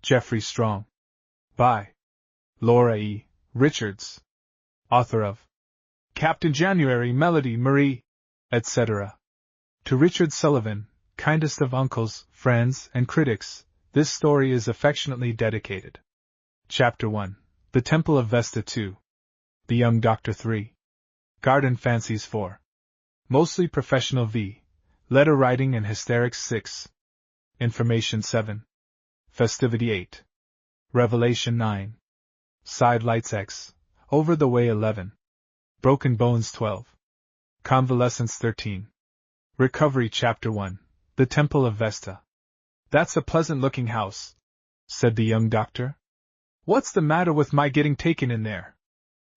Geoffrey Strong. By Laura E. Richards. Author of Captain January, Melody, Marie, etc. To Richard Sullivan, kindest of uncles, friends, and critics, this story is affectionately dedicated. Chapter 1. The Temple of Vesta 2. The Young Doctor 3. Garden Fancies 4. Mostly Professional V. Letter Writing and Hysterics 6. Information 7. Festivity 8. Revelation 9. Sidelights X. Over the Way 11. Broken Bones 12. Convalescence 13. Recovery Chapter 1. The Temple of Vesta. That's a pleasant-looking house, said the young doctor. What's the matter with my getting taken in there?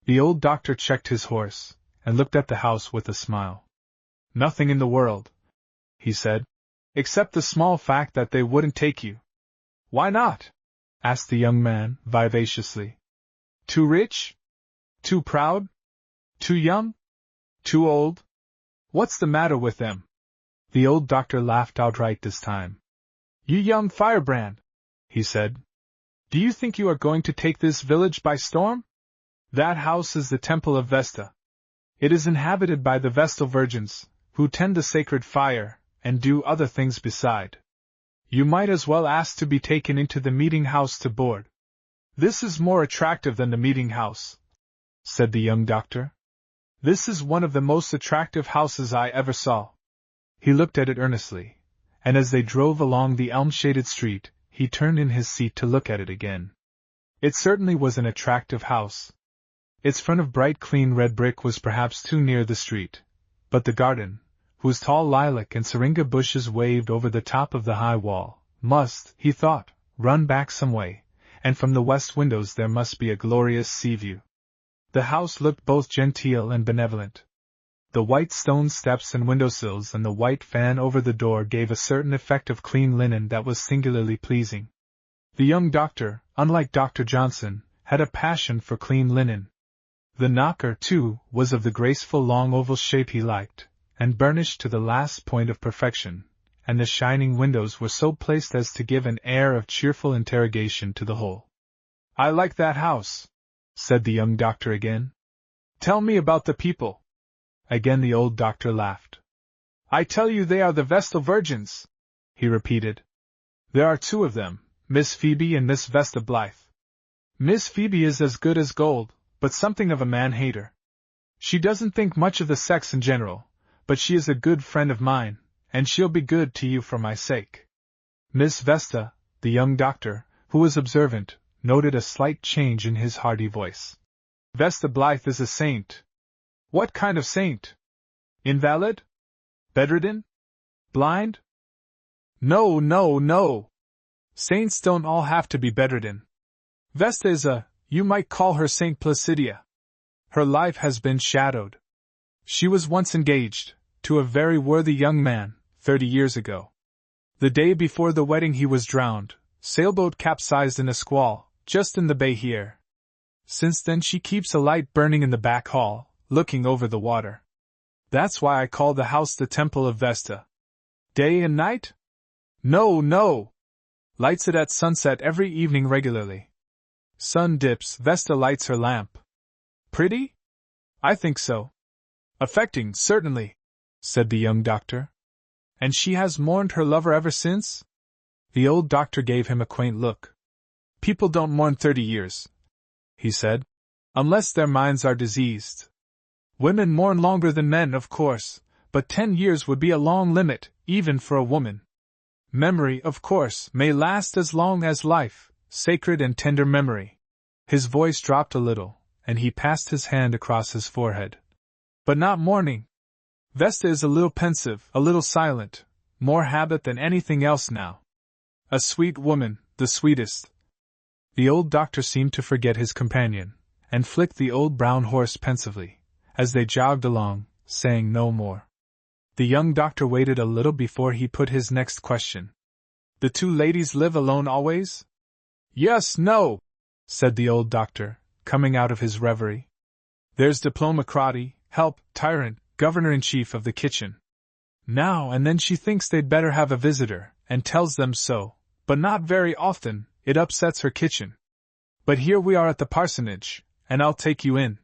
The old doctor checked his horse, and looked at the house with a smile. Nothing in the world, he said, except the small fact that they wouldn't take you. Why not? Asked the young man, vivaciously. Too rich? Too proud? Too young? Too old? What's the matter with them? The old doctor laughed outright this time. You young firebrand, he said. Do you think you are going to take this village by storm? That house is the Temple of Vesta. It is inhabited by the Vestal Virgins, who tend the sacred fire, and do other things beside. You might as well ask to be taken into the meeting house to board. This is more attractive than the meeting house, said the young doctor. This is one of the most attractive houses I ever saw. He looked at it earnestly, and as they drove along the elm-shaded street, he turned in his seat to look at it again. It certainly was an attractive house. Its front of bright clean red brick was perhaps too near the street, but the garden, whose tall lilac and syringa bushes waved over the top of the high wall, must, he thought, run back some way, and from the west windows there must be a glorious sea view. The house looked both genteel and benevolent. The white stone steps and windowsills and the white fan over the door gave a certain effect of clean linen that was singularly pleasing. The young doctor, unlike Dr. Johnson, had a passion for clean linen. The knocker, too, was of the graceful long oval shape he liked, and burnished to the last point of perfection, and the shining windows were so placed as to give an air of cheerful interrogation to the whole. I like that house, said the young doctor again. Tell me about the people. Again the old doctor laughed. I tell you they are the Vestal Virgins, he repeated. There are two of them, Miss Phoebe and Miss Vesta Blythe. Miss Phoebe is as good as gold, but something of a man-hater. She doesn't think much of the sex in general, but she is a good friend of mine, and she'll be good to you for my sake. Miss Vesta, the young doctor, who was observant, noted a slight change in his hearty voice. Vesta Blythe is a saint. What kind of saint? Invalid? Bedridden? Blind? No, no, no. Saints don't all have to be bedridden. Vesta is you might call her Saint Placidia. Her life has been shadowed. She was once engaged to a very worthy young man, 30 years ago. The day before the wedding he was drowned, sailboat capsized in a squall, just in the bay here. Since then she keeps a light burning in the back hall, looking over the water. That's why I call the house the Temple of Vesta. Day and night? No, no. Lights it at sunset every evening regularly. Sun dips, Vesta lights her lamp. Pretty? I think so. Affecting, certainly, said the young doctor. And she has mourned her lover ever since? The old doctor gave him a quaint look. People don't mourn 30 years, he said, unless their minds are diseased. Women mourn longer than men, of course, but 10 years would be a long limit, even for a woman. Memory, of course, may last as long as life, sacred and tender memory. His voice dropped a little, and he passed his hand across his forehead. But not mourning. Vesta is a little pensive, a little silent, more habit than anything else now. A sweet woman, the sweetest. The old doctor seemed to forget his companion, and flicked the old brown horse pensively, as they jogged along, saying no more. The young doctor waited a little before he put his next question. The two ladies live alone always? Yes, no, said the old doctor, coming out of his reverie. There's Diplomacrati, help, tyrant, governor-in-chief of the kitchen. Now and then she thinks they'd better have a visitor, and tells them so, but not very often, It upsets her kitchen. But here we are at the parsonage, and I'll take you in.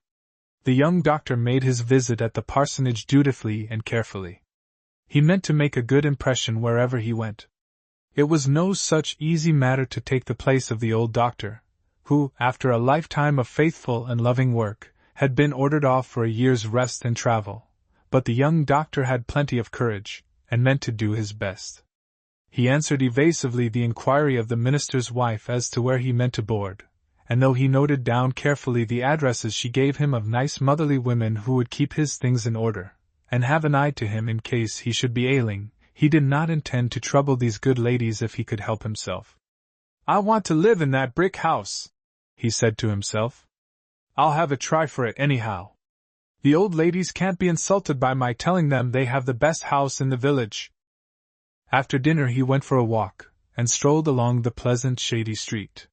The young doctor made his visit at the parsonage dutifully and carefully. He meant to make a good impression wherever he went. It was no such easy matter to take the place of the old doctor, who, after a lifetime of faithful and loving work, had been ordered off for a year's rest and travel, but the young doctor had plenty of courage, and meant to do his best. He answered evasively the inquiry of the minister's wife as to where he meant to board, and though he noted down carefully the addresses she gave him of nice motherly women who would keep his things in order, and have an eye to him in case he should be ailing, he did not intend to trouble these good ladies if he could help himself. "I want to live in that brick house," he said to himself. "I'll have a try for it anyhow. The old ladies can't be insulted by my telling them they have the best house in the village." After dinner he went for a walk, and strolled along the pleasant shady street.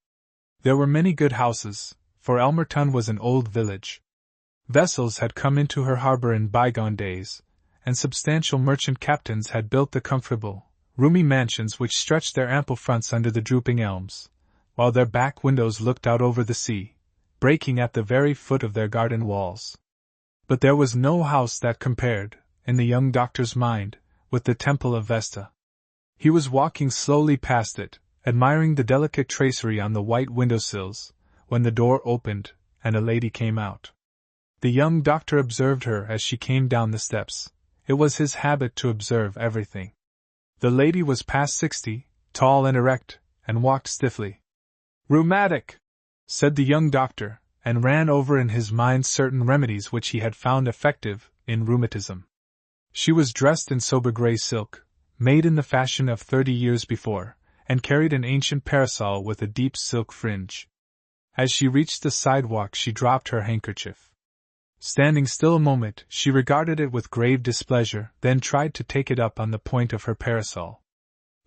There were many good houses, for Elmerton was an old village. Vessels had come into her harbor in bygone days, and substantial merchant captains had built the comfortable, roomy mansions which stretched their ample fronts under the drooping elms, while their back windows looked out over the sea, breaking at the very foot of their garden walls. But there was no house that compared, in the young doctor's mind, with the Temple of Vesta. He was walking slowly past it, admiring the delicate tracery on the white windowsills, when the door opened, and a lady came out. The young doctor observed her as she came down the steps. It was his habit to observe everything. The lady was past 60, tall and erect, and walked stiffly. "Rheumatic," said the young doctor, and ran over in his mind certain remedies which he had found effective in rheumatism. She was dressed in sober grey silk, made in the fashion of 30 years before, and carried an ancient parasol with a deep silk fringe. As she reached the sidewalk she dropped her handkerchief. Standing still a moment, she regarded it with grave displeasure, then tried to take it up on the point of her parasol.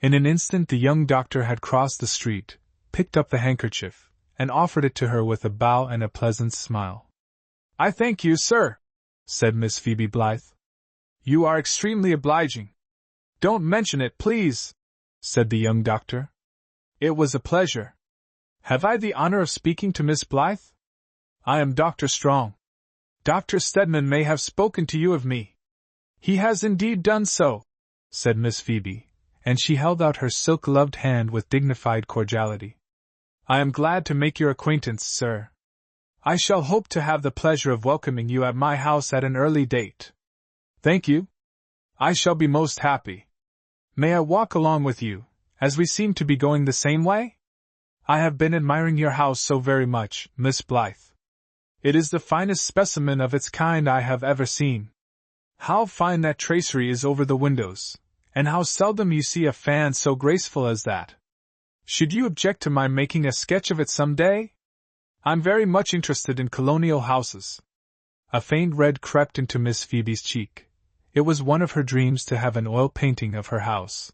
In an instant the young doctor had crossed the street, picked up the handkerchief, and offered it to her with a bow and a pleasant smile. "I thank you, sir," said Miss Phoebe Blythe. "You are extremely obliging." "Don't mention it, please," said the young doctor. "It was a pleasure. Have I the honor of speaking to Miss Blythe? I am Dr. Strong. Dr. Stedman may have spoken to you of me." "He has indeed done so," said Miss Phoebe, and she held out her silk-gloved hand with dignified cordiality. "I am glad to make your acquaintance, sir. I shall hope to have the pleasure of welcoming you at my house at an early date." "Thank you. I shall be most happy. May I walk along with you, as we seem to be going the same way? I have been admiring your house so very much, Miss Blythe. It is the finest specimen of its kind I have ever seen. How fine that tracery is over the windows, and how seldom you see a fan so graceful as that. Should you object to my making a sketch of it some day? I'm very much interested in colonial houses." A faint red crept into Miss Phoebe's cheek. It was one of her dreams to have an oil painting of her house.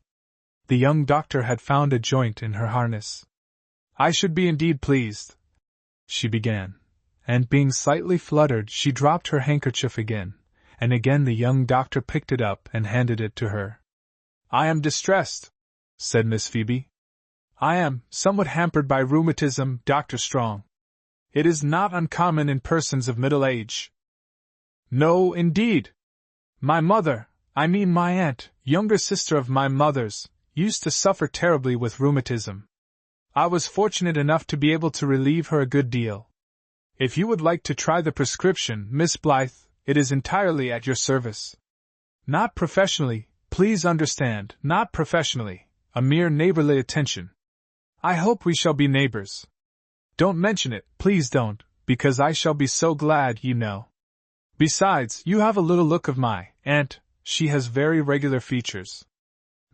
The young doctor had found a joint in her harness. "I should be indeed pleased," she began, and being slightly fluttered she dropped her handkerchief again, and again the young doctor picked it up and handed it to her. "I am distressed," said Miss Phoebe. "I am somewhat hampered by rheumatism, Dr. Strong. It is not uncommon in persons of middle age." "No, indeed. My mother, I mean my aunt, younger sister of my mother's, used to suffer terribly with rheumatism. I was fortunate enough to be able to relieve her a good deal. If you would like to try the prescription, Miss Blythe, it is entirely at your service. Not professionally, please understand, not professionally, a mere neighborly attention. I hope we shall be neighbors. Don't mention it, please don't, because I shall be so glad, you know. Besides, you have a little look of my aunt, she has very regular features."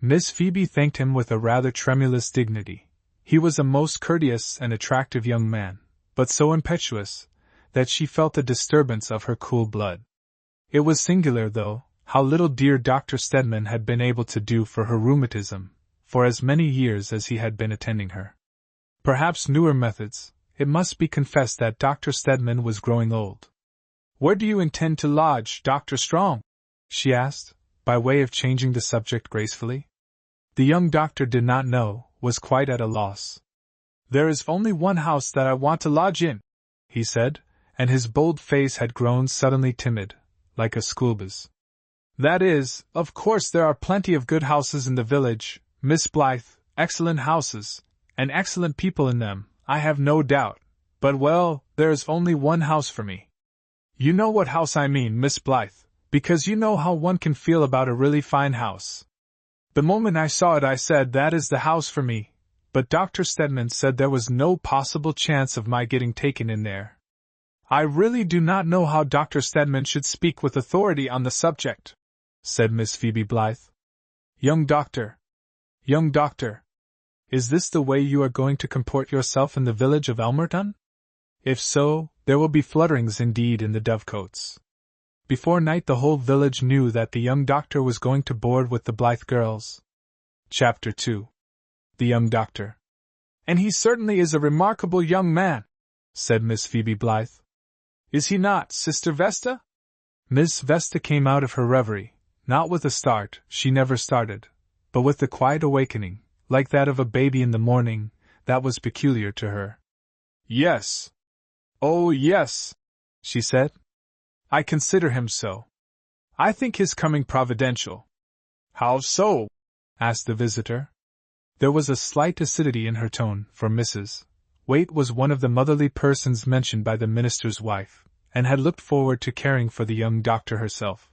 Miss Phoebe thanked him with a rather tremulous dignity. He was a most courteous and attractive young man, but so impetuous, that she felt a disturbance of her cool blood. It was singular, though, how little dear Dr. Stedman had been able to do for her rheumatism, for as many years as he had been attending her. Perhaps newer methods, it must be confessed that Dr. Stedman was growing old. "Where do you intend to lodge, Dr. Strong?" she asked, by way of changing the subject gracefully. The young doctor did not know, was quite at a loss. There is only one house that I want to lodge in, he said, and his bold face had grown suddenly timid, like a schoolboy's. That is, of course there are plenty of good houses in the village, Miss Blythe, excellent houses, and excellent people in them, I have no doubt, but well, there is only one house for me. You know what house I mean, Miss Blythe, because you know how one can feel about a really fine house. The moment I saw it I said that is the house for me, but Dr. Stedman said there was no possible chance of my getting taken in there. I really do not know how Dr. Stedman should speak with authority on the subject, said Miss Phoebe Blythe. Young doctor, is this the way you are going to comport yourself in the village of Elmerton? If so, there will be flutterings indeed in the dovecotes. Before night the whole village knew that the young doctor was going to board with the Blythe girls. Chapter 2. The Young Doctor. And he certainly is a remarkable young man, said Miss Phoebe Blythe. Is he not, Sister Vesta? Miss Vesta came out of her reverie, not with a start, she never started, but with the quiet awakening, like that of a baby in the morning, that was peculiar to her. Yes. Oh, yes, she said. I consider him so. I think his coming providential. How so? Asked the visitor. There was a slight acidity in her tone, for Mrs. Waite was one of the motherly persons mentioned by the minister's wife, and had looked forward to caring for the young doctor herself.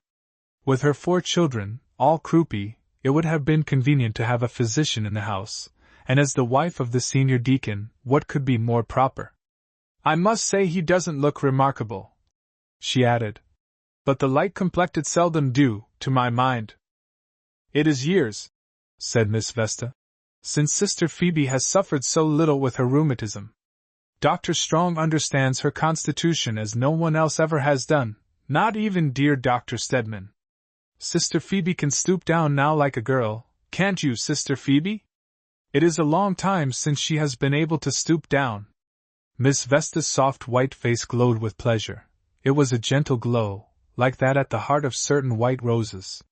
With her 4 children, all croupy, it would have been convenient to have a physician in the house, and as the wife of the senior deacon, what could be more proper? I must say he doesn't look remarkable, she added, but the light-complected seldom do, to my mind. It is years, said Miss Vesta, since Sister Phoebe has suffered so little with her rheumatism. Dr. Strong understands her constitution as no one else ever has done, not even dear Dr. Stedman. Sister Phoebe can stoop down now like a girl, can't you, Sister Phoebe? It is a long time since she has been able to stoop down. Miss Vesta's soft white face glowed with pleasure. It was a gentle glow, like that at the heart of certain white roses.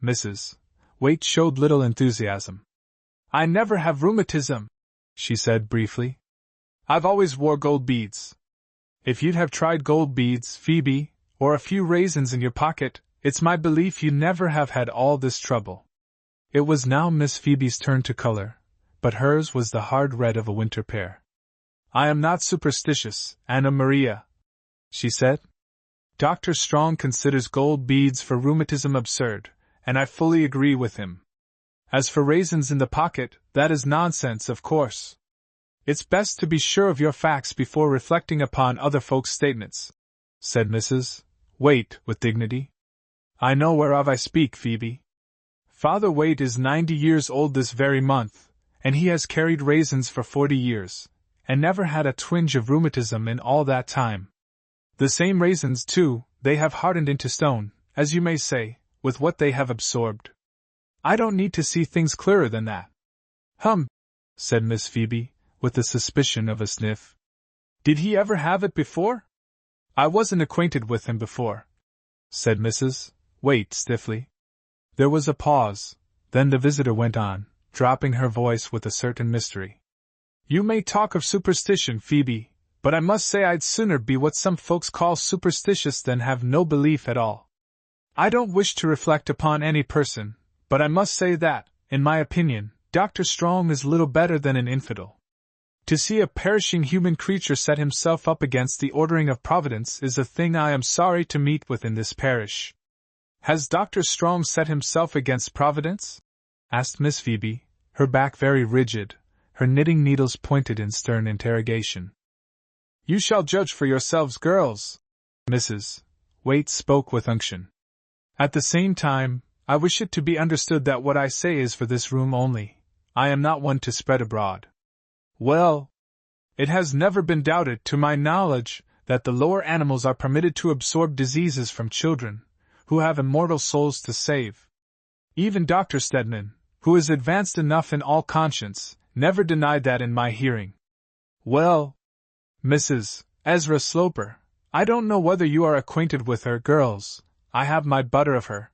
Mrs. Waite showed little enthusiasm. I never have rheumatism, she said briefly. I've always wore gold beads. If you'd have tried gold beads, Phoebe, or a few raisins in your pocket, it's my belief you'd never have had all this trouble. It was now Miss Phoebe's turn to color, but hers was the hard red of a winter pear. I am not superstitious, Anna Maria, she said. Dr. Strong considers gold beads for rheumatism absurd, and I fully agree with him. As for raisins in the pocket, that is nonsense, of course. It's best to be sure of your facts before reflecting upon other folks' statements, said Mrs. Waite with dignity. I know whereof I speak, Phoebe. Father Waite is 90 years old this very month, and he has carried raisins for 40 years, and never had a twinge of rheumatism in all that time. The same raisins, too, they have hardened into stone, as you may say, with what they have absorbed. I don't need to see things clearer than that. Said Miss Phoebe, with the suspicion of a sniff. Did he ever have it before? I wasn't acquainted with him before, said Mrs. Waite stiffly. There was a pause, then the visitor went on, dropping her voice with a certain mystery. You may talk of superstition, Phoebe, but I must say I'd sooner be what some folks call superstitious than have no belief at all. I don't wish to reflect upon any person, but I must say that, in my opinion, Dr. Strong is little better than an infidel. To see a perishing human creature set himself up against the ordering of Providence is a thing I am sorry to meet with in this parish. Has Dr. Strong set himself against Providence? Asked Miss Phoebe, her back very rigid, her knitting needles pointed in stern interrogation. You shall judge for yourselves, girls. Mrs. Waite spoke with unction. At the same time, I wish it to be understood that what I say is for this room only. I am not one to spread abroad. Well, it has never been doubted, to my knowledge, that the lower animals are permitted to absorb diseases from children, who have immortal souls to save. Even Dr. Stedman, who is advanced enough in all conscience, never denied that in my hearing. Well, Mrs. Ezra Sloper, I don't know whether you are acquainted with her, girls. I have my butter of her.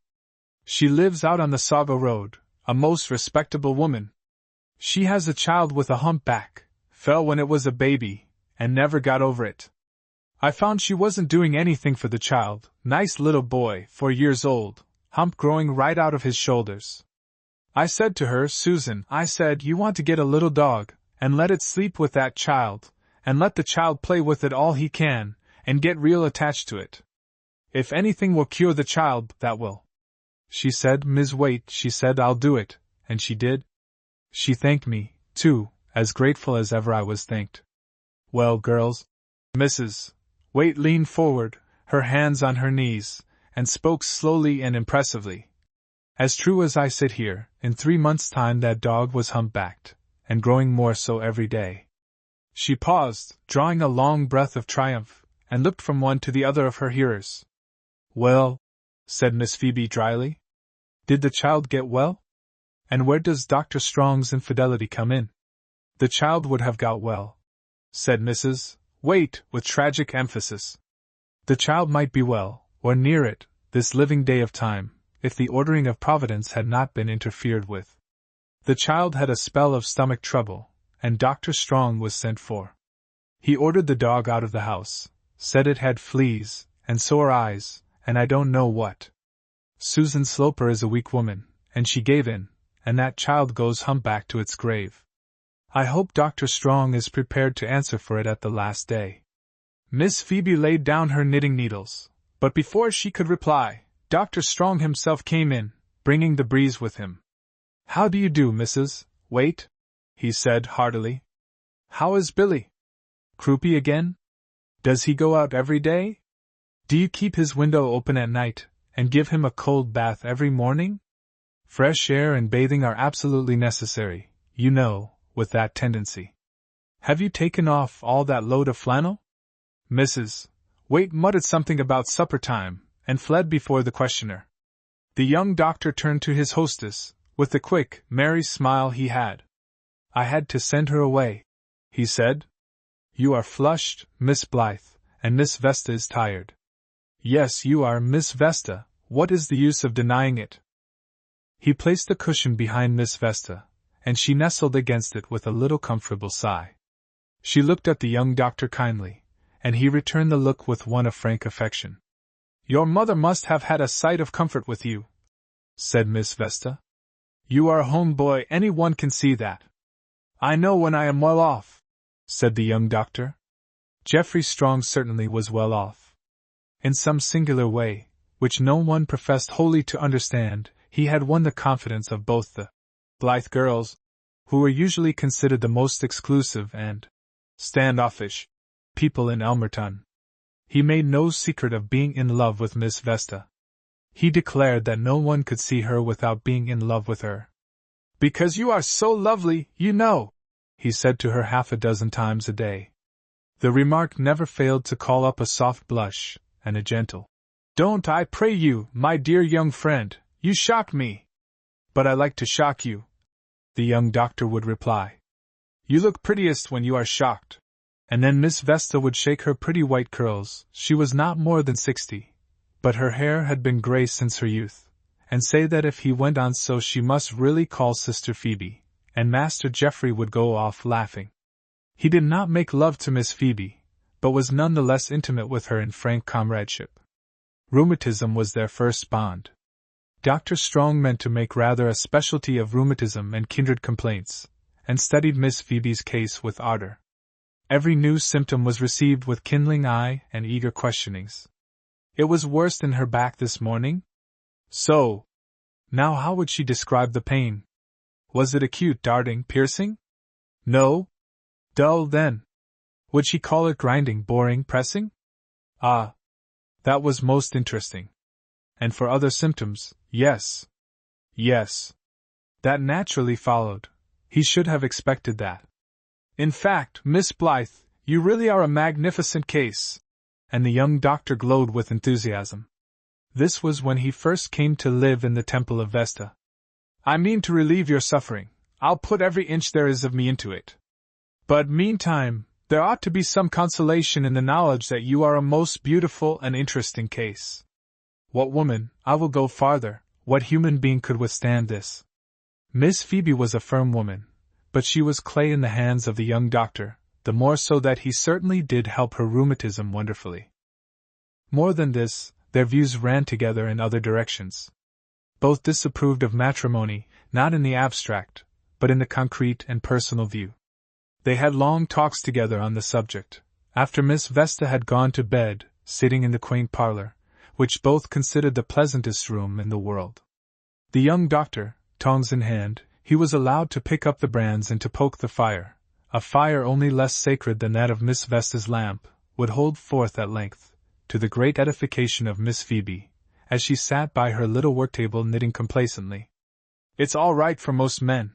She lives out on the Sago Road, a most respectable woman. She has a child with a humpback, Fell when it was a baby, and never got over it. I found she wasn't doing anything for the child, nice little boy, 4 years old, hump growing right out of his shoulders. I said to her, Susan, I said, you want to get a little dog, and let it sleep with that child, and let the child play with it all he can, and get real attached to it. If anything will cure the child, that will. She said, Ms. Waite, she said, I'll do it, and she did. She thanked me, too, as grateful as ever I was thanked. Well, girls, Mrs. Waite leaned forward, her hands on her knees, and spoke slowly and impressively. As true as I sit here, in 3 months' time that dog was humpbacked, and growing more so every day. She paused, drawing a long breath of triumph, and looked from one to the other of her hearers. Well, said Miss Phoebe dryly, did the child get well? And where does Dr. Strong's infidelity come in? The child would have got well, said Mrs. Waite with tragic emphasis. The child might be well, or near it, this living day of time, if the ordering of Providence had not been interfered with. The child had a spell of stomach trouble, and Dr. Strong was sent for. He ordered the dog out of the house, said it had fleas, and sore eyes, and I don't know what. Susan Sloper is a weak woman, and she gave in, and that child goes humpbacked to its grave. I hope Dr. Strong is prepared to answer for it at the last day. Miss Phoebe laid down her knitting needles, but before she could reply, Dr. Strong himself came in, bringing the breeze with him. How do you do, Mrs. Waite? He said heartily. How is Billy? Croupy again? Does he go out every day? Do you keep his window open at night, and give him a cold bath every morning? Fresh air and bathing are absolutely necessary, you know, with that tendency. Have you taken off all that load of flannel? Mrs. Waite muttered something about supper time, and fled before the questioner. The young doctor turned to his hostess, with the quick, merry smile he had. I had to send her away, he said. You are flushed, Miss Blythe, and Miss Vesta is tired. Yes, you are, Miss Vesta, what is the use of denying it? He placed the cushion behind Miss Vesta, and she nestled against it with a little comfortable sigh. She looked at the young doctor kindly, and he returned the look with one of frank affection. Your mother must have had a sight of comfort with you, said Miss Vesta. You are a home boy, any one can see that. I know when I am well off, said the young doctor. Geoffrey Strong certainly was well off. In some singular way, which no one professed wholly to understand, he had won the confidence of both the Blythe girls, who were usually considered the most exclusive and standoffish people in Elmerton. He made no secret of being in love with Miss Vesta. He declared that no one could see her without being in love with her. Because you are so lovely, you know, he said to her 6 times a day. The remark never failed to call up a soft blush, and a gentle, Don't, I pray you, my dear young friend, you shock me. But I like to shock you, the young doctor would reply. You look prettiest when you are shocked. And then Miss Vesta would shake her pretty white curls, she was not more than 60, but her hair had been gray since her youth, and say that if he went on so she must really call Sister Phoebe, and Master Geoffrey would go off laughing. He did not make love to Miss Phoebe, but was none the less intimate with her in frank comradeship. Rheumatism was their first bond. Dr. Strong meant to make rather a specialty of rheumatism and kindred complaints, and studied Miss Phoebe's case with ardor. Every new symptom was received with kindling eye and eager questionings. It was worse in her back this morning? So. Now how would she describe the pain? Was it acute, darting, piercing? No. Dull, then. Would she call it grinding, boring, pressing? Ah. That was most interesting. And for other symptoms, yes. Yes. That naturally followed. He should have expected that. In fact, Miss Blythe, you really are a magnificent case. And the young doctor glowed with enthusiasm. This was when he first came to live in the Temple of Vesta. I mean to relieve your suffering. I'll put every inch there is of me into it. But meantime, there ought to be some consolation in the knowledge that you are a most beautiful and interesting case. What woman, I will go farther, what human being could withstand this? Miss Phoebe was a firm woman, but she was clay in the hands of the young doctor, the more so that he certainly did help her rheumatism wonderfully. More than this, their views ran together in other directions. Both disapproved of matrimony, not in the abstract, but in the concrete and personal view. They had long talks together on the subject, after Miss Vesta had gone to bed, sitting in the quaint parlor, which both considered the pleasantest room in the world. The young doctor, tongs in hand, he was allowed to pick up the brands and to poke the fire, a fire only less sacred than that of Miss Vesta's lamp, would hold forth at length, to the great edification of Miss Phoebe, as she sat by her little work-table knitting complacently. "It's all right for most men,"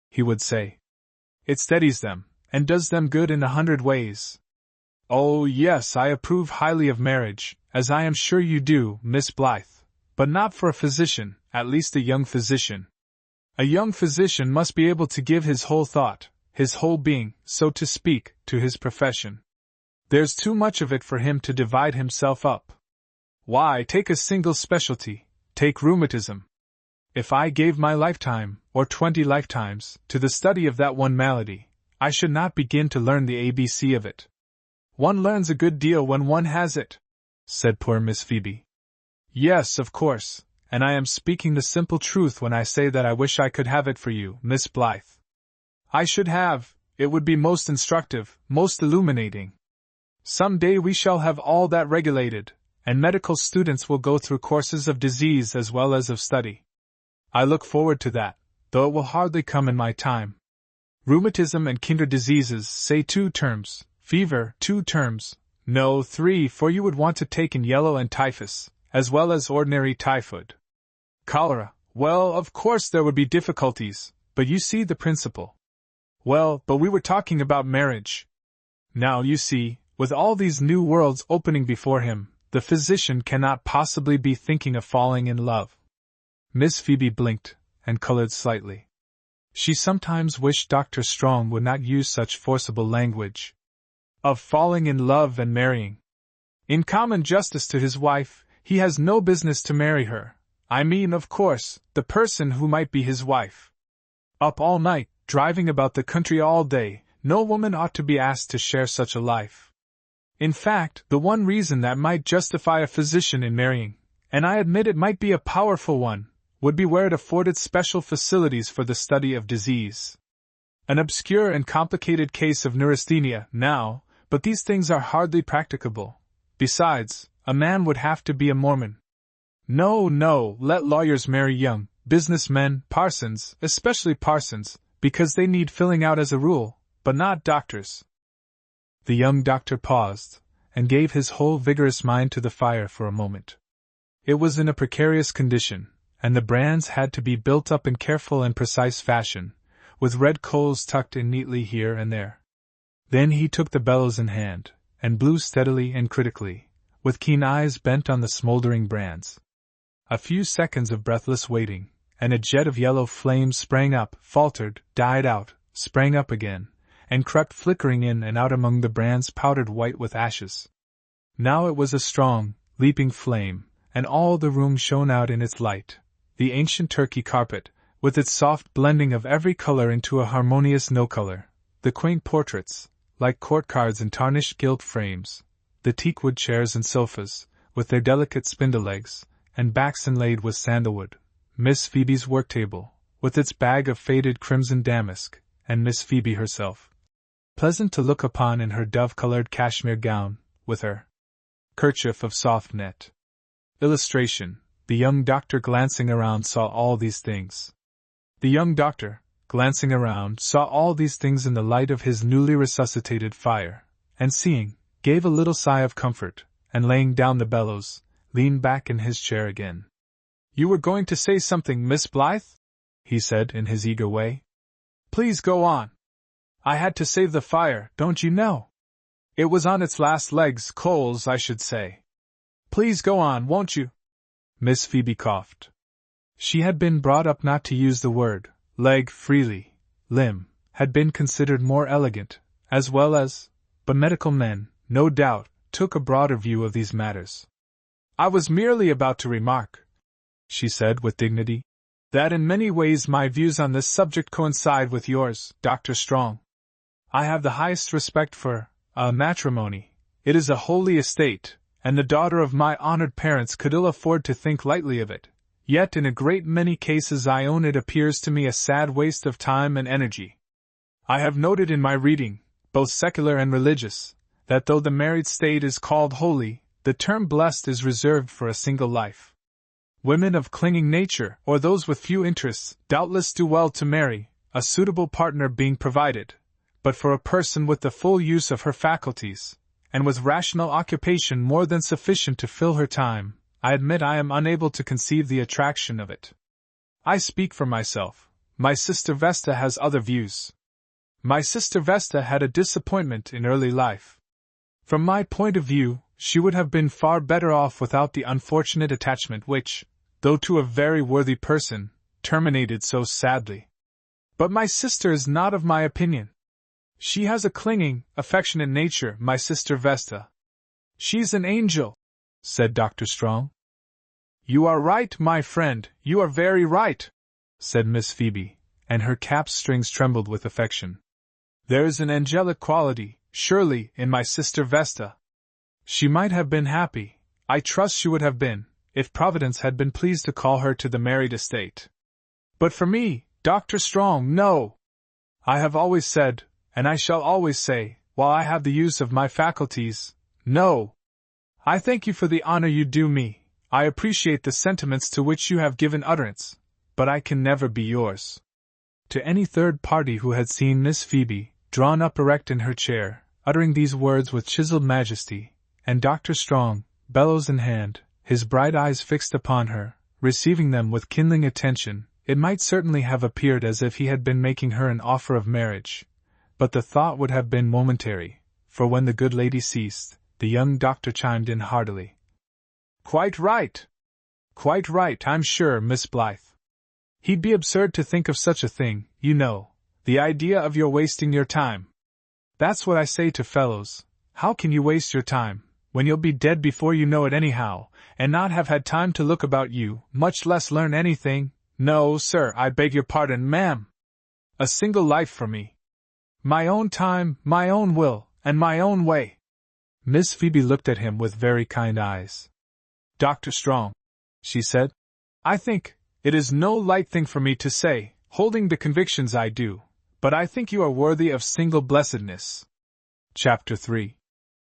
he would say. "It steadies them, and does them good in 100 ways. Oh yes, I approve highly of marriage, as I am sure you do, Miss Blythe, but not for a physician, at least a young physician. A young physician must be able to give his whole thought, his whole being, so to speak, to his profession. There's too much of it for him to divide himself up. Why, take a single specialty, take rheumatism. If I gave my lifetime, or 20 lifetimes, to the study of that one malady, I should not begin to learn the ABC of it." "One learns a good deal when one has it," said poor Miss Phoebe. "Yes, of course, and I am speaking the simple truth when I say that I wish I could have it for you, Miss Blythe. I should have, it would be most instructive, most illuminating. Some day we shall have all that regulated, and medical students will go through courses of disease as well as of study. I look forward to that, though it will hardly come in my time. Rheumatism and kindred diseases, say 2 terms, fever 2 terms, no 3, for you would want to take in yellow and typhus, as well as ordinary typhoid. Cholera, well, of course there would be difficulties, but you see the principle. Well, but we were talking about marriage. Now you see, with all these new worlds opening before him, the physician cannot possibly be thinking of falling in love." Miss Phoebe blinked, and colored slightly. She sometimes wished Dr. Strong would not use such forcible language. Of falling in love and marrying. In common justice to his wife, he has no business to marry her. I mean, of course, the person who might be his wife. Up all night, driving about the country all day, no woman ought to be asked to share such a life. In fact, the one reason that might justify a physician in marrying, and I admit it might be a powerful one, would be where it afforded special facilities for the study of disease. An obscure and complicated case of neurasthenia, now, but these things are hardly practicable. Besides, a man would have to be a Mormon. No, let lawyers marry young, businessmen, parsons, especially parsons, because they need filling out as a rule, but not doctors. The young doctor paused, and gave his whole vigorous mind to the fire for a moment. It was in a precarious condition, and the brands had to be built up in careful and precise fashion, with red coals tucked in neatly here and there. Then he took the bellows in hand, and blew steadily and critically, with keen eyes bent on the smoldering brands. A few seconds of breathless waiting, and a jet of yellow flame sprang up, faltered, died out, sprang up again, and crept flickering in and out among the brands powdered white with ashes. Now it was a strong, leaping flame, and all the room shone out in its light. The ancient Turkey carpet, with its soft blending of every color into a harmonious no-color, the quaint portraits, like court cards in tarnished gilt frames, the teakwood chairs and sofas, with their delicate spindle legs, and backs inlaid with sandalwood, Miss Phoebe's work-table, with its bag of faded crimson damask, and Miss Phoebe herself, pleasant to look upon in her dove-colored cashmere gown, with her kerchief of soft net. Illustration: the young doctor glancing around saw all these things. The young doctor, glancing around, saw all these things in the light of his newly resuscitated fire, and seeing, gave a little sigh of comfort, and laying down the bellows, leaned back in his chair again. "You were going to say something, Miss Blythe?" he said in his eager way. "Please go on. I had to save the fire, don't you know? It was on its last legs, coals I should say. Please go on, won't you?" Miss Phoebe coughed. She had been brought up not to use the word leg freely. Limb had been considered more elegant, as well as, but medical men, no doubt, took a broader view of these matters. "I was merely about to remark," she said with dignity, "that in many ways my views on this subject coincide with yours, Dr. Strong. I have the highest respect for matrimony. It is a holy estate, and the daughter of my honored parents could ill afford to think lightly of it. Yet in a great many cases I own it appears to me a sad waste of time and energy. I have noted in my reading, both secular and religious, that though the married state is called holy, the term blessed is reserved for a single life. Women of clinging nature, or those with few interests, doubtless do well to marry, a suitable partner being provided, but for a person with the full use of her faculties, and with rational occupation more than sufficient to fill her time, I admit I am unable to conceive the attraction of it. I speak for myself. My sister Vesta has other views. My sister Vesta had a disappointment in early life. From my point of view, she would have been far better off without the unfortunate attachment which, though to a very worthy person, terminated so sadly. But my sister is not of my opinion. She has a clinging, affectionate nature, my sister Vesta. She's an angel, said Dr. Strong. You are right, my friend, you are very right, said Miss Phoebe, and her cap's strings trembled with affection. There is an angelic quality, surely, in my sister Vesta. She might have been happy, I trust she would have been, if Providence had been pleased to call her to the married estate. But for me, Dr. Strong, no. I have always said, and I shall always say, while I have the use of my faculties, no. I thank you for the honor you do me, I appreciate the sentiments to which you have given utterance, but I can never be yours. To any third party who had seen Miss Phoebe, drawn up erect in her chair, uttering these words with chiseled majesty, and Dr. Strong, bellows in hand, his bright eyes fixed upon her, receiving them with kindling attention, it might certainly have appeared as if he had been making her an offer of marriage, but the thought would have been momentary, for when the good lady ceased, the young doctor chimed in heartily. Quite right, I'm sure, Miss Blythe. He'd be absurd to think of such a thing, you know, the idea of your wasting your time. That's what I say to fellows, how can you waste your time, when you'll be dead before you know it anyhow, and not have had time to look about you, much less learn anything? No, sir, I beg your pardon, ma'am. A single life for me. My own time, my own will, and my own way. Miss Phoebe looked at him with very kind eyes. Dr. Strong, she said, I think it is no light thing for me to say, holding the convictions I do, but I think you are worthy of single blessedness. Chapter 3.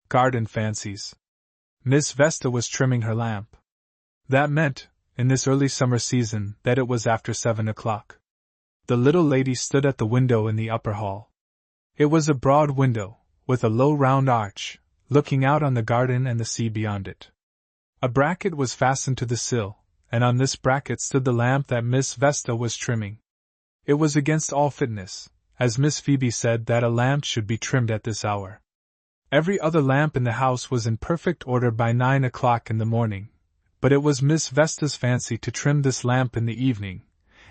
Garden Fancies. Miss Vesta was trimming her lamp. That meant, in this early summer season, that it was after 7 o'clock. The little lady stood at the window in the upper hall. It was a broad window, with a low round arch, looking out on the garden and the sea beyond it. A bracket was fastened to the sill, and on this bracket stood the lamp that Miss Vesta was trimming. It was against all fitness, as Miss Phoebe said, that a lamp should be trimmed at this hour. Every other lamp in the house was in perfect order by 9 o'clock in the morning, but it was Miss Vesta's fancy to trim this lamp in the evening,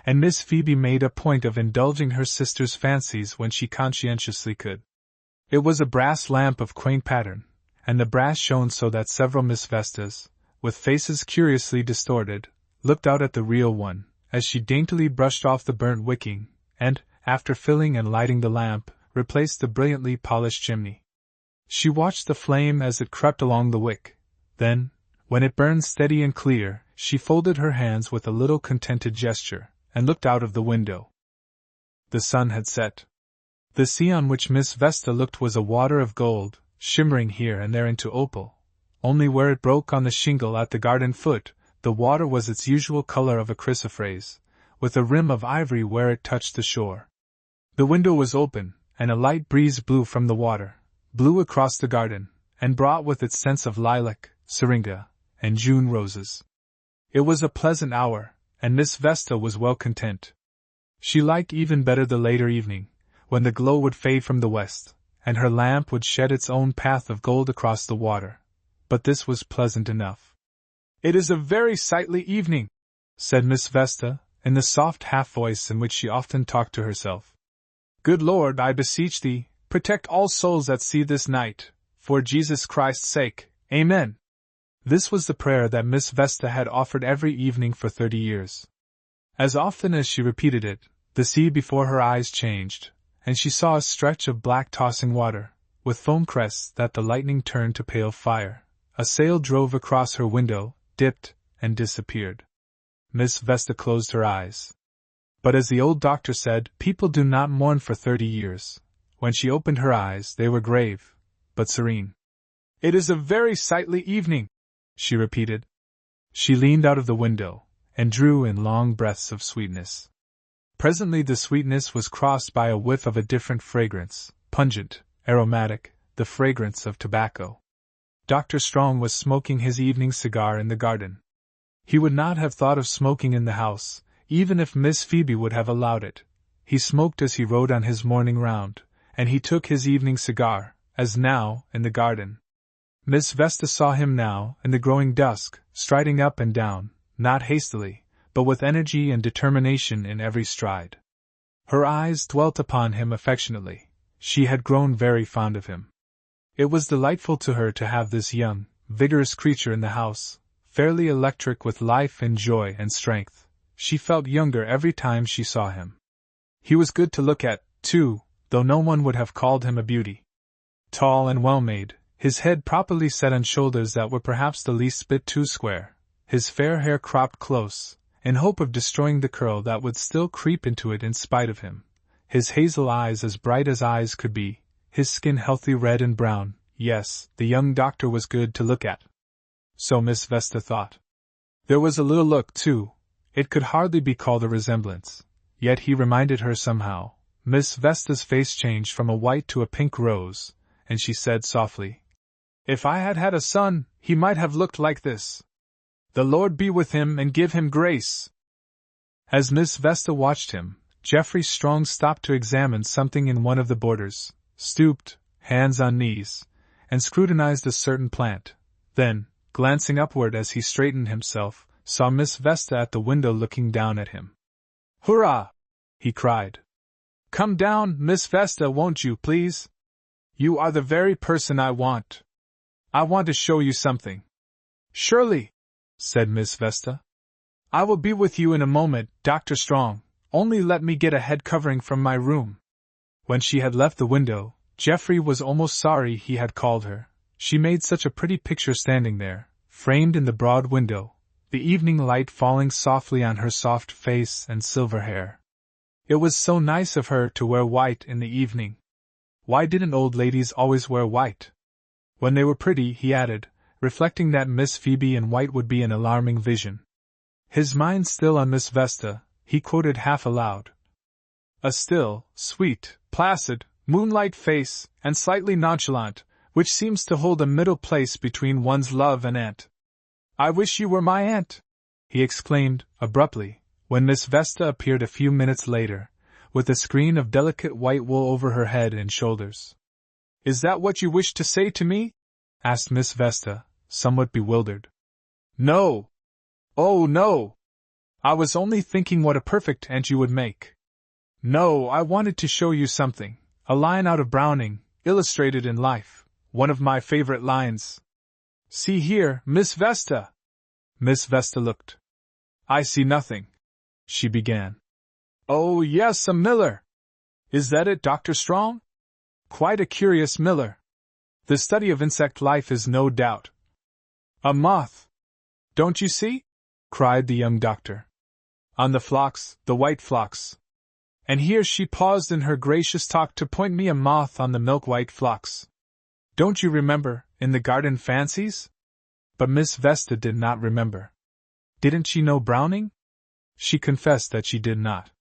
and Miss Phoebe made a point of indulging her sister's fancies when she conscientiously could. It was a brass lamp of quaint pattern, and the brass shone so that several Miss Vestas, with faces curiously distorted, looked out at the real one, as she daintily brushed off the burnt wicking, and, after filling and lighting the lamp, replaced the brilliantly polished chimney. She watched the flame as it crept along the wick. Then, when it burned steady and clear, she folded her hands with a little contented gesture, and looked out of the window. The sun had set. The sea on which Miss Vesta looked was a water of gold, shimmering here and there into opal. Only where it broke on the shingle at the garden foot, the water was its usual color of a chrysoprase, with a rim of ivory where it touched the shore. The window was open, and a light breeze blew from the water, blew across the garden, and brought with its scents of lilac, syringa, and June roses. It was a pleasant hour, and Miss Vesta was well content. She liked even better the later evening, when the glow would fade from the west, and her lamp would shed its own path of gold across the water. But this was pleasant enough. It is a very sightly evening, said Miss Vesta, in the soft half-voice in which she often talked to herself. Good Lord, I beseech thee, protect all souls at sea this night, for Jesus Christ's sake, Amen. This was the prayer that Miss Vesta had offered every evening for 30 years. As often as she repeated it, the sea before her eyes changed, and she saw a stretch of black tossing water, with foam crests that the lightning turned to pale fire. A sail drove across her window, dipped, and disappeared. Miss Vesta closed her eyes. But as the old doctor said, people do not mourn for 30 years. When she opened her eyes, they were grave, but serene. "It is a very sightly evening," she repeated. She leaned out of the window, and drew in long breaths of sweetness. Presently the sweetness was crossed by a whiff of a different fragrance, pungent, aromatic, the fragrance of tobacco. Dr. Strong was smoking his evening cigar in the garden. He would not have thought of smoking in the house, even if Miss Phoebe would have allowed it. He smoked as he rode on his morning round, and he took his evening cigar, as now, in the garden. Miss Vesta saw him now, in the growing dusk, striding up and down, not hastily, but with energy and determination in every stride. Her eyes dwelt upon him affectionately. She had grown very fond of him. It was delightful to her to have this young, vigorous creature in the house, fairly electric with life and joy and strength. She felt younger every time she saw him. He was good to look at, too, though no one would have called him a beauty. Tall and well-made, his head properly set on shoulders that were perhaps the least bit too square, his fair hair cropped close, in hope of destroying the curl that would still creep into it in spite of him, his hazel eyes as bright as eyes could be, his skin healthy red and brown. Yes, the young doctor was good to look at. So Miss Vesta thought. There was a little look, too. It could hardly be called a resemblance, yet he reminded her somehow. Miss Vesta's face changed from a white to a pink rose, and she said softly, "If I had had a son, he might have looked like this. The Lord be with him and give him grace." As Miss Vesta watched him, Geoffrey Strong stopped to examine something in one of the borders, stooped, hands on knees, and scrutinized a certain plant. Then, glancing upward as he straightened himself, saw Miss Vesta at the window looking down at him. "Hurrah!" he cried. "Come down, Miss Vesta, won't you, please? You are the very person I want. I want to show you something." "Surely," said Miss Vesta. "I will be with you in a moment, Dr. Strong. Only let me get a head covering from my room." When she had left the window, Geoffrey was almost sorry he had called her. She made such a pretty picture standing there, framed in the broad window, the evening light falling softly on her soft face and silver hair. It was so nice of her to wear white in the evening. Why didn't old ladies always wear white? When they were pretty, he added, reflecting that Miss Phoebe in white would be an alarming vision. His mind still on Miss Vesta, he quoted half aloud. "A still, sweet, placid, moonlight face, and slightly nonchalant, which seems to hold a middle place between one's love and aunt. I wish you were my aunt," he exclaimed, abruptly, when Miss Vesta appeared a few minutes later, with a screen of delicate white wool over her head and shoulders. "Is that what you wish to say to me?" asked Miss Vesta, somewhat bewildered. "No. Oh, no. I was only thinking what a perfect aunt you would make. No, I wanted to show you something, a line out of Browning, illustrated in life, one of my favorite lines. See here, Miss Vesta." Miss Vesta looked. "I see nothing," she began. "Oh, yes, a miller. Is that it, Dr. Strong? Quite a curious miller. The study of insect life is no doubt. A moth. Don't you see?" cried the young doctor. "On the phlox, the white phlox." And here she paused in her gracious talk to point me a moth on the milk-white phlox. "Don't you remember, in the garden fancies?" But Miss Vesta did not remember. Didn't she know Browning? She confessed that she did not.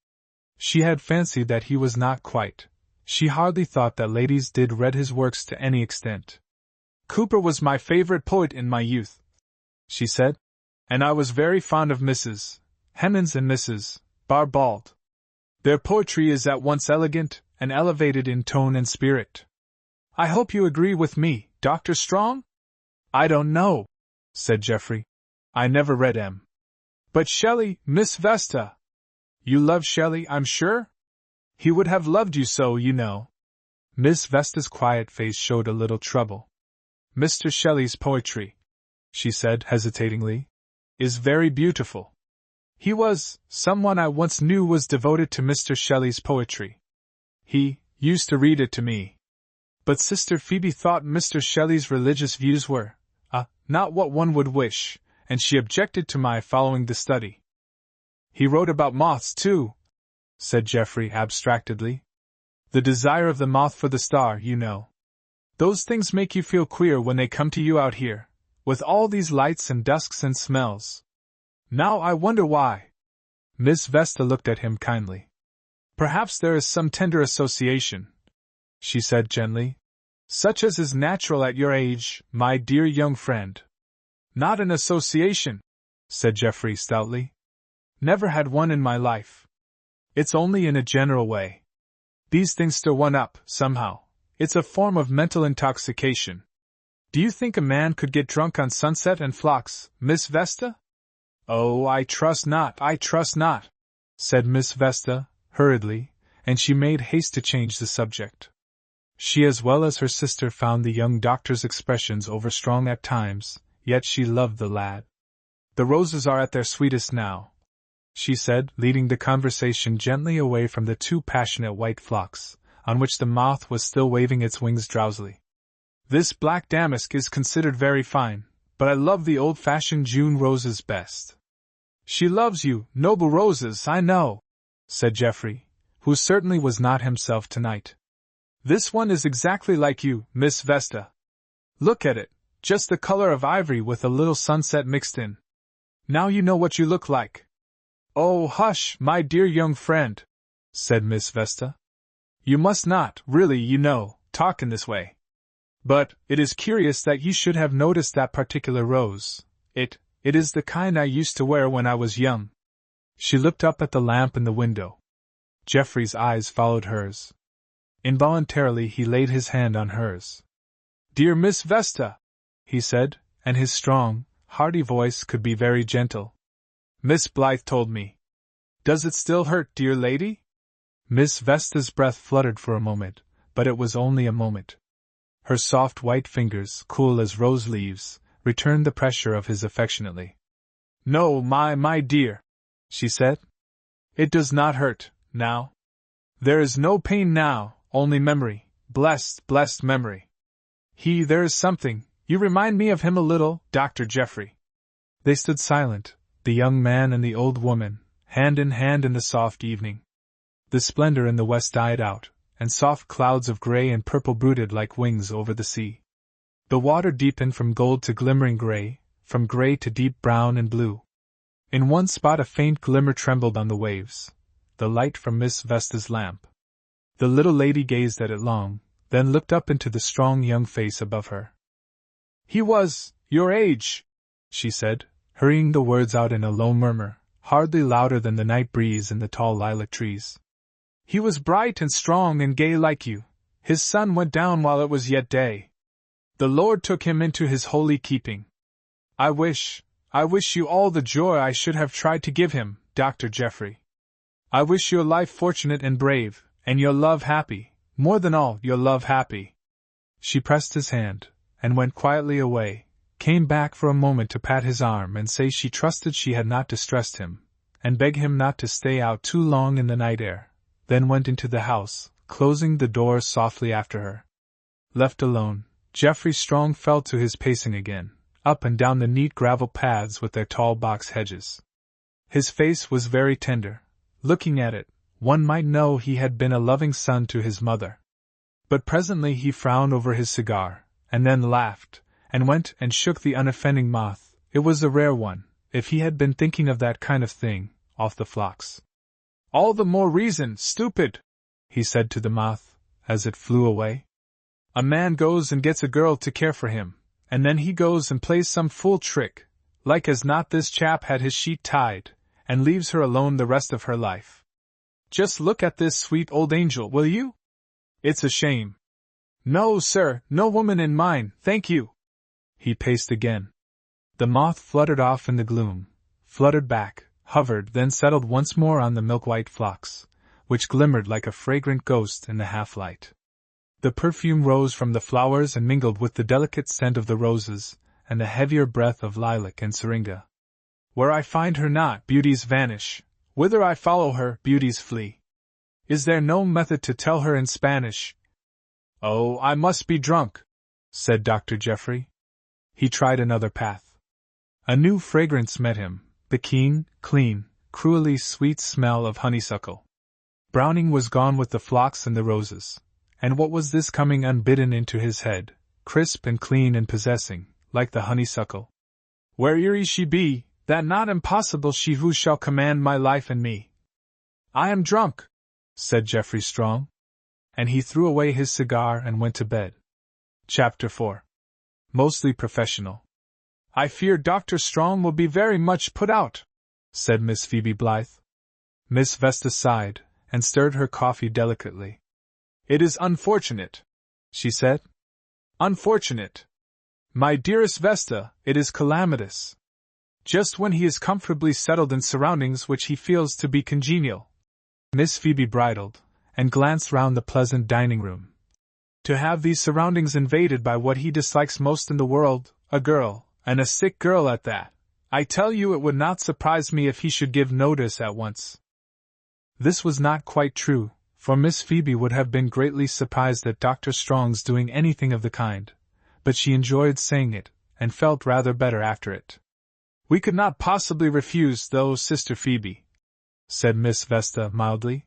She had fancied that he was not quite. She hardly thought that ladies did read his works to any extent. "Cooper was my favorite poet in my youth," she said, "and I was very fond of Mrs. Hemans and Mrs. Barbauld's. Their poetry is at once elegant and elevated in tone and spirit. I hope you agree with me, Dr. Strong?" "I don't know," said Geoffrey. "I never read M. But Shelley, Miss Vesta. You love Shelley, I'm sure? He would have loved you so, you know." Miss Vesta's quiet face showed a little trouble. "Mr. Shelley's poetry," she said hesitatingly, "is very beautiful. Someone I once knew was devoted to Mr. Shelley's poetry. used to read it to me. But Sister Phoebe thought Mr. Shelley's religious views were, not what one would wish, and she objected to my following the study. He wrote about moths, too, said Geoffrey abstractedly. The desire of the moth for the star, you know. Those things make you feel queer when they come to you out here, with all these lights and dusks and smells. Now I wonder why. Miss Vesta looked at him kindly. Perhaps there is some tender association, she said gently, such as is natural at your age, my dear young friend. Not an association, said Geoffrey stoutly. Never had one in my life. It's only in a general way. These things stir one up, somehow. It's a form of mental intoxication. Do you think a man could get drunk on sunset and phlox, Miss Vesta? Oh, I trust not, said Miss Vesta, hurriedly, and she made haste to change the subject. She as well as her sister found the young doctor's expressions overstrong at times, yet she loved the lad. The roses are at their sweetest now, she said, leading the conversation gently away from the too passionate white phlox, on which the moth was still waving its wings drowsily. This black damask is considered very fine, but I love the old-fashioned June roses best. She loves you, noble roses, I know, said Geoffrey, who certainly was not himself tonight. This one is exactly like you, Miss Vesta. Look at it, just the color of ivory with a little sunset mixed in. Now you know what you look like. Oh, hush, my dear young friend, said Miss Vesta. You must not, really, you know, talk in this way. But it is curious that you should have noticed that particular rose. It is the kind I used to wear when I was young. She looked up at the lamp in the window. Geoffrey's eyes followed hers. Involuntarily he laid his hand on hers. Dear Miss Vesta, he said, and his strong, hearty voice could be very gentle. Miss Blythe told me. Does it still hurt, dear lady? Miss Vesta's breath fluttered for a moment, but it was only a moment. Her soft white fingers, cool as rose leaves, returned the pressure of his affectionately. No, my dear, she said. It does not hurt, now. There is no pain now, only memory, blessed memory. There is something, you remind me of him a little, Dr. Geoffrey. They stood silent, the young man and the old woman, hand in hand in the soft evening. The splendor in the west died out, and soft clouds of gray and purple brooded like wings over the sea. The water deepened from gold to glimmering gray, from gray to deep brown and blue. In one spot a faint glimmer trembled on the waves, the light from Miss Vesta's lamp. The little lady gazed at it long, then looked up into the strong young face above her. He was your age, she said, hurrying the words out in a low murmur, hardly louder than the night breeze in the tall lilac trees. He was bright and strong and gay like you. His sun went down while it was yet day. The Lord took him into his holy keeping. I wish you all the joy I should have tried to give him, Dr. Geoffrey. I wish your life fortunate and brave, and your love happy, more than all, your love happy. She pressed his hand, and went quietly away, came back for a moment to pat his arm and say she trusted she had not distressed him, and beg him not to stay out too long in the night air, then went into the house, closing the door softly after her. Left alone, Geoffrey Strong fell to his pacing again, up and down the neat gravel paths with their tall box hedges. His face was very tender. Looking at it, one might know he had been a loving son to his mother. But presently he frowned over his cigar, and then laughed, and went and shook the unoffending moth, it was a rare one, if he had been thinking of that kind of thing, off the phlox. All the more reason, stupid, he said to the moth, as it flew away. A man goes and gets a girl to care for him, and then he goes and plays some fool trick, like as not this chap had his sheet tied, and leaves her alone the rest of her life. Just look at this sweet old angel, will you? It's a shame. No, sir, no woman in mine, thank you. He paced again. The moth fluttered off in the gloom, fluttered back, hovered, then settled once more on the milk-white phlox, which glimmered like a fragrant ghost in the half-light. The perfume rose from the flowers and mingled with the delicate scent of the roses, and the heavier breath of lilac and syringa. Where I find her not, beauties vanish. Whither I follow her, beauties flee. Is there no method to tell her in Spanish? Oh, I must be drunk, said Dr. Geoffrey. He tried another path. A new fragrance met him, the keen, clean, cruelly sweet smell of honeysuckle. Browning was gone with the phlox and the roses, and what was this coming unbidden into his head, crisp and clean and possessing, like the honeysuckle? Where eerie she be, that not impossible she who shall command my life and me. I am drunk, said Geoffrey Strong. And he threw away his cigar and went to bed. Chapter 4. Mostly professional. I fear Dr. Strong will be very much put out, said Miss Phoebe Blythe. Miss Vesta sighed, and stirred her coffee delicately. It is unfortunate, she said. Unfortunate. My dearest Vesta, it is calamitous. Just when he is comfortably settled in surroundings which he feels to be congenial. Miss Phoebe bridled, and glanced round the pleasant dining room. To have these surroundings invaded by what he dislikes most in the world, a girl, and a sick girl at that, I tell you it would not surprise me if he should give notice at once. This was not quite true, for Miss Phoebe would have been greatly surprised at Dr. Strong's doing anything of the kind, but she enjoyed saying it, and felt rather better after it. We could not possibly refuse, though, Sister Phoebe, said Miss Vesta mildly.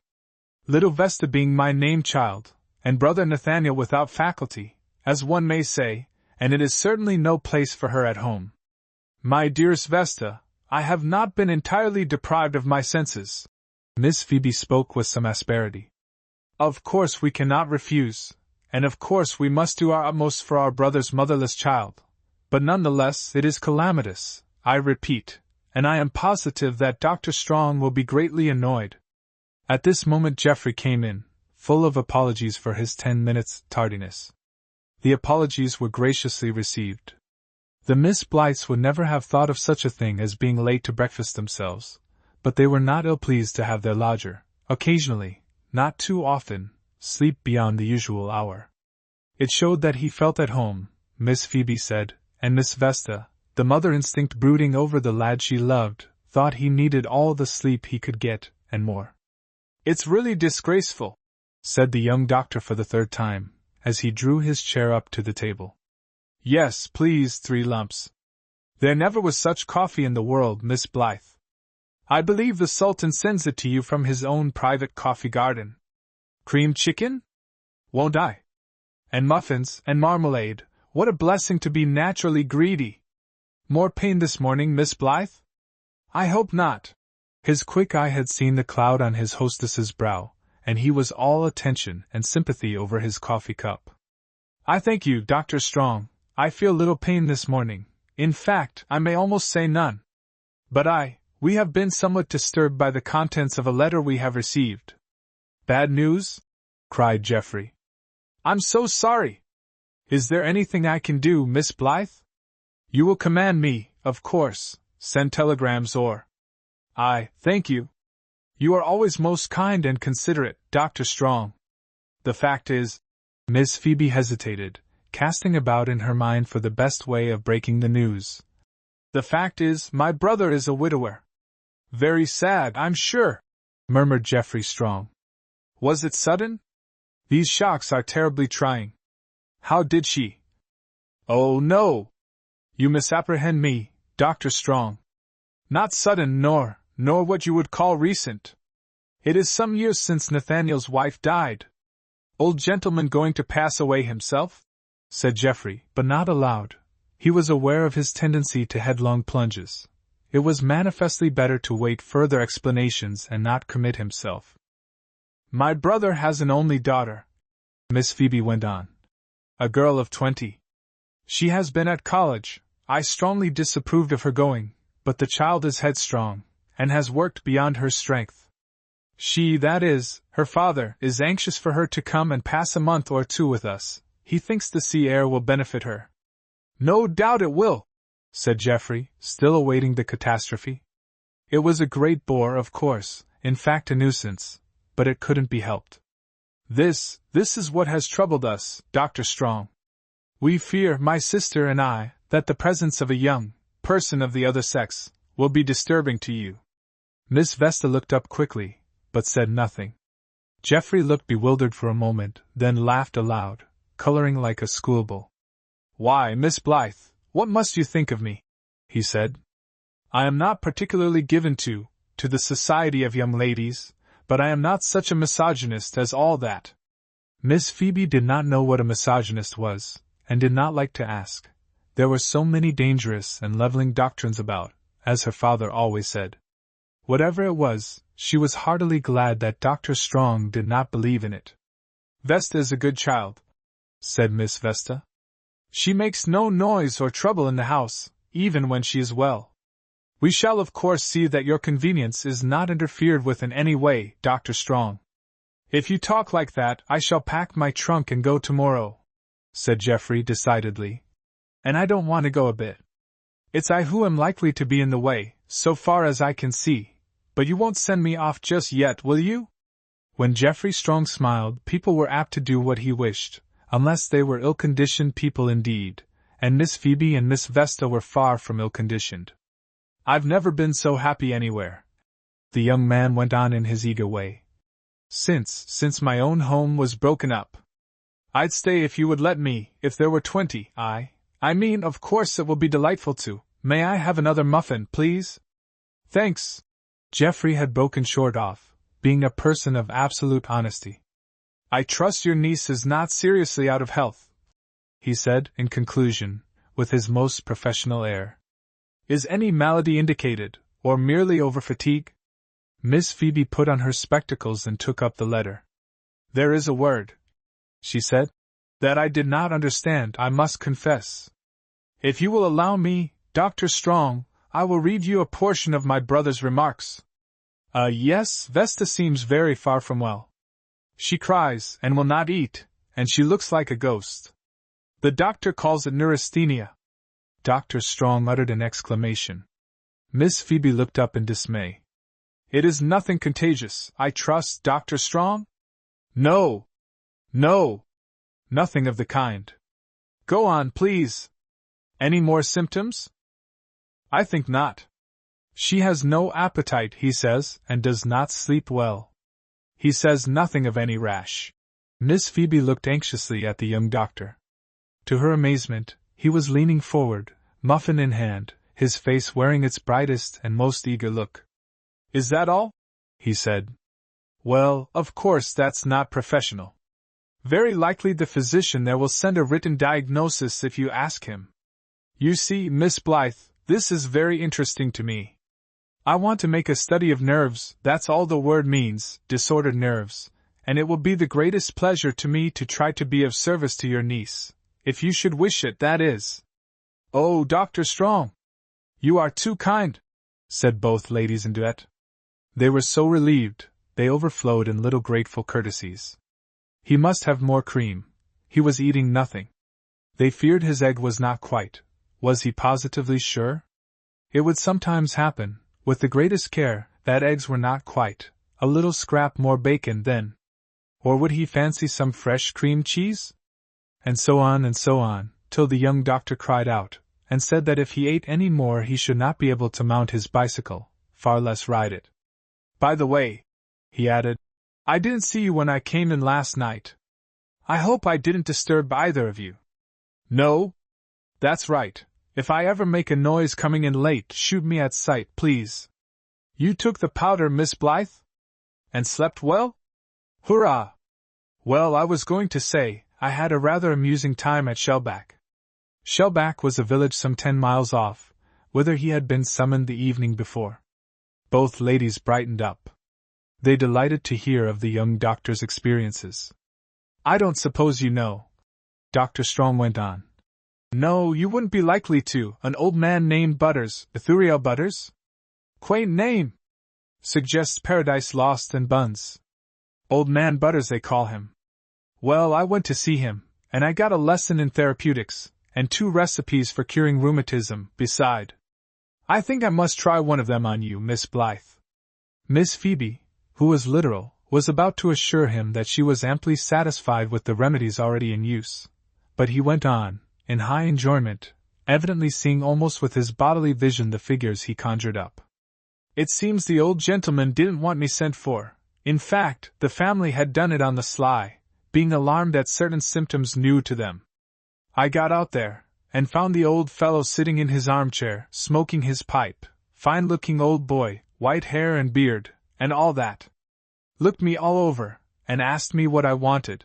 Little Vesta being my name child, and brother Nathaniel without faculty, as one may say, and it is certainly no place for her at home. My dearest Vesta, I have not been entirely deprived of my senses. Miss Phoebe spoke with some asperity. Of course we cannot refuse, and of course we must do our utmost for our brother's motherless child, but none the less it is calamitous, I repeat, and I am positive that Dr. Strong will be greatly annoyed. At this moment Geoffrey came in, full of apologies for his 10 minutes' tardiness. The apologies were graciously received. The Miss Blythes would never have thought of such a thing as being late to breakfast themselves, but they were not ill-pleased to have their lodger, occasionally, not too often, sleep beyond the usual hour. It showed that he felt at home, Miss Phoebe said, and Miss Vesta, the mother instinct brooding over the lad she loved, thought he needed all the sleep he could get, and more. It's really disgraceful, said the young doctor for the third time, as he drew his chair up to the table. Yes, please, 3 lumps. There never was such coffee in the world, Miss Blythe. I believe the Sultan sends it to you from his own private coffee garden. Cream chicken? Won't I? And muffins, and marmalade, what a blessing to be naturally greedy. More pain this morning, Miss Blythe? I hope not. His quick eye had seen the cloud on his hostess's brow, and he was all attention and sympathy over his coffee cup. I thank you, Dr. Strong. I feel little pain this morning. In fact, I may almost say none. But we have been somewhat disturbed by the contents of a letter we have received. Bad news? Cried Geoffrey. I'm so sorry. Is there anything I can do, Miss Blythe? You will command me, of course, send telegrams or... Thank you. You are always most kind and considerate, Dr. Strong. The fact is... Miss Phoebe hesitated, casting about in her mind for the best way of breaking the news. The fact is, my brother is a widower. Very sad, I'm sure, murmured Geoffrey Strong. Was it sudden? These shocks are terribly trying. How did she? Oh, no. You misapprehend me, Dr. Strong. Not sudden nor what you would call recent. It is some years since Nathaniel's wife died. Old gentleman going to pass away himself? Said Geoffrey, but not aloud. He was aware of his tendency to headlong plunges. It was manifestly better to wait further explanations and not commit himself. My brother has an only daughter, Miss Phoebe went on. A girl of 20. She has been at college. I strongly disapproved of her going, but the child is headstrong, and has worked beyond her strength. That is, her father, is anxious for her to come and pass a month or 2 with us. He thinks the sea air will benefit her. No doubt it will, said Geoffrey, still awaiting the catastrophe. It was a great bore, of course, in fact a nuisance, but it couldn't be helped. This is what has troubled us, Dr. Strong. We fear, my sister and I, that the presence of a young person of the other sex will be disturbing to you. Miss Vesta looked up quickly, but said nothing. Geoffrey looked bewildered for a moment, then laughed aloud, coloring like a schoolboy. "Why, Miss Blythe, what must you think of me?" he said. "I am not particularly given to the society of young ladies, but I am not such a misogynist as all that." Miss Phoebe did not know what a misogynist was, and did not like to ask. There were so many dangerous and leveling doctrines about, as her father always said. Whatever it was, she was heartily glad that Dr. Strong did not believe in it. "Vesta is a good child," said Miss Vesta. "She makes no noise or trouble in the house, even when she is well. We shall of course see that your convenience is not interfered with in any way, Dr. Strong." "If you talk like that, I shall pack my trunk and go tomorrow," said Geoffrey decidedly. "And I don't want to go a bit. It's I who am likely to be in the way, so far as I can see. But you won't send me off just yet, will you?" When Geoffrey Strong smiled, people were apt to do what he wished, unless they were ill-conditioned people indeed, and Miss Phoebe and Miss Vesta were far from ill-conditioned. "I've never been so happy anywhere," the young man went on in his eager way. Since my own home was broken up. I'd stay if you would let me, if there were 20, I mean, of course it will be delightful to. May I have another muffin, please?" "Thanks." Geoffrey had broken short off, being a person of absolute honesty. "I trust your niece is not seriously out of health," he said, in conclusion, with his most professional air. "Is any malady indicated, or merely over-fatigue?" Miss Phoebe put on her spectacles and took up the letter. "There is a word," she said, "that I did not understand, I must confess. If you will allow me, Dr. Strong, I will read you a portion of my brother's remarks. Yes, Vesta seems very far from well. She cries, and will not eat, and she looks like a ghost. The doctor calls it neurasthenia." Dr. Strong uttered an exclamation. Miss Phoebe looked up in dismay. "It is nothing contagious, I trust, Dr. Strong?" No, nothing of the kind. Go on, please. Any more symptoms?" "I think not. She has no appetite, he says, and does not sleep well. He says nothing of any rash." Miss Phoebe looked anxiously at the young doctor. To her amazement, he was leaning forward, muffin in hand, his face wearing its brightest and most eager look. "Is that all?" he said. "Well, of course that's not professional. Very likely the physician there will send a written diagnosis if you ask him. You see, Miss Blythe, this is very interesting to me. I want to make a study of nerves, that's all the word means, disordered nerves, and it will be the greatest pleasure to me to try to be of service to your niece, if you should wish it, that is." "Oh, Dr. Strong! You are too kind," said both ladies in duet. They were so relieved, they overflowed in little grateful courtesies. He must have more cream. He was eating nothing. They feared his egg was not quite. Was he positively sure? It would sometimes happen, with the greatest care, that eggs were not quite. A little scrap more bacon then. Or would he fancy some fresh cream cheese? And so on, till the young doctor cried out, and said that if he ate any more he should not be able to mount his bicycle, far less ride it. "By the way," he added, "I didn't see you when I came in last night. I hope I didn't disturb either of you." "No? That's right. If I ever make a noise coming in late, shoot me at sight, please. You took the powder, Miss Blythe? And slept well? Hurrah! Well, I was going to say, I had a rather amusing time at Shellback." Shellback was a village some 10 miles off, whither he had been summoned the evening before. Both ladies brightened up. They delighted to hear of the young doctor's experiences. "I don't suppose you know," Dr. Strong went on. "No, you wouldn't be likely to, an old man named Butters, Ithuriel Butters? Quaint name! Suggests Paradise Lost and buns. Old Man Butters they call him. Well, I went to see him, and I got a lesson in therapeutics, and 2 recipes for curing rheumatism, beside. I think I must try one of them on you, Miss Blythe." Miss Phoebe, who was literal, was about to assure him that she was amply satisfied with the remedies already in use. But he went on, in high enjoyment, evidently seeing almost with his bodily vision the figures he conjured up. "It seems the old gentleman didn't want me sent for. In fact, the family had done it on the sly, being alarmed at certain symptoms new to them. I got out there, and found the old fellow sitting in his armchair, smoking his pipe, fine-looking old boy, white hair and beard, and all that. Looked me all over, and asked me what I wanted.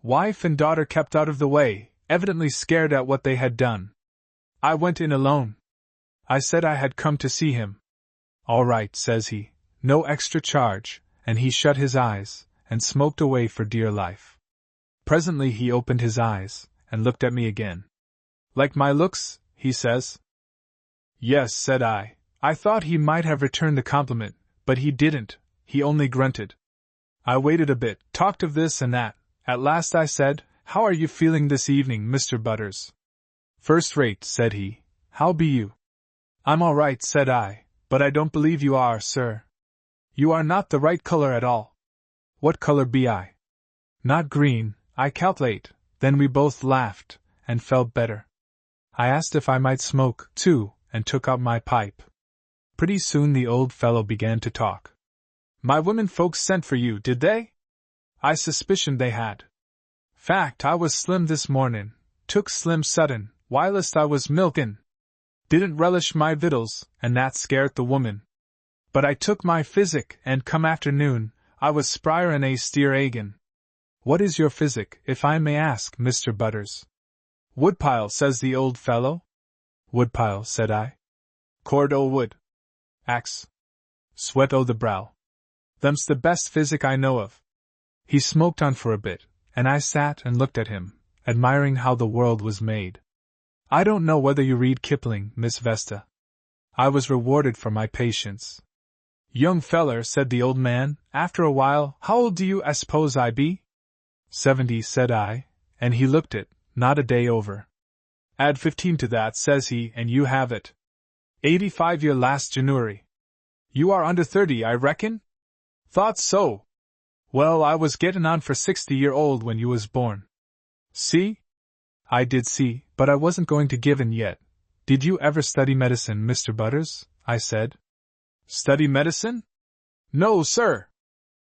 Wife and daughter kept out of the way, evidently scared at what they had done. I went in alone. I said I had come to see him. All right, says he, no extra charge, and he shut his eyes, and smoked away for dear life. Presently he opened his eyes, and looked at me again. Like my looks, he says. Yes, said I. I thought he might have returned the compliment, but he didn't, he only grunted. I waited a bit, talked of this and that. At last I said, How are you feeling this evening, Mr. Butters? First rate, said he. How be you? I'm all right, said I, but I don't believe you are, sir. You are not the right color at all. What color be I? Not green, I calculate. Then we both laughed, and felt better. I asked if I might smoke, too, and took out my pipe. Pretty soon the old fellow began to talk. My women folks sent for you, did they? I suspicioned they had. Fact, I was slim this mornin', took slim sudden, whilst I was milkin'. Didn't relish my victuals, and that scared the woman. But I took my physic, and come afternoon, I was spryer and a steer agin. What is your physic, if I may ask, Mr. Butters? Woodpile, says the old fellow. Woodpile, said I. Cord o' wood. Axe. Sweat o' the brow. Them's the best physic I know of. He smoked on for a bit, and I sat and looked at him, admiring how the world was made. I don't know whether you read Kipling, Miss Vesta. I was rewarded for my patience. Young feller, said the old man, after a while, how old do you suppose I be? 70, said I, and he looked it, not a day over. Add 15 to that, says he, and you have it. 85 year last January. You are under 30, I reckon? Thought so. Well, I was gettin' on for 60-year-old when you was born. See? I did see, but I wasn't going to give in yet. Did you ever study medicine, Mr. Butters? I said. Study medicine? No, sir.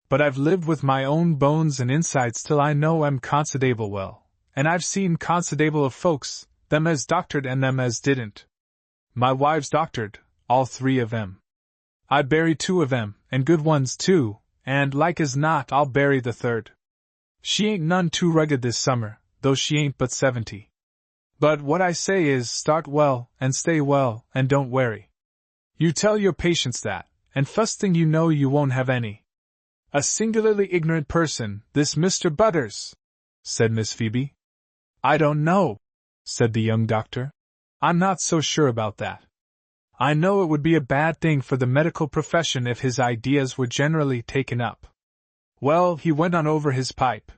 But I've lived with my own bones and insides till I know 'em considable well, and I've seen considable of folks, them as doctored and them as didn't. My wives doctored, all 3 of 'em. I buried 2 of 'em, and good ones too, and like as not I'll bury the 3rd. She ain't none too rugged this summer, though she ain't but 70. But what I say is, start well, and stay well, and don't worry. You tell your patients that, and first thing you know you won't have any. A singularly ignorant person, this Mr. Butters, said Miss Phoebe. I don't know, said the young doctor. I'm not so sure about that. I know it would be a bad thing for the medical profession if his ideas were generally taken up. Well, he went on over his pipe.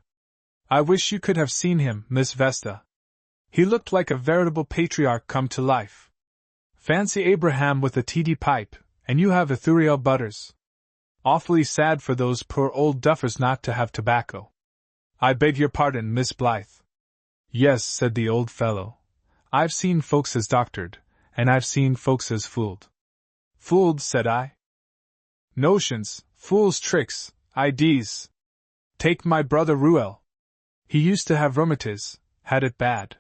I wish you could have seen him, Miss Vesta. He looked like a veritable patriarch come to life. Fancy Abraham with a TD pipe, and you have Ithuriel Butters. Awfully sad for those poor old duffers not to have tobacco. I beg your pardon, Miss Blythe. Yes, said the old fellow. I've seen folks as doctored, and I've seen folks as fooled. Fooled, said I. Notions, fools' tricks, ideas. Take my brother Ruel. He used to have rheumatiz, had it bad.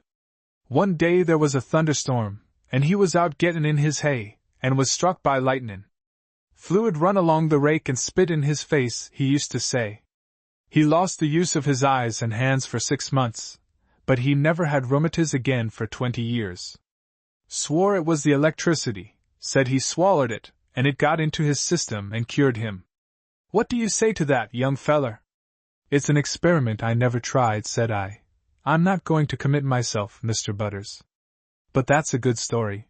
One day there was a thunderstorm, and he was out gettin' in his hay, and was struck by lightnin'. Fluid run along the rake and spit in his face, he used to say. He lost the use of his eyes and hands for 6 months, but he never had rheumatiz again for 20 years. Swore it was the electricity, said he swallowed it, and it got into his system and cured him. What do you say to that, young feller? It's an experiment I never tried, said I. I'm not going to commit myself, Mr. Butters. But that's a good story.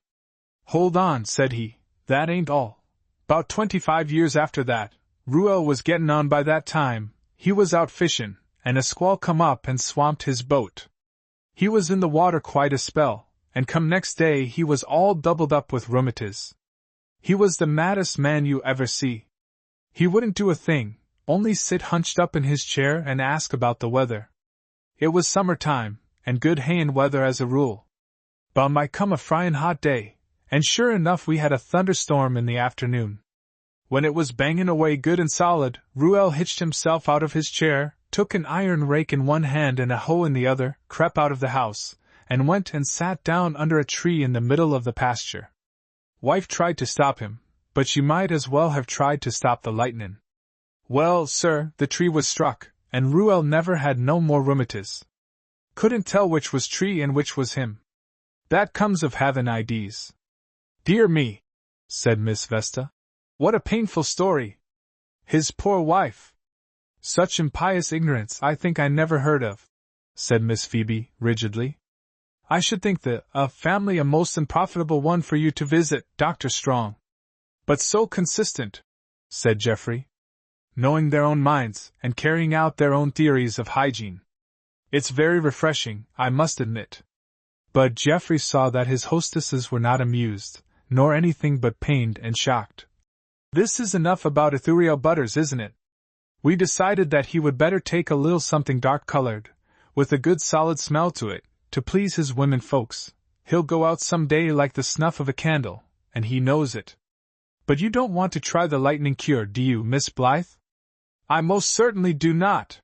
Hold on, said he, that ain't all. 'Bout 25 years after that, Ruel was gettin' on by that time, he was out fishin', and a squall come up and swamped his boat. He was in the water quite a spell, and come next day he was all doubled up with rheumatiz. He was the maddest man you ever see. He wouldn't do a thing, only sit hunched up in his chair and ask about the weather. It was summer time, and good hayin' weather as a rule. But might come a fryin' hot day, and sure enough we had a thunderstorm in the afternoon. When it was banging away good and solid, Ruel hitched himself out of his chair, took an iron rake in one hand and a hoe in the other, crept out of the house, and went and sat down under a tree in the middle of the pasture. Wife tried to stop him, but she might as well have tried to stop the lightnin'. Well, sir, the tree was struck, and Ruel never had no more rheumatiz. Couldn't tell which was tree and which was him. That comes of havin' idees. Dear me, said Miss Vesta. What a painful story. His poor wife. Such impious ignorance I think I never heard of, said Miss Phoebe, rigidly. I should think the family a most unprofitable one for you to visit, Dr. Strong. But so consistent, said Geoffrey. Knowing their own minds, and carrying out their own theories of hygiene. It's very refreshing, I must admit. But Geoffrey saw that his hostesses were not amused, nor anything but pained and shocked. This is enough about Ithuriel Butters, isn't it? We decided that he would better take a little something dark-colored, with a good solid smell to it, to please his women folks. He'll go out some day like the snuff of a candle, and he knows it. But you don't want to try the lightning cure, do you, Miss Blythe? I most certainly do not,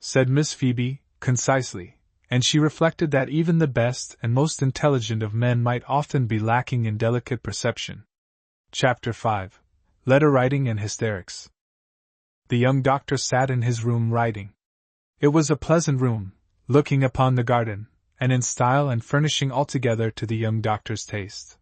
said Miss Phoebe, concisely, and she reflected that even the best and most intelligent of men might often be lacking in delicate perception. Chapter 5. Letter Writing and Hysterics. The young doctor sat in his room writing. It was a pleasant room, looking upon the garden, and in style and furnishing altogether to the young doctor's taste.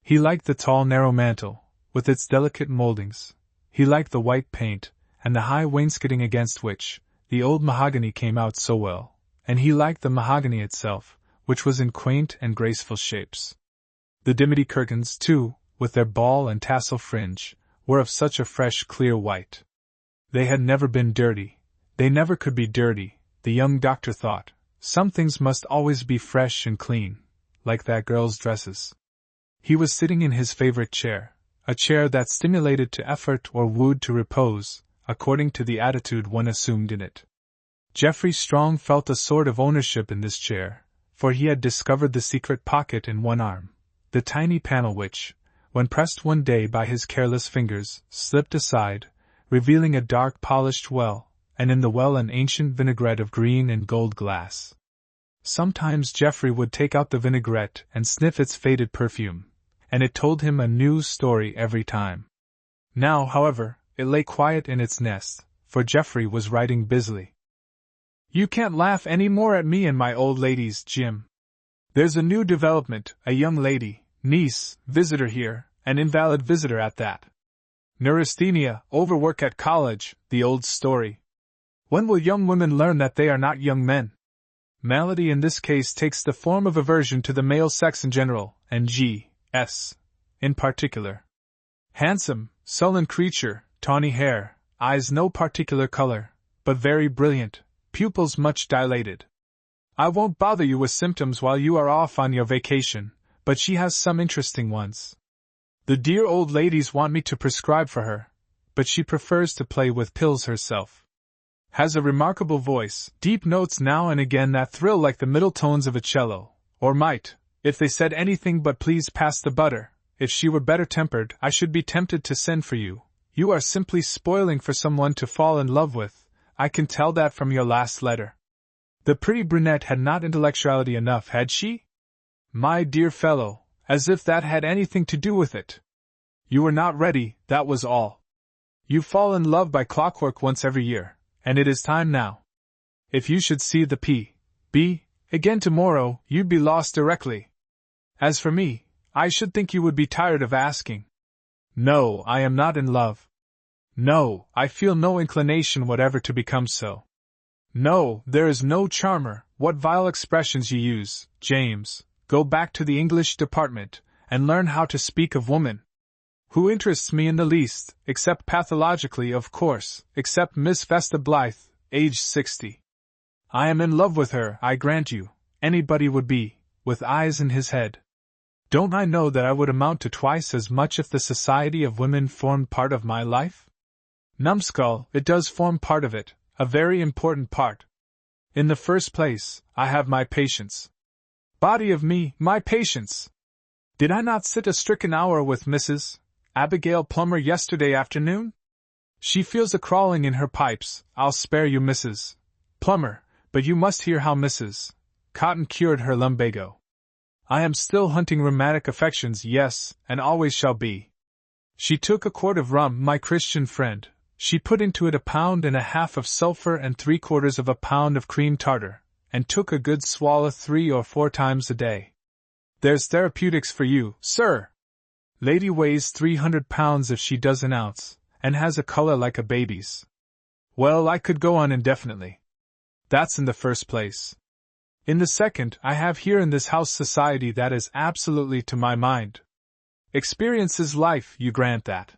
He liked the tall narrow mantel, with its delicate mouldings. He liked the white paint, and the high wainscoting against which the old mahogany came out so well, and he liked the mahogany itself, which was in quaint and graceful shapes. The dimity curtains, too, with their ball and tassel fringe, were of such a fresh, clear white. They had never been dirty. They never could be dirty, the young doctor thought. Some things must always be fresh and clean, like that girl's dresses. He was sitting in his favorite chair, a chair that stimulated to effort or wooed to repose, according to the attitude one assumed in it. Geoffrey Strong felt a sort of ownership in this chair, for he had discovered the secret pocket in one arm, the tiny panel which, when pressed one day by his careless fingers, slipped aside, revealing a dark polished well, and in the well an ancient vinaigrette of green and gold glass. Sometimes Geoffrey would take out the vinaigrette and sniff its faded perfume, and it told him a new story every time. Now, however, it lay quiet in its nest, for Geoffrey was writing busily. You can't laugh any more at me and my old ladies, Jim. There's a new development, a young lady, niece, visitor here, an invalid visitor at that. Neurasthenia, overwork at college, the old story. When will young women learn that they are not young men? Malady in this case takes the form of aversion to the male sex in general, and G.S. in particular. Handsome, sullen creature, tawny hair, eyes no particular color, but very brilliant, pupils much dilated. I won't bother you with symptoms while you are off on your vacation, but she has some interesting ones. The dear old ladies want me to prescribe for her, but she prefers to play with pills herself. Has a remarkable voice, deep notes now and again that thrill like the middle tones of a cello, or might, if they said anything but please pass the butter. If she were better tempered, I should be tempted to send for you. You are simply spoiling for someone to fall in love with, I can tell that from your last letter. The pretty brunette had not intellectuality enough, had she? My dear fellow, as if that had anything to do with it. You were not ready, that was all. You fall in love by clockwork once every year, and it is time now. If you should see the P.B. again tomorrow, you'd be lost directly. As for me, I should think you would be tired of asking. No, I am not in love. No, I feel no inclination whatever to become so. No, there is no charmer. What vile expressions you use, James. Go back to the English department, and learn how to speak of woman. Who interests me in the least, except pathologically, of course, except Miss Vesta Blythe, aged 60. I am in love with her, I grant you. Anybody would be, with eyes in his head. Don't I know that I would amount to twice as much if the society of women formed part of my life? Numbskull, it does form part of it, a very important part. In the first place, I have my patients. Body of me, my patience! Did I not sit a stricken hour with Mrs. Abigail Plummer yesterday afternoon? She feels a crawling in her pipes. I'll spare you, Mrs. Plummer, but you must hear how Mrs. Cotton cured her lumbago. I am still hunting rheumatic affections, yes, and always shall be. She took a quart of rum, my Christian friend. She put into it 1.5 pounds of sulphur and 3/4 pound of cream tartar, and took a good swallow 3 or 4 times a day. There's therapeutics for you, sir. Lady weighs 300 pounds if she does an ounce, and has a color like a baby's. Well, I could go on indefinitely. That's in the first place. In the second, I have here in this house society that is absolutely to my mind. Experience is life, you grant that.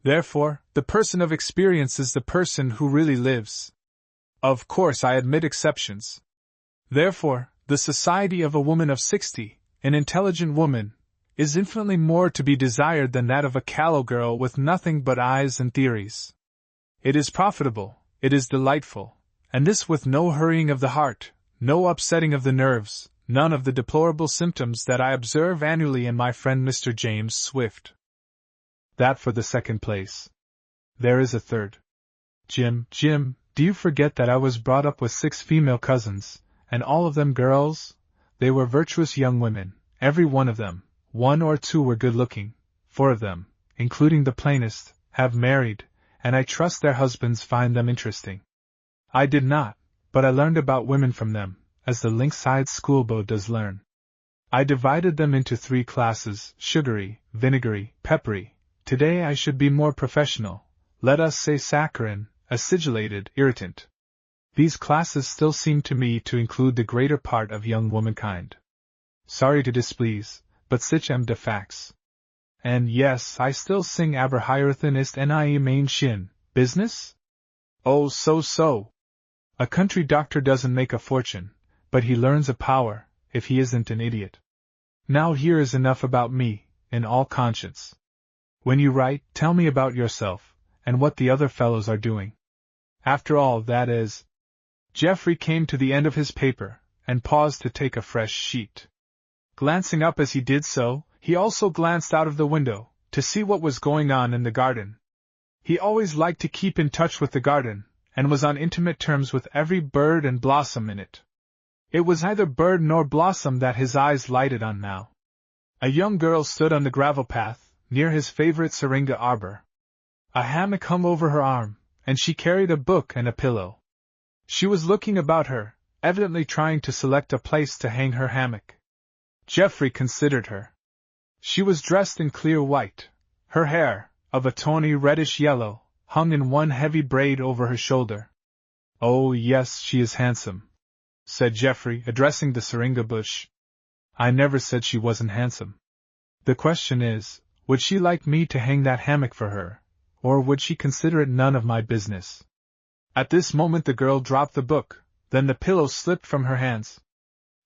Therefore, the person of experience is the person who really lives. Of course, I admit exceptions. Therefore, the society of a woman of 60, an intelligent woman, is infinitely more to be desired than that of a callow girl with nothing but eyes and theories. It is profitable, it is delightful, and this with no hurrying of the heart, no upsetting of the nerves, none of the deplorable symptoms that I observe annually in my friend Mr. James Swift. That for the second place. There is a third. Jim, do you forget that I was brought up with 6 female cousins, and all of them girls? They were virtuous young women, every one of them. 1 or 2 were good-looking, 4 of them, including the plainest, have married, and I trust their husbands find them interesting. I did not, but I learned about women from them, as the Linkside schoolboy does learn. I divided them into 3 classes, sugary, vinegary, peppery. Today I should be more professional, let us say saccharine, acidulated, irritant. These classes still seem to me to include the greater part of young womankind. Sorry to displease, but sich am de facts. And yes, I still sing Aberhyrthin ist nie mein Shin. Business? Oh, so. A country doctor doesn't make a fortune, but he learns a power, if he isn't an idiot. Now here is enough about me, in all conscience. When you write, tell me about yourself, and what the other fellows are doing. After all, that is. Geoffrey came to the end of his paper, and paused to take a fresh sheet. Glancing up as he did so, he also glanced out of the window, to see what was going on in the garden. He always liked to keep in touch with the garden, and was on intimate terms with every bird and blossom in it. It was neither bird nor blossom that his eyes lighted on now. A young girl stood on the gravel path, near his favorite syringa arbor. A hammock hung over her arm, and she carried a book and a pillow. She was looking about her, evidently trying to select a place to hang her hammock. Geoffrey considered her. She was dressed in clear white. Her hair, of a tawny reddish-yellow, hung in one heavy braid over her shoulder. Oh, yes, she is handsome, said Geoffrey, addressing the syringa bush. I never said she wasn't handsome. The question is, would she like me to hang that hammock for her, or would she consider it none of my business? At this moment the girl dropped the book, then the pillow slipped from her hands.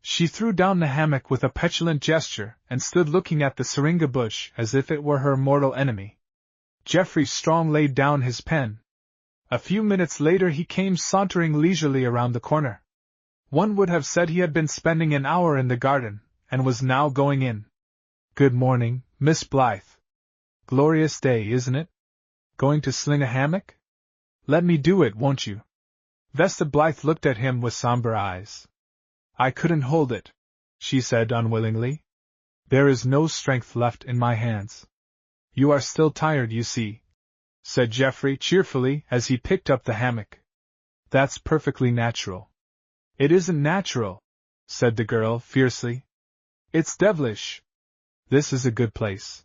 She threw down the hammock with a petulant gesture, and stood looking at the syringa bush as if it were her mortal enemy. Geoffrey Strong laid down his pen. A few minutes later he came sauntering leisurely around the corner. One would have said he had been spending an hour in the garden, and was now going in. Good morning, Miss Blythe. Glorious day, isn't it? Going to sling a hammock? Let me do it, won't you? Vesta Blythe looked at him with somber eyes. I couldn't hold it, she said unwillingly. There is no strength left in my hands. You are still tired, you see, said Geoffrey cheerfully as he picked up the hammock. That's perfectly natural. It isn't natural, said the girl fiercely. It's devilish. This is a good place,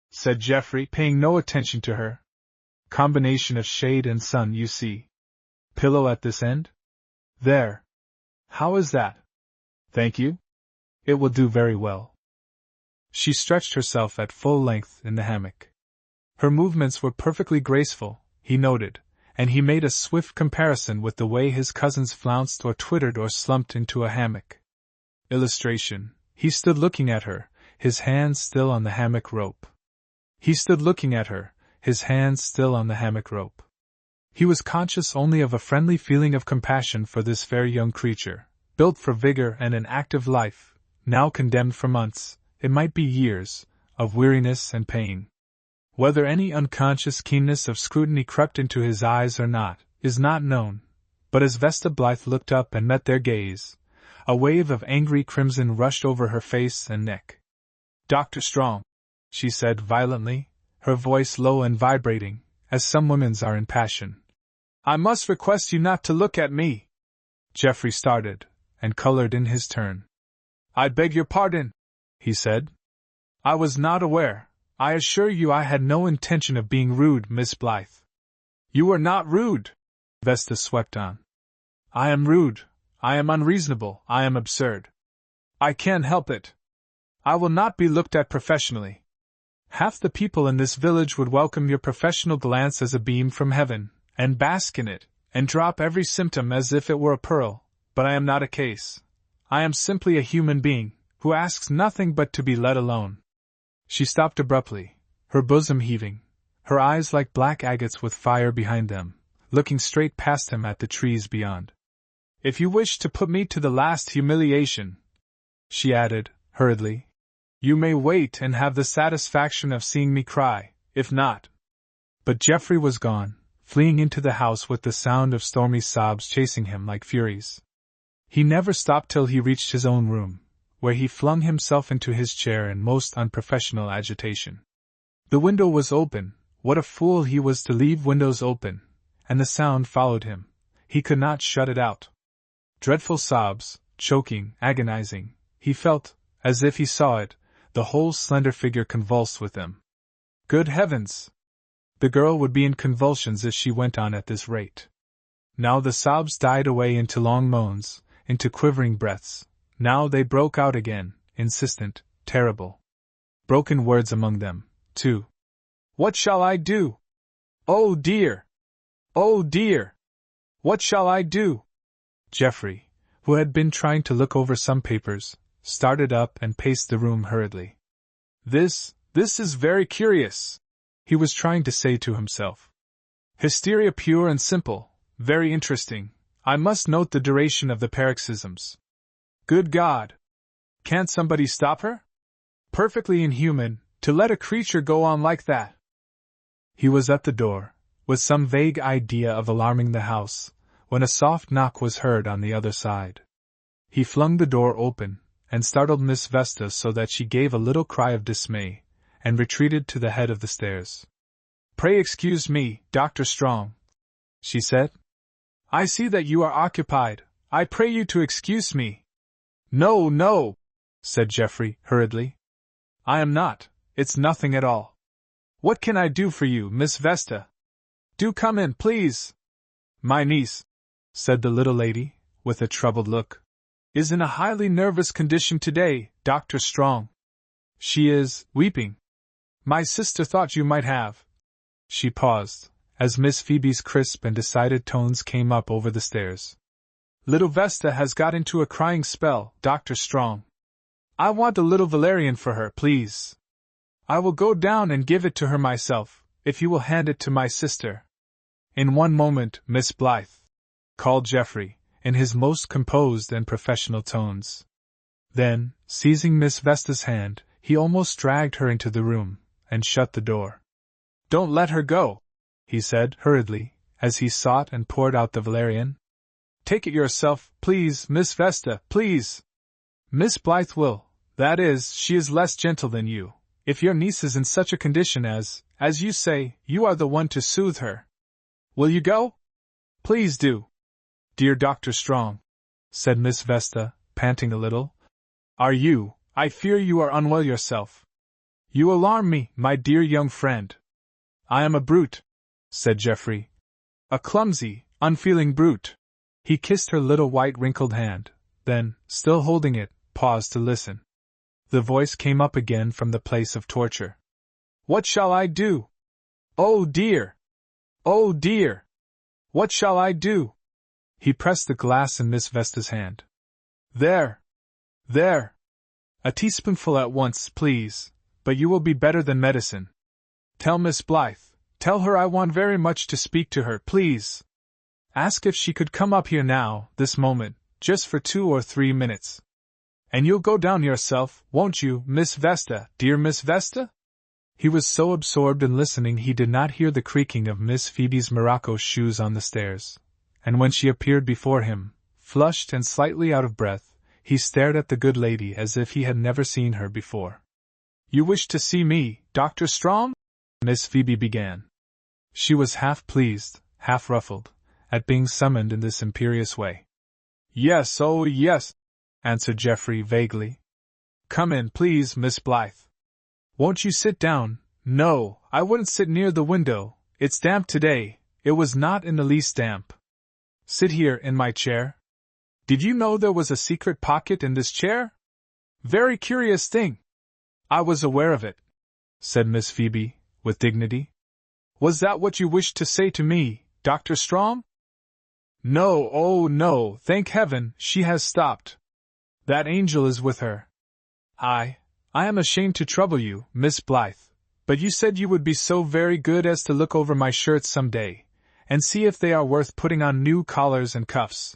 said Geoffrey, paying no attention to her. Combination of shade and sun, you see. Pillow at this end? There. How is that? Thank you. It will do very well. She stretched herself at full length in the hammock. Her movements were perfectly graceful, he noted, and he made a swift comparison with the way his cousins flounced or twittered or slumped into a hammock. Illustration. He stood looking at her, his hands still on the hammock rope. He stood looking at her, his hands still on the hammock rope. He was conscious only of a friendly feeling of compassion for this fair young creature, built for vigor and an active life, now condemned for months, it might be years, of weariness and pain. Whether any unconscious keenness of scrutiny crept into his eyes or not, is not known, but as Vesta Blythe looked up and met their gaze, a wave of angry crimson rushed over her face and neck. "Dr. Strong," she said violently, her voice low and vibrating, as some women's are in passion, "I must request you not to look at me." Geoffrey started, and colored in his turn. "I beg your pardon," he said. "I was not aware. I assure you I had no intention of being rude, Miss Blythe." "You are not rude," Vesta swept on. "I am rude, I am unreasonable, I am absurd. I can't help it. I will not be looked at professionally. Half the people in this village would welcome your professional glance as a beam from heaven, and bask in it, and drop every symptom as if it were a pearl, but I am not a case. I am simply a human being, who asks nothing but to be let alone." She stopped abruptly, her bosom heaving, her eyes like black agates with fire behind them, looking straight past him at the trees beyond. "If you wish to put me to the last humiliation," she added, hurriedly, "you may wait and have the satisfaction of seeing me cry, if not." But Geoffrey was gone, fleeing into the house with the sound of stormy sobs chasing him like furies. He never stopped till he reached his own room, where he flung himself into his chair in most unprofessional agitation. The window was open. What a fool he was to leave windows open, and the sound followed him. He could not shut it out. Dreadful sobs, choking, agonizing, he felt, as if he saw it, the whole slender figure convulsed with them. Good heavens! The girl would be in convulsions if she went on at this rate. Now the sobs died away into long moans, into quivering breaths. Now they broke out again, insistent, terrible. Broken words among them, too. "What shall I do? Oh dear! Oh dear! What shall I do?" Geoffrey, who had been trying to look over some papers, started up and paced the room hurriedly. This is very curious," he was trying to say to himself. "Hysteria pure and simple, very interesting. I must note the duration of the paroxysms. Good God! Can't somebody stop her? Perfectly inhuman, to let a creature go on like that." He was at the door, with some vague idea of alarming the house, when a soft knock was heard on the other side. He flung the door open, and startled Miss Vesta so that she gave a little cry of dismay, and retreated to the head of the stairs. "Pray excuse me, Dr. Strong," she said. "I see that you are occupied. I pray you to excuse me." "No, no," said Geoffrey, hurriedly. "I am not. It's nothing at all. What can I do for you, Miss Vesta? Do come in, please." "My niece," said the little lady, with a troubled look, "is in a highly nervous condition today, Dr. Strong. She is weeping. My sister thought you might have—" She paused, as Miss Phoebe's crisp and decided tones came up over the stairs. "Little Vesta has got into a crying spell, Dr. Strong. I want a little valerian for her, please. I will go down and give it to her myself, if you will hand it to my sister." "In one moment, Miss Blythe," called Geoffrey, in his most composed and professional tones. Then, seizing Miss Vesta's hand, he almost dragged her into the room, and shut the door. "Don't let her go," he said, hurriedly, as he sought and poured out the valerian. "Take it yourself, please, Miss Vesta, please. Miss Blythe will, that is, she is less gentle than you. If your niece is in such a condition as you say, you are the one to soothe her. Will you go? Please do." "Dear Dr. Strong," said Miss Vesta, panting a little, I fear you are unwell yourself. You alarm me, my dear young friend." "I am a brute," said Geoffrey. "A clumsy, unfeeling brute." He kissed her little white wrinkled hand, then, still holding it, paused to listen. The voice came up again from the place of torture. "What shall I do? Oh dear! Oh dear! What shall I do?" He pressed the glass in Miss Vesta's hand. "There! There! A teaspoonful at once, please, but you will be better than medicine. Tell Miss Blythe, tell her I want very much to speak to her, please. Ask if she could come up here now, this moment, just for 2 or 3 minutes. And you'll go down yourself, won't you, Miss Vesta, dear Miss Vesta?" He was so absorbed in listening he did not hear the creaking of Miss Phoebe's morocco shoes on the stairs, and when she appeared before him, flushed and slightly out of breath, he stared at the good lady as if he had never seen her before. "You wish to see me, Dr. Strong?" Miss Phoebe began. She was half pleased, half ruffled, at being summoned in this imperious way. "Yes, oh yes," answered Geoffrey vaguely. "Come in, please, Miss Blythe. Won't you sit down?" "No, I wouldn't sit near the window. It's damp today." It was not in the least damp. "Sit here, in my chair." "Did you know there was a secret pocket in this chair?" "Very curious thing." "I was aware of it," said Miss Phoebe, with dignity. "Was that what you wished to say to me, Dr. Strong?" "No, oh no, thank heaven, she has stopped. That angel is with her. I am ashamed to trouble you, Miss Blythe, but you said you would be so very good as to look over my shirts some day, and see if they are worth putting on new collars and cuffs.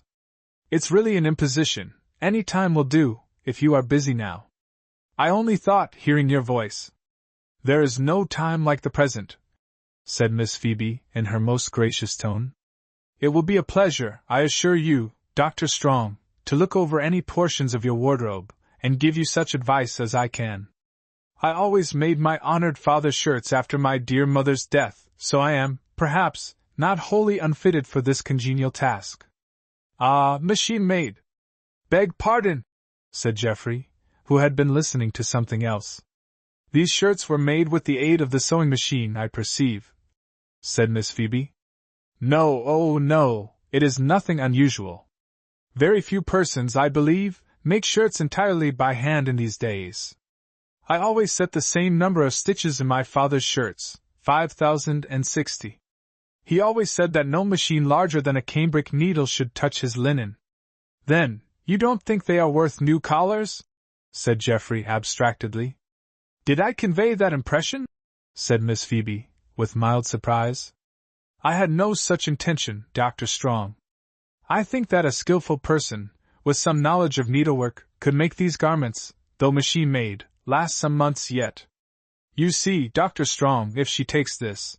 It's really an imposition, any time will do, if you are busy now. I only thought, hearing your voice. There is no time like the present, said Miss Phoebe, in her most gracious tone. It will be a pleasure, I assure you, Dr. Strong, to look over any portions of your wardrobe, and give you such advice as I can. I always made my honored father's shirts after my dear mother's death, so I am, perhaps, not wholly unfitted for this congenial task. Ah, machine maid! Beg pardon, said Geoffrey, who had been listening to something else. These shirts were made with the aid of the sewing machine, I perceive, said Miss Phoebe. No, oh no, it is nothing unusual. Very few persons, I believe, make shirts entirely by hand in these days. I always set the same number of stitches in my father's shirts, 5,060. He always said that no machine larger than a cambric needle should touch his linen. Then, you don't think they are worth new collars? Said Geoffrey abstractedly. Did I convey that impression? Said Miss Phoebe, with mild surprise. I had no such intention, Dr. Strong. I think that a skillful person, with some knowledge of needlework, could make these garments, though machine-made, last some months yet. You see, Dr. Strong, if she takes this.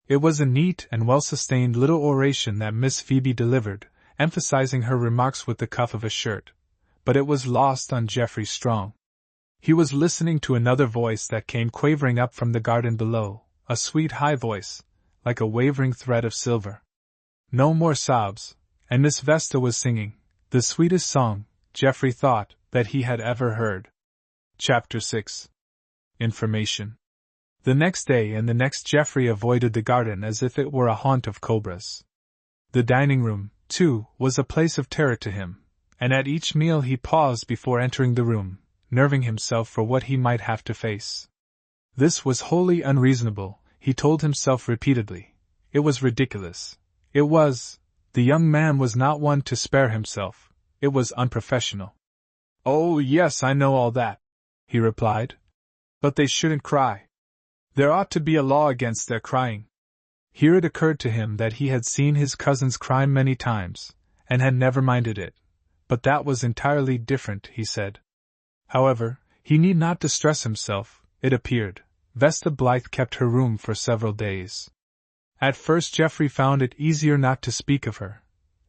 It was a neat and well-sustained little oration that Miss Phoebe delivered, emphasizing her remarks with the cuff of a shirt, but it was lost on Geoffrey Strong. He was listening to another voice that came quavering up from the garden below, a sweet high voice, like a wavering thread of silver. No more sobs, and Miss Vesta was singing, the sweetest song, Geoffrey thought, that he had ever heard. Chapter 6. Information. The next day and the next Geoffrey avoided the garden as if it were a haunt of cobras. The dining room, too, was a place of terror to him, and at each meal he paused before entering the room, nerving himself for what he might have to face. This was wholly unreasonable, he told himself repeatedly. It was ridiculous. It was. The young man was not one to spare himself. It was unprofessional. Oh, yes, I know all that, he replied. But they shouldn't cry. There ought to be a law against their crying. Here it occurred to him that he had seen his cousins cry many times, and had never minded it. But that was entirely different, he said. However, he need not distress himself, it appeared. Vesta Blythe kept her room for several days. At first Geoffrey found it easier not to speak of her,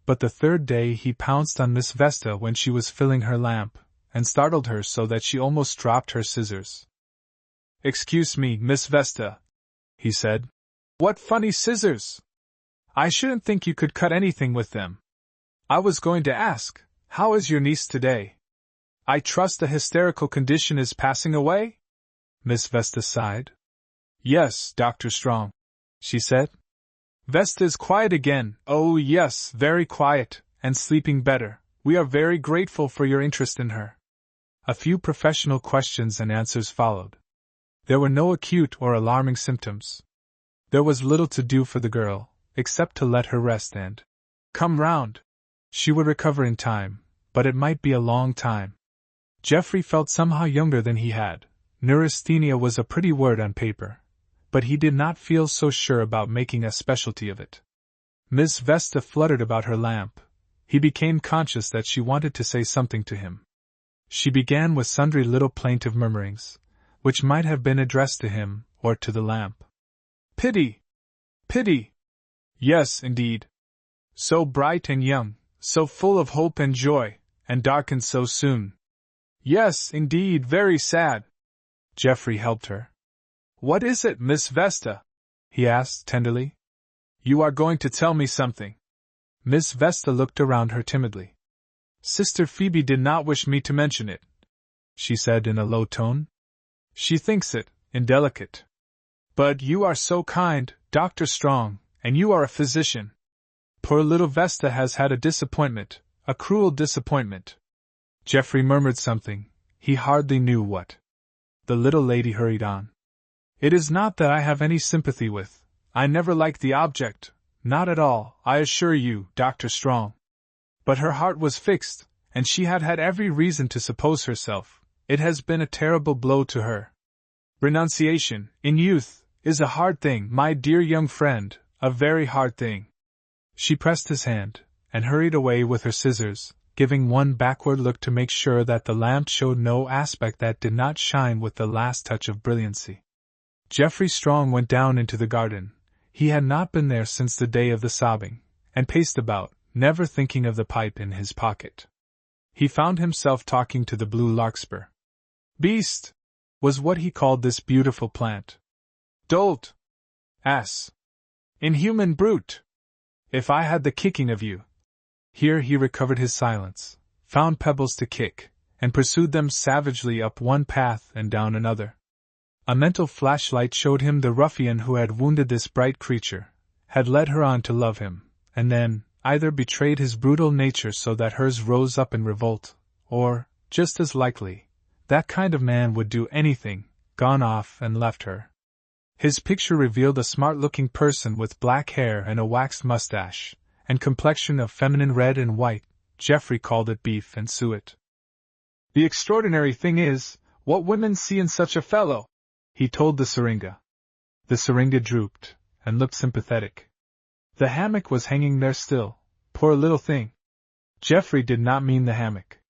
but the third day he pounced on Miss Vesta when she was filling her lamp, and startled her so that she almost dropped her scissors. Excuse me, Miss Vesta, he said. What funny scissors! I shouldn't think you could cut anything with them. I was going to ask, how is your niece today? I trust the hysterical condition is passing away? Miss Vesta sighed. Yes, Dr. Strong, she said. Vesta is quiet again. Oh yes, very quiet, and sleeping better. We are very grateful for your interest in her. A few professional questions and answers followed. There were no acute or alarming symptoms. There was little to do for the girl, except to let her rest and come round. She would recover in time, but it might be a long time. Geoffrey felt somehow younger than he had. Neurasthenia was a pretty word on paper, but he did not feel so sure about making a specialty of it. Miss Vesta fluttered about her lamp. He became conscious that she wanted to say something to him. She began with sundry little plaintive murmurings, which might have been addressed to him, or to the lamp. Pity! Pity! Yes, indeed. So bright and young, so full of hope and joy, and darkened so soon. Yes, indeed, very sad. Geoffrey helped her. What is it, Miss Vesta? He asked tenderly. You are going to tell me something. Miss Vesta looked around her timidly. Sister Phoebe did not wish me to mention it, she said in a low tone. She thinks it indelicate. But you are so kind, Dr. Strong, and you are a physician. Poor little Vesta has had a disappointment, a cruel disappointment. Geoffrey murmured something, he hardly knew what. The little lady hurried on. It is not that I have any sympathy with. I never liked the object, not at all, I assure you, Dr. Strong. But her heart was fixed, and she had had every reason to suppose herself. It has been a terrible blow to her. Renunciation, in youth, is a hard thing, my dear young friend, a very hard thing. She pressed his hand, and hurried away with her scissors, giving one backward look to make sure that the lamp showed no aspect that did not shine with the last touch of brilliancy. Geoffrey Strong went down into the garden. He had not been there since the day of the sobbing, and paced about, never thinking of the pipe in his pocket. He found himself talking to the blue larkspur. Beast! Was what he called this beautiful plant. Dolt! Ass! Inhuman brute! If I had the kicking of you! Here he recovered his silence, found pebbles to kick, and pursued them savagely up one path and down another. A mental flashlight showed him the ruffian who had wounded this bright creature, had led her on to love him, and then, either betrayed his brutal nature so that hers rose up in revolt, or, just as likely, that kind of man would do anything, gone off and left her. His picture revealed a smart-looking person with black hair and a waxed mustache, and complexion of feminine red and white. Geoffrey called it beef and suet. The extraordinary thing is, what women see in such a fellow, he told the syringa. The syringa drooped, and looked sympathetic. The hammock was hanging there still, poor little thing. Geoffrey did not mean the hammock.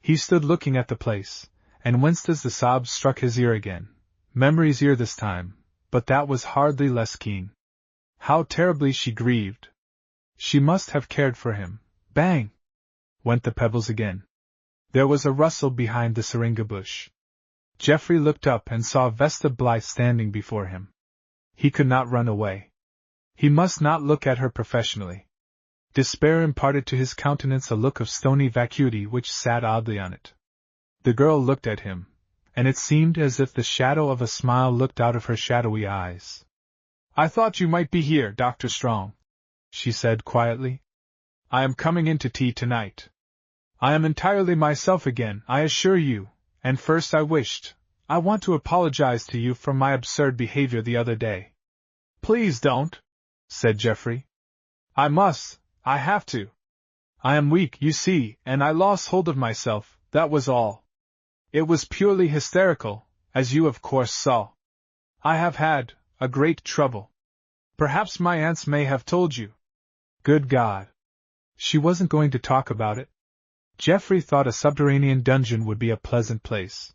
He stood looking at the place, and winced as the sobs struck his ear again. Memory's ear this time, but that was hardly less keen. How terribly she grieved. She must have cared for him. Bang! Went the pebbles again. There was a rustle behind the syringa bush. Geoffrey looked up and saw Vesta Blythe standing before him. He could not run away. He must not look at her professionally. Despair imparted to his countenance a look of stony vacuity which sat oddly on it. The girl looked at him, and it seemed as if the shadow of a smile looked out of her shadowy eyes. I thought you might be here, Dr. Strong, she said quietly. I am coming in to tea tonight. I am entirely myself again, I assure you, and first I want to apologize to you for my absurd behavior the other day. Please don't, said Geoffrey. I must, I have to. I am weak, you see, and I lost hold of myself, that was all. It was purely hysterical, as you of course saw. I have had a great trouble. Perhaps my aunts may have told you. Good God! She wasn't going to talk about it? Geoffrey thought a subterranean dungeon would be a pleasant place.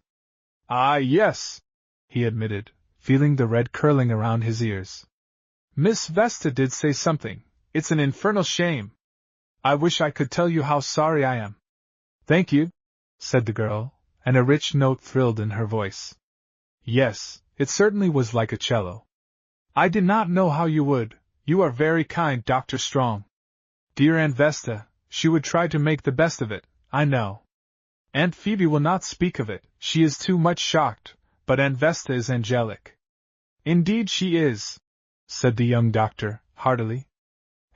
Ah, yes, he admitted, feeling the red curling around his ears. Miss Vesta did say something. It's an infernal shame. I wish I could tell you how sorry I am. Thank you, said the girl, and a rich note thrilled in her voice. Yes, it certainly was like a cello. I did not know how you would. You are very kind, Dr. Strong. Dear Aunt Vesta, she would try to make the best of it, I know. Aunt Phoebe will not speak of it, she is too much shocked, but Aunt Vesta is angelic. Indeed she is, said the young doctor, heartily.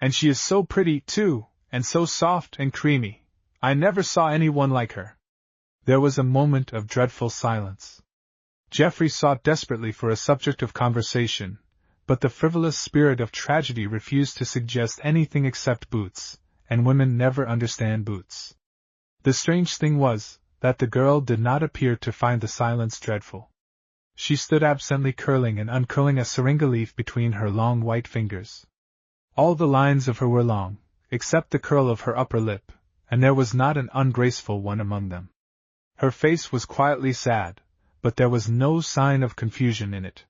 And she is so pretty, too, and so soft and creamy. I never saw anyone like her. There was a moment of dreadful silence. Geoffrey sought desperately for a subject of conversation, but the frivolous spirit of tragedy refused to suggest anything except boots, and women never understand boots. The strange thing was, that the girl did not appear to find the silence dreadful. She stood absently curling and uncurling a syringa leaf between her long white fingers. All the lines of her were long, except the curl of her upper lip, and there was not an ungraceful one among them. Her face was quietly sad, but there was no sign of confusion in it.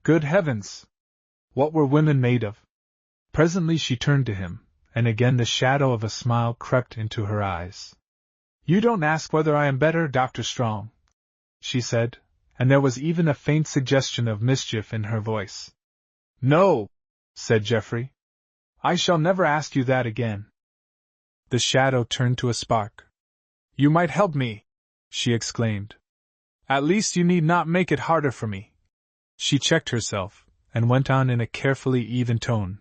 Good heavens! What were women made of? Presently she turned to him, and again the shadow of a smile crept into her eyes. You don't ask whether I am better, Dr. Strong, she said, and there was even a faint suggestion of mischief in her voice. No, said Geoffrey. I shall never ask you that again. The shadow turned to a spark. You might help me, she exclaimed. At least you need not make it harder for me. She checked herself, and went on in a carefully even tone.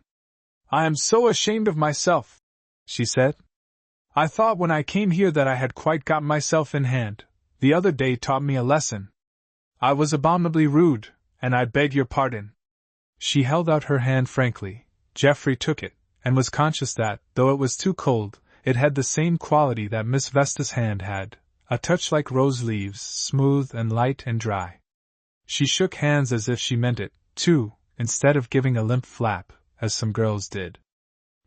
I am so ashamed of myself, she said. I thought when I came here that I had quite got myself in hand. The other day taught me a lesson. I was abominably rude, and I beg your pardon. She held out her hand frankly. Geoffrey took it, and was conscious that, though it was too cold, it had the same quality that Miss Vesta's hand had, a touch like rose leaves, smooth and light and dry. She shook hands as if she meant it, too, instead of giving a limp flap, as some girls did.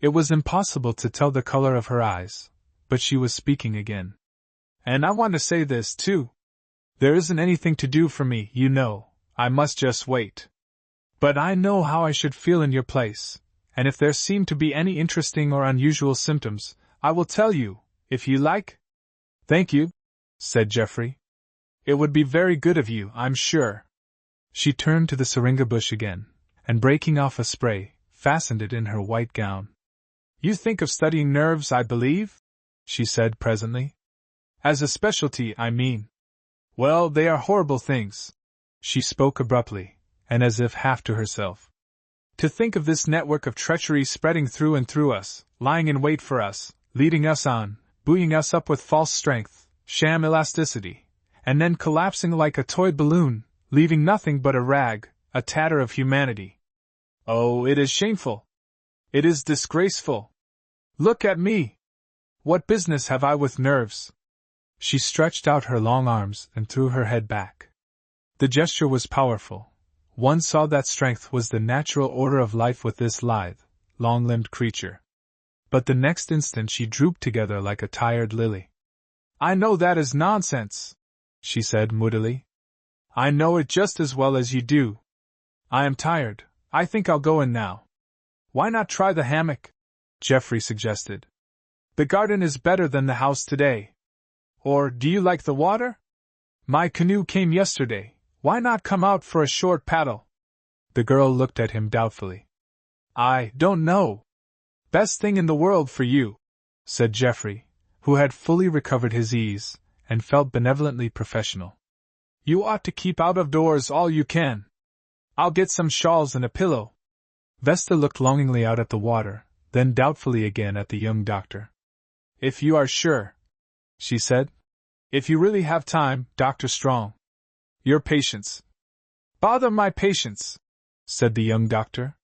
It was impossible to tell the color of her eyes, but she was speaking again. And I want to say this, too. There isn't anything to do for me, you know. I must just wait. But I know how I should feel in your place, and if there seem to be any interesting or unusual symptoms, I will tell you, if you like. Thank you, said Geoffrey. It would be very good of you, I'm sure. She turned to the syringa bush again, and breaking off a spray, fastened it in her white gown. You think of studying nerves, I believe? She said presently. As a specialty, I mean. Well, they are horrible things. She spoke abruptly, and as if half to herself. To think of this network of treachery spreading through and through us, lying in wait for us, leading us on, buoying us up with false strength, sham elasticity, and then collapsing like a toy balloon, leaving nothing but a rag, a tatter of humanity. Oh, it is shameful. It is disgraceful. Look at me. What business have I with nerves? She stretched out her long arms and threw her head back. The gesture was powerful. One saw that strength was the natural order of life with this lithe, long-limbed creature. But the next instant she drooped together like a tired lily. I know that is nonsense, she said moodily. I know it just as well as you do. I am tired. I think I'll go in now. Why not try the hammock? Geoffrey suggested. The garden is better than the house today. Or, do you like the water? My canoe came yesterday. Why not come out for a short paddle? The girl looked at him doubtfully. I don't know. Best thing in the world for you, said Geoffrey, who had fully recovered his ease, and felt benevolently professional. You ought to keep out of doors all you can. I'll get some shawls and a pillow. Vesta looked longingly out at the water, then doubtfully again at the young doctor. If you are sure, she said. If you really have time, Dr. Strong. Your patience. Bother my patience, said the young doctor.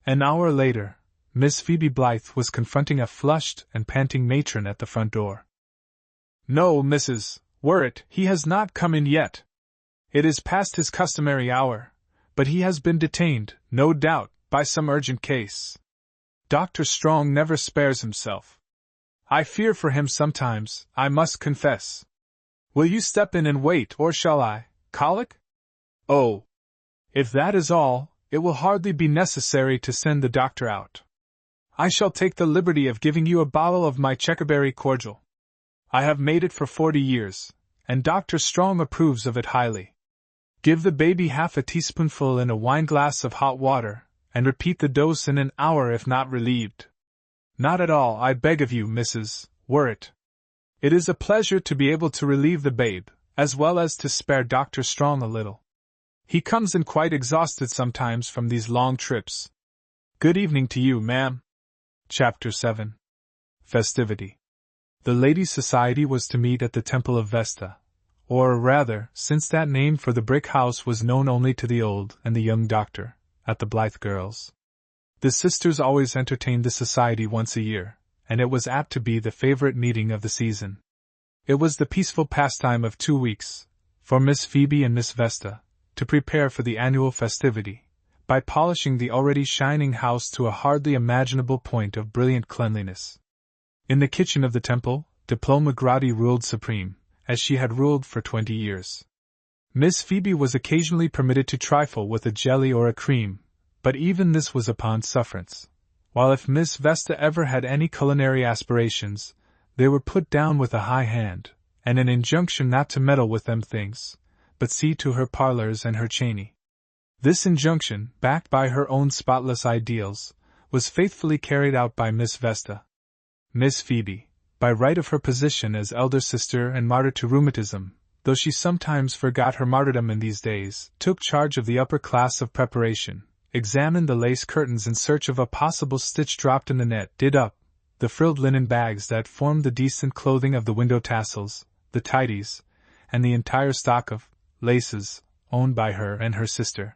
An hour later, Miss Phoebe Blythe was confronting a flushed and panting matron at the front door. No, Mrs. Worrett, he has not come in yet. It is past his customary hour, but he has been detained, no doubt, by some urgent case. Dr. Strong never spares himself. I fear for him sometimes, I must confess. Will you step in and wait, or shall I? Colic? Oh. If that is all, it will hardly be necessary to send the doctor out. I shall take the liberty of giving you a bottle of my checkerberry cordial. I have made it for 40 years, and Dr. Strong approves of it highly. Give the baby half a teaspoonful in a wineglass of hot water, and repeat the dose in an hour if not relieved. Not at all, I beg of you, Mrs. Worrett. It is a pleasure to be able to relieve the babe, as well as to spare Dr. Strong a little. He comes in quite exhausted sometimes from these long trips. Good evening to you, ma'am. Chapter 7. Festivity. The Ladies' Society was to meet at the Temple of Vesta, or rather, since that name for the brick house was known only to the old and the young doctor, at the Blythe girls. The sisters always entertained the society once a year, and it was apt to be the favorite meeting of the season. It was the peaceful pastime of 2 weeks, for Miss Phoebe and Miss Vesta, to prepare for the annual festivity, by polishing the already shining house to a hardly imaginable point of brilliant cleanliness. In the kitchen of the temple, Diploma Grotti ruled supreme, as she had ruled for 20 years. Miss Phoebe was occasionally permitted to trifle with a jelly or a cream, but even this was upon sufferance, while if Miss Vesta ever had any culinary aspirations, they were put down with a high hand, and an injunction not to meddle with them things, but see to her parlours and her chaney. This injunction, backed by her own spotless ideals, was faithfully carried out by Miss Vesta. Miss Phoebe, by right of her position as elder sister and martyr to rheumatism, though she sometimes forgot her martyrdom in these days, took charge of the upper class of preparation, examined the lace curtains in search of a possible stitch dropped in the net, did up the frilled linen bags that formed the decent clothing of the window tassels, the tidies, and the entire stock of laces owned by her and her sister.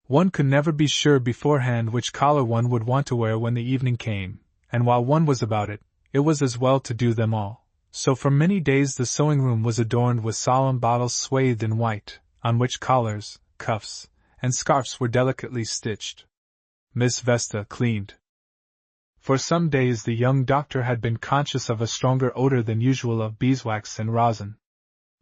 One could never be sure beforehand which collar one would want to wear when the evening came, and while one was about it, it was as well to do them all. So for many days the sewing-room was adorned with solemn bottles swathed in white, on which collars, cuffs, and scarfs were delicately stitched. Miss Vesta cleaned. For some days the young doctor had been conscious of a stronger odor than usual of beeswax and rosin.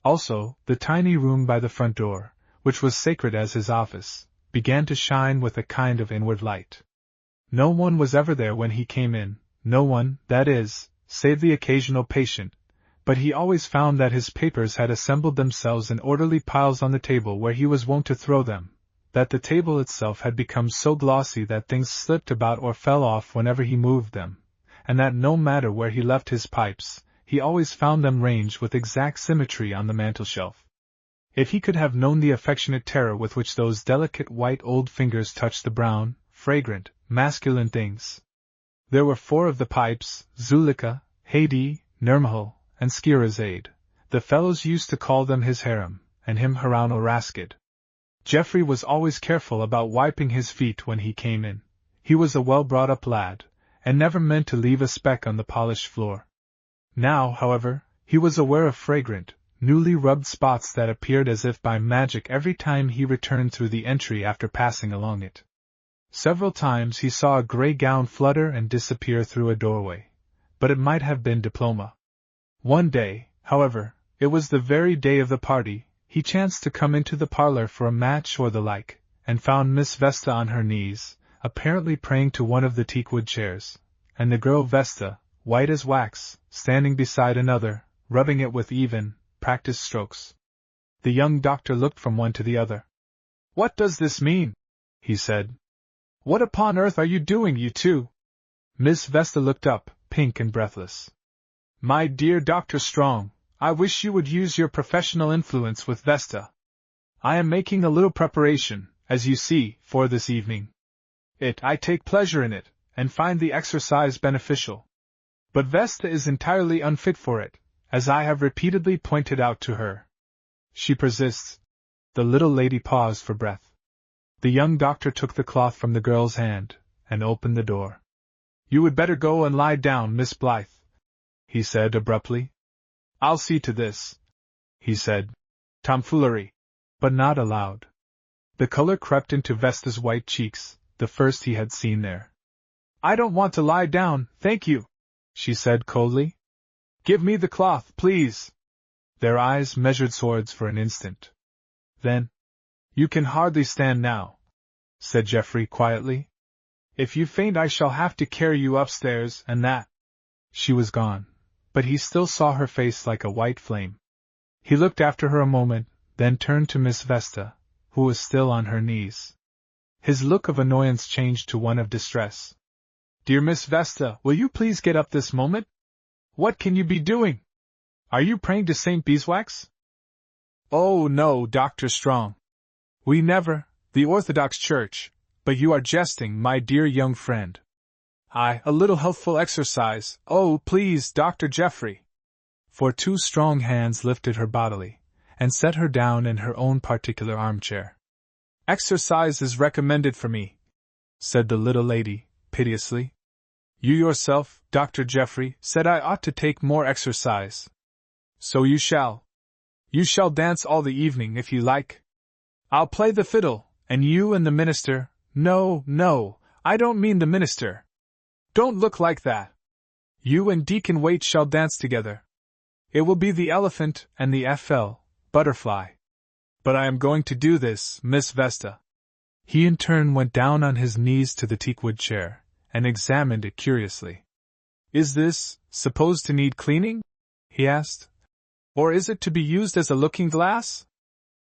Also, the tiny room by the front door, which was sacred as his office, began to shine with a kind of inward light. No one was ever there when he came in, no one, that is, save the occasional patient, but he always found that his papers had assembled themselves in orderly piles on the table where he was wont to throw them, that the table itself had become so glossy that things slipped about or fell off whenever he moved them, and that no matter where he left his pipes, he always found them ranged with exact symmetry on the mantelshelf. If he could have known the affectionate terror with which those delicate white old fingers touched the brown, fragrant, masculine things. There were 4 of the pipes, Zuleika, Haidee, Nirmahal, and Scheherazade. The fellows used to call them his harem, and him Haroun al-Raskid. Geoffrey was always careful about wiping his feet when he came in. He was a well-brought-up lad, and never meant to leave a speck on the polished floor. Now, however, he was aware of fragrant, newly rubbed spots that appeared as if by magic every time he returned through the entry after passing along it. Several times he saw a grey gown flutter and disappear through a doorway, but it might have been diploma. One day, however, it was the very day of the party, he chanced to come into the parlour for a match or the like, and found Miss Vesta on her knees, apparently praying to one of the teakwood chairs, and the girl Vesta, white as wax, standing beside another, rubbing it with even, practiced strokes. The young doctor looked from one to the other. "What does this mean?" he said. "What upon earth are you doing, you two?" Miss Vesta looked up, pink and breathless. "My dear Dr. Strong, I wish you would use your professional influence with Vesta. I am making a little preparation, as you see, for this evening. I take pleasure in it, and find the exercise beneficial. But Vesta is entirely unfit for it, as I have repeatedly pointed out to her. She persists." The little lady paused for breath. The young doctor took the cloth from the girl's hand, and opened the door. "You would better go and lie down, Miss Blythe," he said abruptly. "I'll see to this," he said. "Tomfoolery," but not aloud. The color crept into Vesta's white cheeks, the first he had seen there. "I don't want to lie down, thank you," she said coldly. "Give me the cloth, please." Their eyes measured swords for an instant. Then, "You can hardly stand now," said Geoffrey quietly. "If you faint I shall have to carry you upstairs, and that." She was gone, but he still saw her face like a white flame. He looked after her a moment, then turned to Miss Vesta, who was still on her knees. His look of annoyance changed to one of distress. "Dear Miss Vesta, will you please get up this moment? What can you be doing? Are you praying to St. Beeswax?" "Oh no, Dr. Strong. We never, the Orthodox Church, but you are jesting, my dear young friend. A little healthful exercise, oh please, Dr. Geoffrey." For 2 strong hands lifted her bodily, and set her down in her own particular armchair. "Exercise is recommended for me," said the little lady, piteously. "You yourself, Dr. Geoffrey, said I ought to take more exercise. So you shall. You shall dance all the evening if you like. I'll play the fiddle, and you and the minister— No, I don't mean the minister. Don't look like that. You and Deacon Waite shall dance together. It will be the elephant and the butterfly. But I am going to do this, Miss Vesta. He in turn went down on his knees to the teakwood chair, and examined it curiously. Is this supposed to need cleaning? He asked. Or is it to be used as a looking-glass?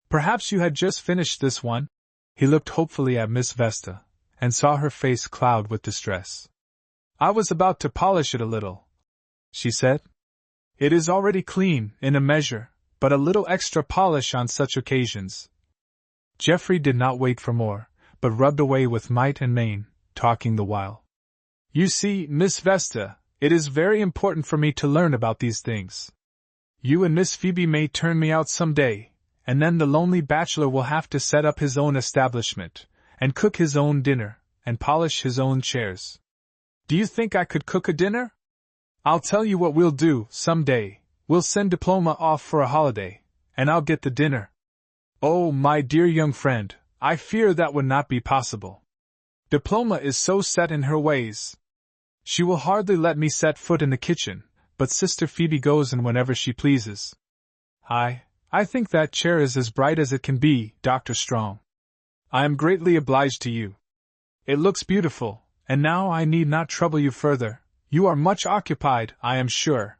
Perhaps you had just finished this one? He looked hopefully at Miss Vesta, and saw her face cloud with distress. I was about to polish it a little, she said. It is already clean, in a measure, but a little extra polish on such occasions. Geoffrey did not wait for more, but rubbed away with might and main, talking the while. You see, Miss Vesta, it is very important for me to learn about these things. You and Miss Phoebe may turn me out some day, and then the lonely bachelor will have to set up his own establishment, and cook his own dinner, and polish his own chairs. Do you think I could cook a dinner? I'll tell you what we'll do, some day. We'll send Diploma off for a holiday, and I'll get the dinner. Oh, my dear young friend, I fear that would not be possible. Diploma is so set in her ways. She will hardly let me set foot in the kitchen, but Sister Phoebe goes in whenever she pleases. I think that chair is as bright as it can be, Dr. Strong. I am greatly obliged to you. It looks beautiful, and now I need not trouble you further. You are much occupied, I am sure.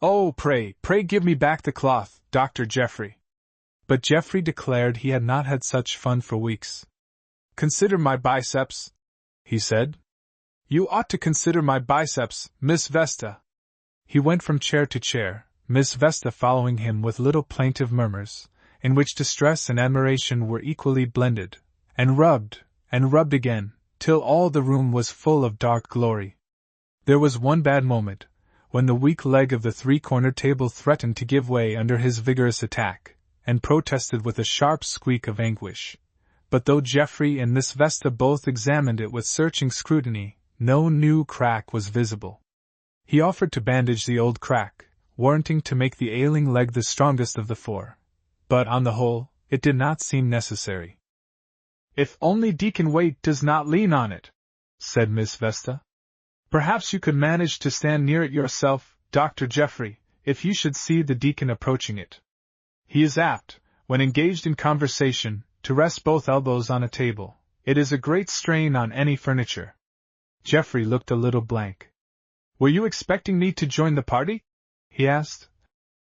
Oh, pray give me back the cloth, Dr. Geoffrey. But Geoffrey declared he had not had such fun for weeks. Consider my biceps, he said. You ought to consider my biceps, Miss Vesta. He went from chair to chair, Miss Vesta following him with little plaintive murmurs, in which distress and admiration were equally blended, and rubbed again, till all the room was full of dark glory. There was one bad moment, when the weak leg of the three-cornered table threatened to give way under his vigorous attack, and protested with a sharp squeak of anguish. But though Geoffrey and Miss Vesta both examined it with searching scrutiny, no new crack was visible. He offered to bandage the old crack, warranting to make the ailing leg the strongest of the four. But on the whole, it did not seem necessary. If only Deacon Waite does not lean on it, said Miss Vesta. Perhaps you could manage to stand near it yourself, Dr. Geoffrey, if you should see the deacon approaching it. He is apt, when engaged in conversation, to rest both elbows on a table. It is a great strain on any furniture. Geoffrey looked a little blank. Were you expecting me to join the party? He asked.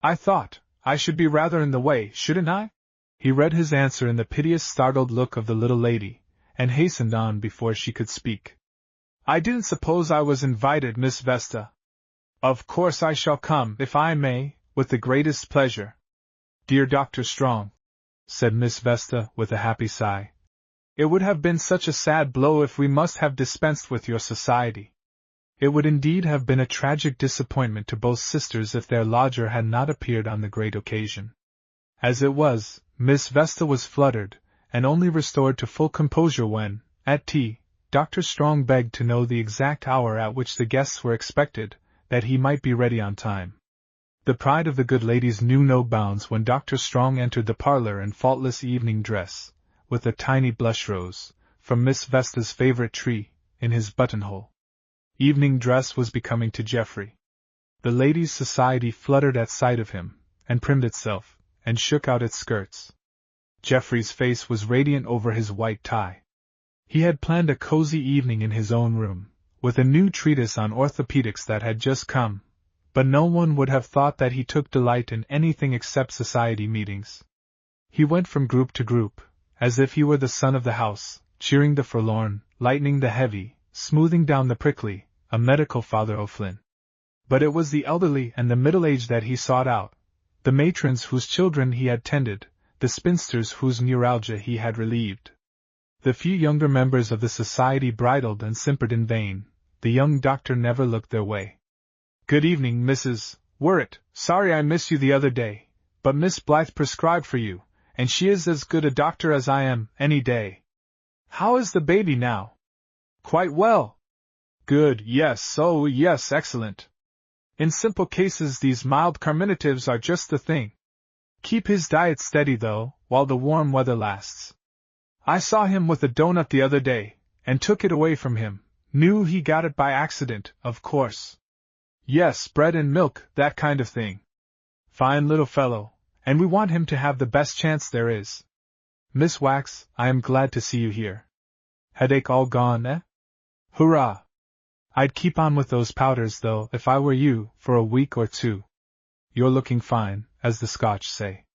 I thought I should be rather in the way, shouldn't I? He read his answer in the piteous startled look of the little lady, and hastened on before she could speak. I didn't suppose I was invited, Miss Vesta. Of course I shall come, if I may, with the greatest pleasure. Dear Dr. Strong, said Miss Vesta with a happy sigh, it would have been such a sad blow if we must have dispensed with your society. It would indeed have been a tragic disappointment to both sisters if their lodger had not appeared on the great occasion. As it was, Miss Vesta was fluttered, and only restored to full composure when, at tea, Dr. Strong begged to know the exact hour at which the guests were expected, that he might be ready on time. The pride of the good ladies knew no bounds when Dr. Strong entered the parlor in faultless evening dress, with a tiny blush rose, from Miss Vesta's favorite tree, in his buttonhole. Evening dress was becoming to Geoffrey. The ladies' society fluttered at sight of him, and primed itself, and shook out its skirts. Geoffrey's face was radiant over his white tie. He had planned a cozy evening in his own room, with a new treatise on orthopedics that had just come, but no one would have thought that he took delight in anything except society meetings. He went from group to group, as if he were the son of the house, cheering the forlorn, lightening the heavy, smoothing down the prickly, a medical Father O'Flynn. But it was the elderly and the middle-aged that he sought out, the matrons whose children he had tended, the spinsters whose neuralgia he had relieved. The few younger members of the society bridled and simpered in vain. The young doctor never looked their way. Good evening, Mrs. Worrett. Sorry I missed you the other day, but Miss Blythe prescribed for you, and she is as good a doctor as I am, any day. How is the baby now? Quite well. Good, yes, oh yes, excellent. In simple cases these mild carminatives are just the thing. Keep his diet steady though, while the warm weather lasts. I saw him with a doughnut the other day, and took it away from him. Knew he got it by accident, of course. Yes, bread and milk, that kind of thing. Fine little fellow, and we want him to have the best chance there is. Miss Wax, I am glad to see you here. Headache all gone, eh? Hurrah! I'd keep on with those powders, though, if I were you, for a week or two. You're looking fine, as the Scotch say.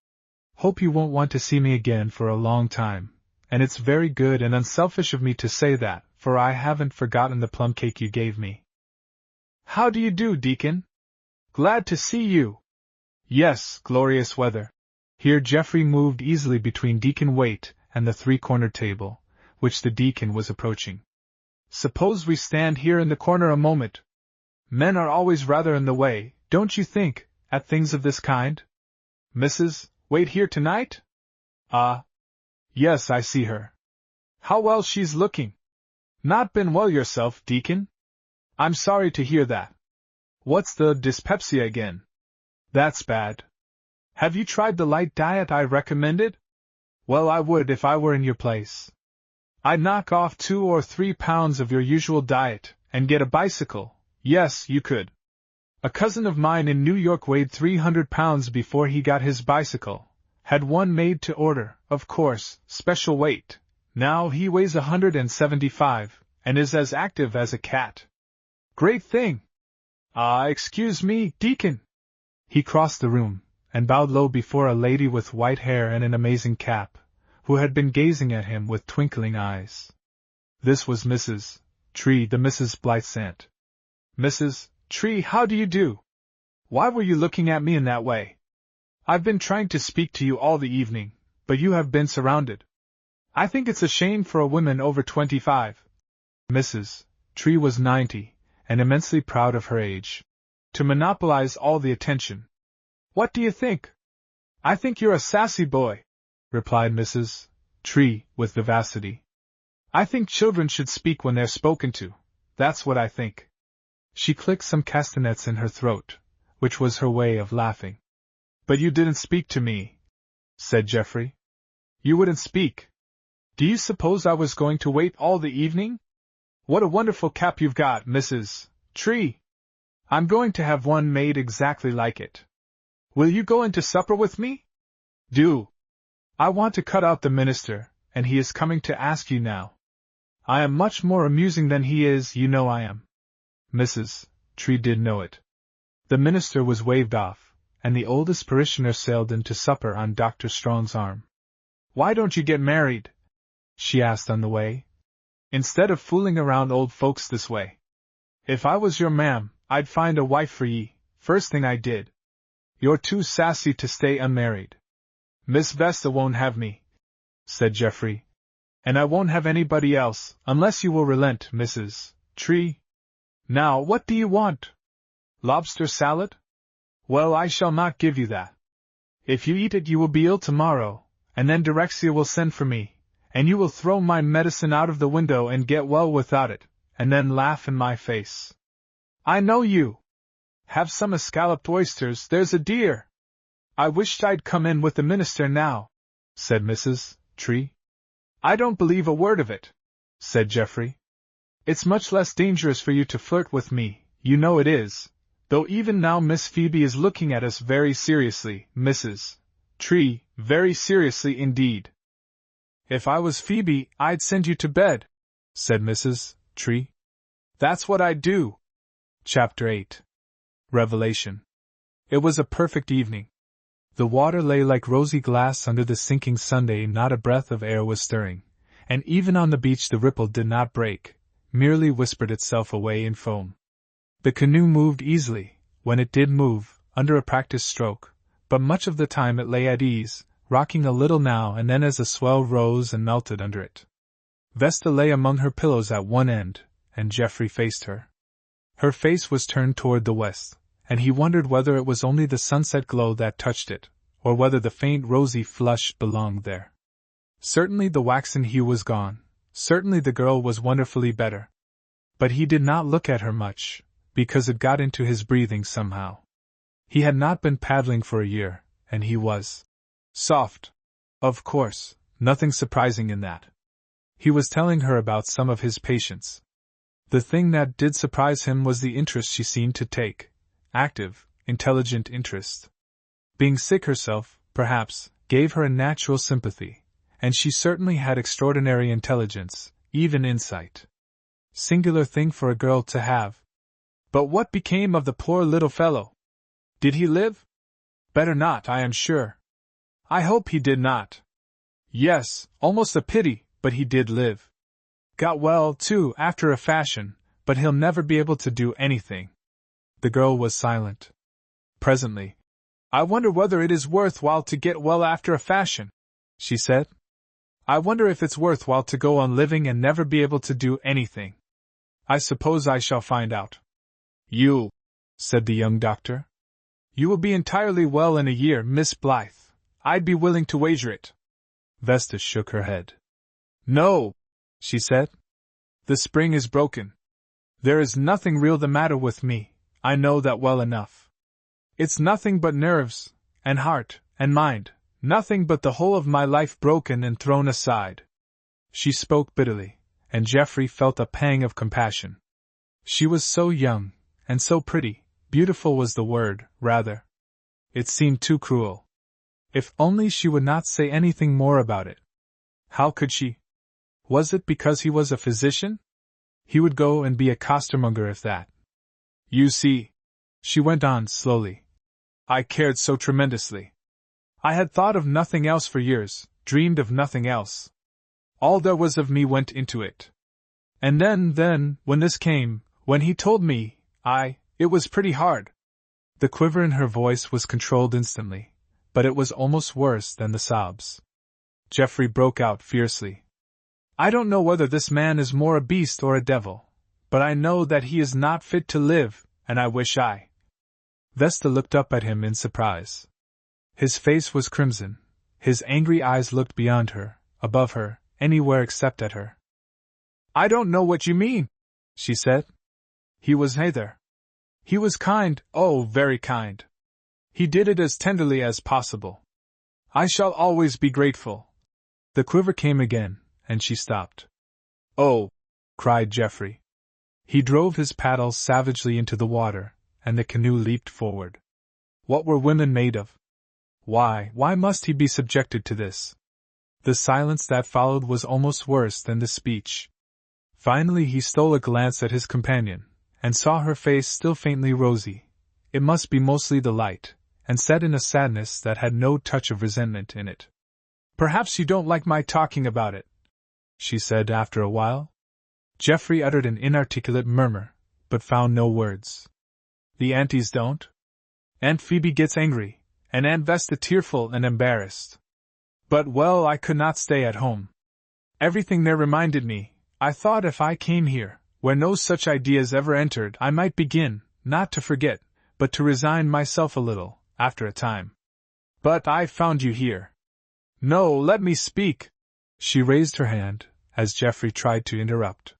Hope you won't want to see me again for a long time, and it's very good and unselfish of me to say that, for I haven't forgotten the plum cake you gave me. How do you do, Deacon? Glad to see you. Yes, glorious weather. Here Geoffrey moved easily between Deacon Waite and the three-cornered table, which the deacon was approaching. Suppose we stand here in the corner a moment. Men are always rather in the way, don't you think, at things of this kind? Mrs. Waite here tonight? Ah. Yes, I see her. How well she's looking. Not been well yourself, Deacon? I'm sorry to hear that. What's the dyspepsia again? That's bad. Have you tried the light diet I recommended? Well, I would if I were in your place. I'd knock off 2 or 3 pounds of your usual diet, and get a bicycle. Yes, you could. A cousin of mine in New York weighed 300 pounds before he got his bicycle. Had one made to order, of course, special weight. Now he weighs 175, and is as active as a cat. Great thing! Excuse me, Deacon. He crossed the room, and bowed low before a lady with white hair and an amazing cap, who had been gazing at him with twinkling eyes. This was Mrs. Tree, the Mrs. Blythe's aunt. Mrs. Tree, how do you do? Why were you looking at me in that way? I've been trying to speak to you all the evening, but you have been surrounded. I think it's a shame for a woman over 25. Mrs. Tree was 90, and immensely proud of her age, to monopolize all the attention. What do you think? I think you're a sassy boy, replied Mrs. Tree, with vivacity. I think children should speak when they're spoken to, that's what I think. She clicked some castanets in her throat, which was her way of laughing. But you didn't speak to me, said Geoffrey. You wouldn't speak. Do you suppose I was going to wait all the evening? What a wonderful cap you've got, Mrs. Tree. I'm going to have one made exactly like it. Will you go into supper with me? Do. I want to cut out the minister, and he is coming to ask you now. I am much more amusing than he is, you know I am. Mrs. Tree did know it. The minister was waved off, and the oldest parishioner sailed in to supper on Dr. Strong's arm. Why don't you get married? She asked on the way. Instead of fooling around old folks this way. If I was your ma'am, I'd find a wife for ye, first thing I did. You're too sassy to stay unmarried. Miss Vesta won't have me, said Geoffrey. And I won't have anybody else, unless you will relent, Mrs. Tree. Now, what do you want? Lobster salad? Well, I shall not give you that. If you eat it you will be ill tomorrow, and then Direxia will send for me, and you will throw my medicine out of the window and get well without it, and then laugh in my face. I know you. Have some escalloped oysters, there's a dear. I wished I'd come in with the minister now, said Mrs. Tree. I don't believe a word of it, said Geoffrey. It's much less dangerous for you to flirt with me, you know it is, though even now Miss Phoebe is looking at us very seriously, Mrs. Tree, very seriously indeed. If I was Phoebe, I'd send you to bed, said Mrs. Tree. That's what I'd do. Chapter 8. Revelation. It was a perfect evening. The water lay like rosy glass under the sinking Sunday, not a breath of air was stirring, and even on the beach the ripple did not break, merely whispered itself away in foam. The canoe moved easily, when it did move, under a practiced stroke, but much of the time it lay at ease, rocking a little now and then as a swell rose and melted under it. Vesta lay among her pillows at one end, and Geoffrey faced her. Her face was turned toward the west, and he wondered whether it was only the sunset glow that touched it, or whether the faint rosy flush belonged there. Certainly the waxen hue was gone, certainly the girl was wonderfully better. But he did not look at her much, because it got into his breathing somehow. He had not been paddling for a year, and he was soft. Of course, nothing surprising in that. He was telling her about some of his patients. The thing that did surprise him was the interest she seemed to take. Active, intelligent interest. Being sick herself, perhaps, gave her a natural sympathy, and she certainly had extraordinary intelligence, even insight. Singular thing for a girl to have. But what became of the poor little fellow? Did he live? Better not, I am sure. I hope he did not. Yes, almost a pity, but he did live. Got well, too, after a fashion, but he'll never be able to do anything. The girl was silent. Presently, I wonder whether it is worth while to get well after a fashion, she said. I wonder if it's worth while to go on living and never be able to do anything. I suppose I shall find out. You, said the young doctor. You will be entirely well in a year, Miss Blythe. I'd be willing to wager it. Vesta shook her head. No, she said. The spring is broken. There is nothing real the matter with me, I know that well enough. It's nothing but nerves, and heart, and mind, nothing but the whole of my life broken and thrown aside. She spoke bitterly, and Geoffrey felt a pang of compassion. She was so young, and so pretty, beautiful was the word, rather. It seemed too cruel. If only she would not say anything more about it. How could she? Was it because he was a physician? He would go and be a costermonger if that. You see, she went on slowly, I cared so tremendously. I had thought of nothing else for years, dreamed of nothing else. All there was of me went into it. And then, when this came, when he told me, it was pretty hard. The quiver in her voice was controlled instantly, but it was almost worse than the sobs. Geoffrey broke out fiercely. I don't know whether this man is more a beast or a devil, but I know that he is not fit to live, and I wish I. Vesta looked up at him in surprise. His face was crimson, his angry eyes looked beyond her, above her, anywhere except at her. I don't know what you mean, she said. He was neither. He was kind, oh, very kind. He did it as tenderly as possible. I shall always be grateful. The quiver came again, and she stopped. Oh! Cried Geoffrey. He drove his paddle savagely into the water, and the canoe leaped forward. What were women made of? Why must he be subjected to this? The silence that followed was almost worse than the speech. Finally he stole a glance at his companion, and saw her face still faintly rosy. It must be mostly the light, and set in a sadness that had no touch of resentment in it. Perhaps you don't like my talking about it, she said after a while. Geoffrey uttered an inarticulate murmur, but found no words. The aunties don't? Aunt Phoebe gets angry, and Aunt Vesta tearful and embarrassed. But well, I could not stay at home. Everything there reminded me, I thought if I came here, where no such ideas ever entered, I might begin, not to forget, but to resign myself a little, after a time. But I found you here. No, let me speak. She raised her hand, as Geoffrey tried to interrupt.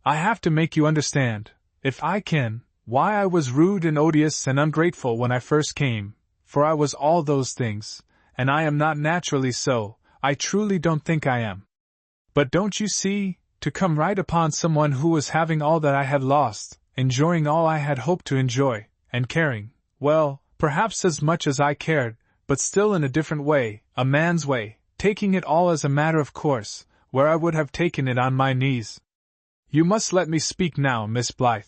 I have to make you understand, if I can, why I was rude and odious and ungrateful when I first came, for I was all those things, and I am not naturally so, I truly don't think I am. But don't you see, to come right upon someone who was having all that I had lost, enjoying all I had hoped to enjoy, and caring, well, perhaps as much as I cared, but still in a different way, a man's way, taking it all as a matter of course, where I would have taken it on my knees. You must let me speak now, Miss Blythe,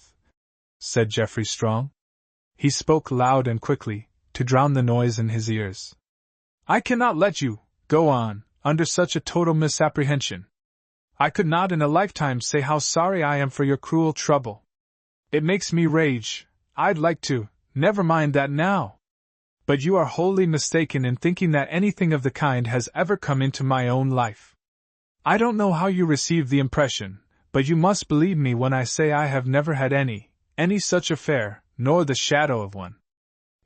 said Geoffrey Strong. He spoke loud and quickly, to drown the noise in his ears. I cannot let you go on, under such a total misapprehension. I could not in a lifetime say how sorry I am for your cruel trouble. It makes me rage, I'd like to, never mind that now. But you are wholly mistaken in thinking that anything of the kind has ever come into my own life. I don't know how you receive the impression, but you must believe me when I say I have never had any such affair, nor the shadow of one.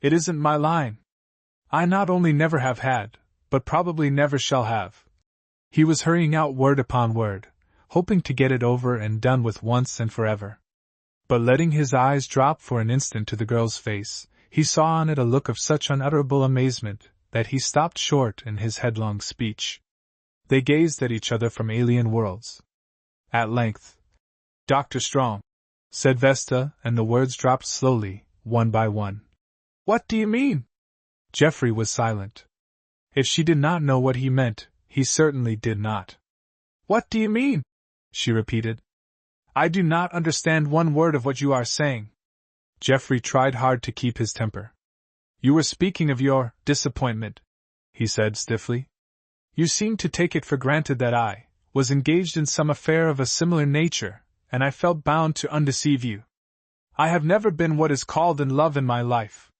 It isn't my line. I not only never have had, but probably never shall have. He was hurrying out word upon word, hoping to get it over and done with once and forever. But letting his eyes drop for an instant to the girl's face, he saw on it a look of such unutterable amazement that he stopped short in his headlong speech. They gazed at each other from alien worlds. At length, Dr. Strong, said Vesta, and the words dropped slowly, one by one. What do you mean? Geoffrey was silent. If she did not know what he meant, he certainly did not. "What do you mean?" she repeated. "I do not understand one word of what you are saying." Geoffrey tried hard to keep his temper. "You were speaking of your disappointment," he said stiffly. "You seemed to take it for granted that I was engaged in some affair of a similar nature, and I felt bound to undeceive you. I have never been what is called in love in my life."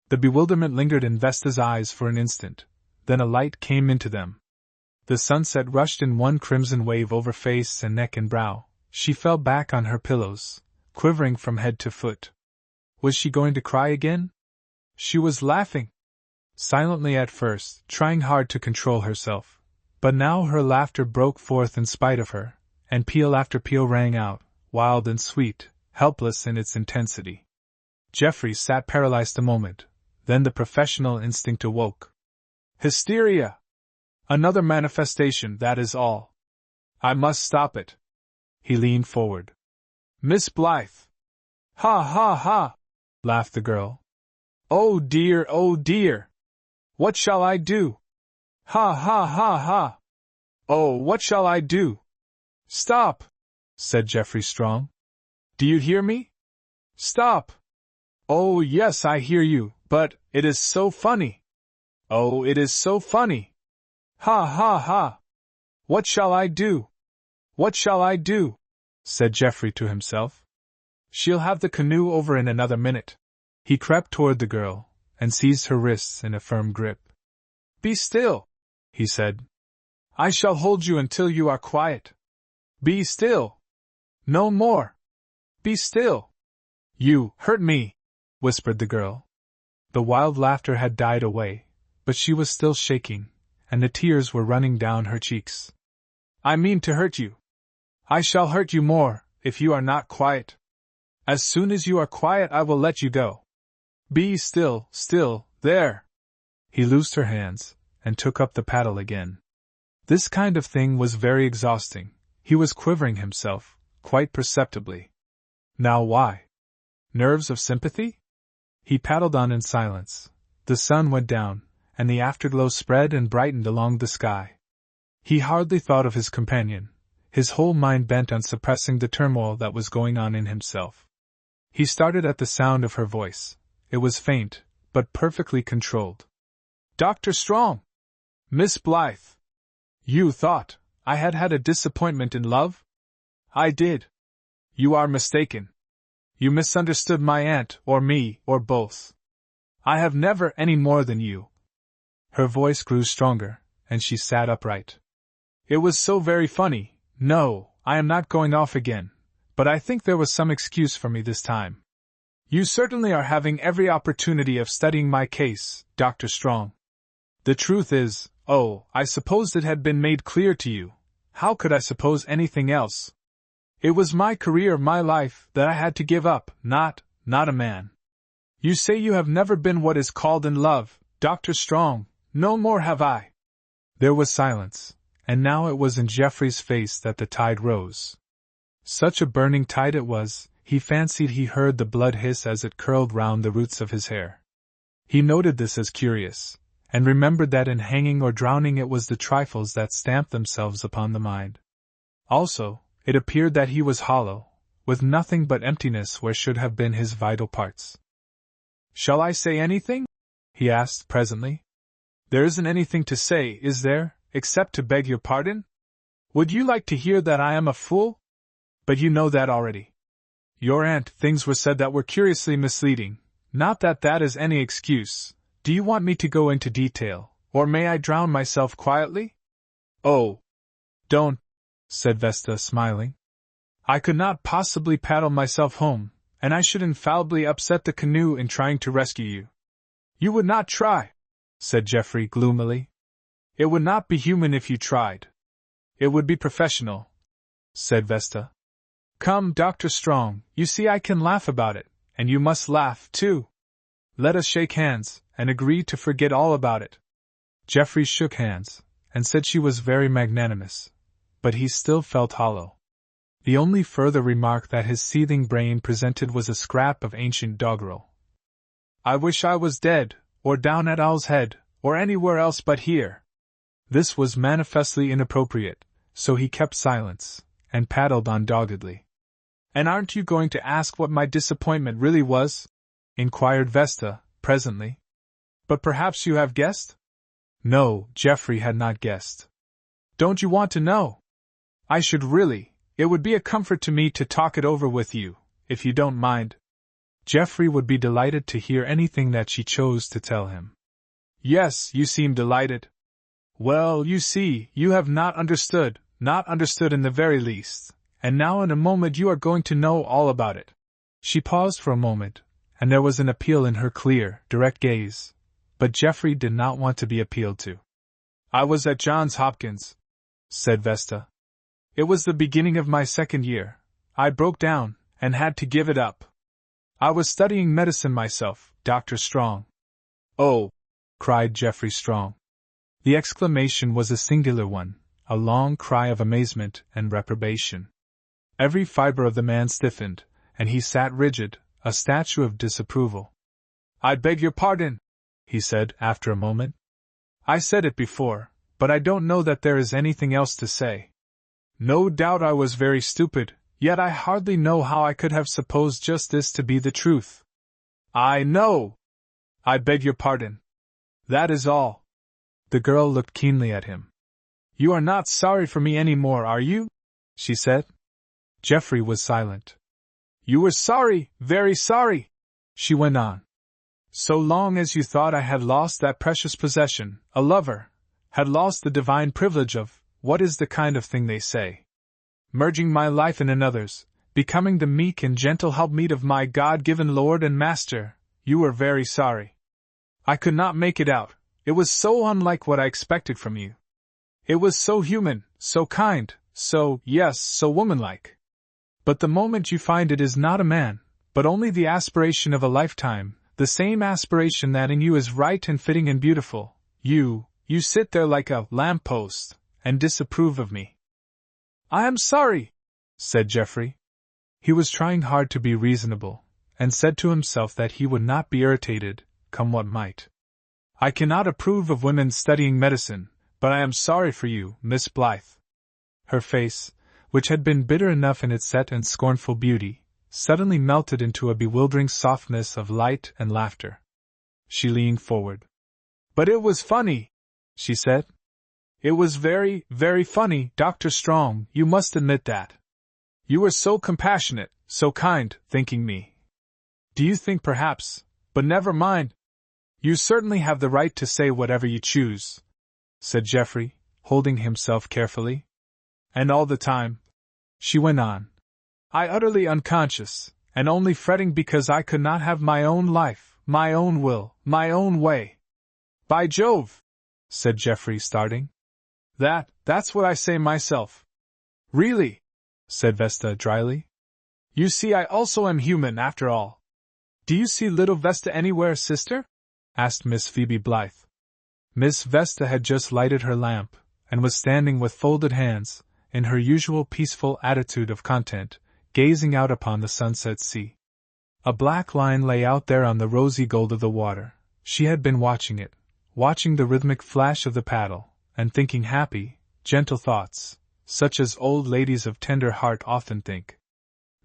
The bewilderment lingered in Vesta's eyes for an instant, then a light came into them. The sunset rushed in one crimson wave over face and neck and brow. She fell back on her pillows, quivering from head to foot. Was she going to cry again? She was laughing. Silently at first, trying hard to control herself. But now her laughter broke forth in spite of her, and peal after peal rang out, wild and sweet, helpless in its intensity. Geoffrey sat paralyzed a moment, then the professional instinct awoke. "Hysteria! Another manifestation, that is all. I must stop it." He leaned forward. "Miss Blythe!" "Ha ha ha!" laughed the girl. "Oh dear, oh dear! What shall I do? Ha ha ha ha! Oh, what shall I do?" "Stop!" said Geoffrey Strong. "Do you hear me? Stop!" "Oh yes, I hear you, but it is so funny. Oh, it is so funny. Ha ha ha! What shall I do? What shall I do?" said Geoffrey to himself. "She'll have the canoe over in another minute." He crept toward the girl, and seized her wrists in a firm grip. "Be still," he said. "I shall hold you until you are quiet. Be still. No more. Be still." "You hurt me," whispered the girl. The wild laughter had died away, but she was still shaking, and the tears were running down her cheeks. "I mean to hurt you. I shall hurt you more, if you are not quiet. As soon as you are quiet I will let you go. Be still, still, there." He loosed her hands, and took up the paddle again. This kind of thing was very exhausting. He was quivering himself, quite perceptibly. Now why? Nerves of sympathy? He paddled on in silence. The sun went down, and the afterglow spread and brightened along the sky. He hardly thought of his companion, his whole mind bent on suppressing the turmoil that was going on in himself. He started at the sound of her voice. It was faint, but perfectly controlled. "Dr. Strong! Miss Blythe! You thought I had had a disappointment in love? I did. You are mistaken. You misunderstood my aunt, or me, or both. I have never any more than you." Her voice grew stronger, and she sat upright. "It was so very funny. No, I am not going off again, but I think there was some excuse for me this time. You certainly are having every opportunity of studying my case, Dr. Strong. The truth is, I supposed it had been made clear to you. How could I suppose anything else? It was my career, my life, that I had to give up, not a man. You say you have never been what is called in love, Dr. Strong. No more have I." There was silence, and now it was in Geoffrey's face that the tide rose. Such a burning tide it was, he fancied he heard the blood hiss as it curled round the roots of his hair. He noted this as curious, and remembered that in hanging or drowning it was the trifles that stamped themselves upon the mind. Also, it appeared that he was hollow, with nothing but emptiness where should have been his vital parts. "Shall I say anything?" he asked presently. "There isn't anything to say, is there, except to beg your pardon? Would you like to hear that I am a fool? But you know that already. Your aunt, things were said that were curiously misleading. Not that that is any excuse. Do you want me to go into detail, or may I drown myself quietly?" "Oh, don't," said Vesta, smiling. "I could not possibly paddle myself home, and I should infallibly upset the canoe in trying to rescue you." "You would not try," said Geoffrey gloomily. "It would not be human if you tried. It would be professional," said Vesta. "Come, Dr. Strong, you see I can laugh about it, and you must laugh, too. Let us shake hands, and agree to forget all about it." Geoffrey shook hands, and said she was very magnanimous, but he still felt hollow. The only further remark that his seething brain presented was a scrap of ancient doggerel. "I wish I was dead, or down at Owl's Head, or anywhere else but here." This was manifestly inappropriate, so he kept silence, and paddled on doggedly. "And aren't you going to ask what my disappointment really was?" inquired Vesta, presently. "But perhaps you have guessed?" No, Geoffrey had not guessed. "Don't you want to know?" "I should really. It would be a comfort to me to talk it over with you, if you don't mind." Geoffrey would be delighted to hear anything that she chose to tell him. "Yes, you seem delighted." "Well, you see, you have not understood in the very least, and now in a moment you are going to know all about it." She paused for a moment, and there was an appeal in her clear, direct gaze, but Geoffrey did not want to be appealed to. "I was at Johns Hopkins," said Vesta. "It was the beginning of my second year. I broke down, and had to give it up. I was studying medicine myself, Dr. Strong." "Oh!" cried Geoffrey Strong. The exclamation was a singular one, a long cry of amazement and reprobation. Every fiber of the man stiffened, and he sat rigid, a statue of disapproval. "I beg your pardon," he said after a moment. "I said it before, but I don't know that there is anything else to say. No doubt I was very stupid, yet I hardly know how I could have supposed just this to be the truth. I know! I beg your pardon. That is all." The girl looked keenly at him. "You are not sorry for me any more, are you?" she said. Geoffrey was silent. "You were sorry, very sorry," she went on. "So long as you thought I had lost that precious possession, a lover, had lost the divine privilege of, what is the kind of thing they say, merging my life in another's, becoming the meek and gentle helpmeet of my God-given Lord and Master, you were very sorry. I could not make it out, it was so unlike what I expected from you. It was so human, so kind, so womanlike. But the moment you find it is not a man, but only the aspiration of a lifetime, the same aspiration that in you is right and fitting and beautiful, you sit there like a lamp-post, and disapprove of me." "I am sorry," said Geoffrey. He was trying hard to be reasonable, and said to himself that he would not be irritated, come what might. "I cannot approve of women studying medicine, but I am sorry for you, Miss Blythe." Her face, which had been bitter enough in its set and scornful beauty, suddenly melted into a bewildering softness of light and laughter. She leaned forward. "But it was funny," she said. "It was very, very funny, Dr. Strong, you must admit that. You were so compassionate, so kind, thinking me. Do you think perhaps, but never mind. You certainly have the right to say whatever you choose," said Geoffrey, holding himself carefully. "And all the time," she went on, "I utterly unconscious, and only fretting because I could not have my own life, my own will, my own way." "By Jove!" said Geoffrey, starting. That's what I say myself." "Really?" said Vesta dryly. "You see, I also am human, after all." "Do you see little Vesta anywhere, sister?" asked Miss Phoebe Blythe. Miss Vesta had just lighted her lamp, and was standing with folded hands, in her usual peaceful attitude of content, gazing out upon the sunset sea. A black line lay out there on the rosy gold of the water. She had been watching it, watching the rhythmic flash of the paddle, and thinking happy, gentle thoughts, such as old ladies of tender heart often think.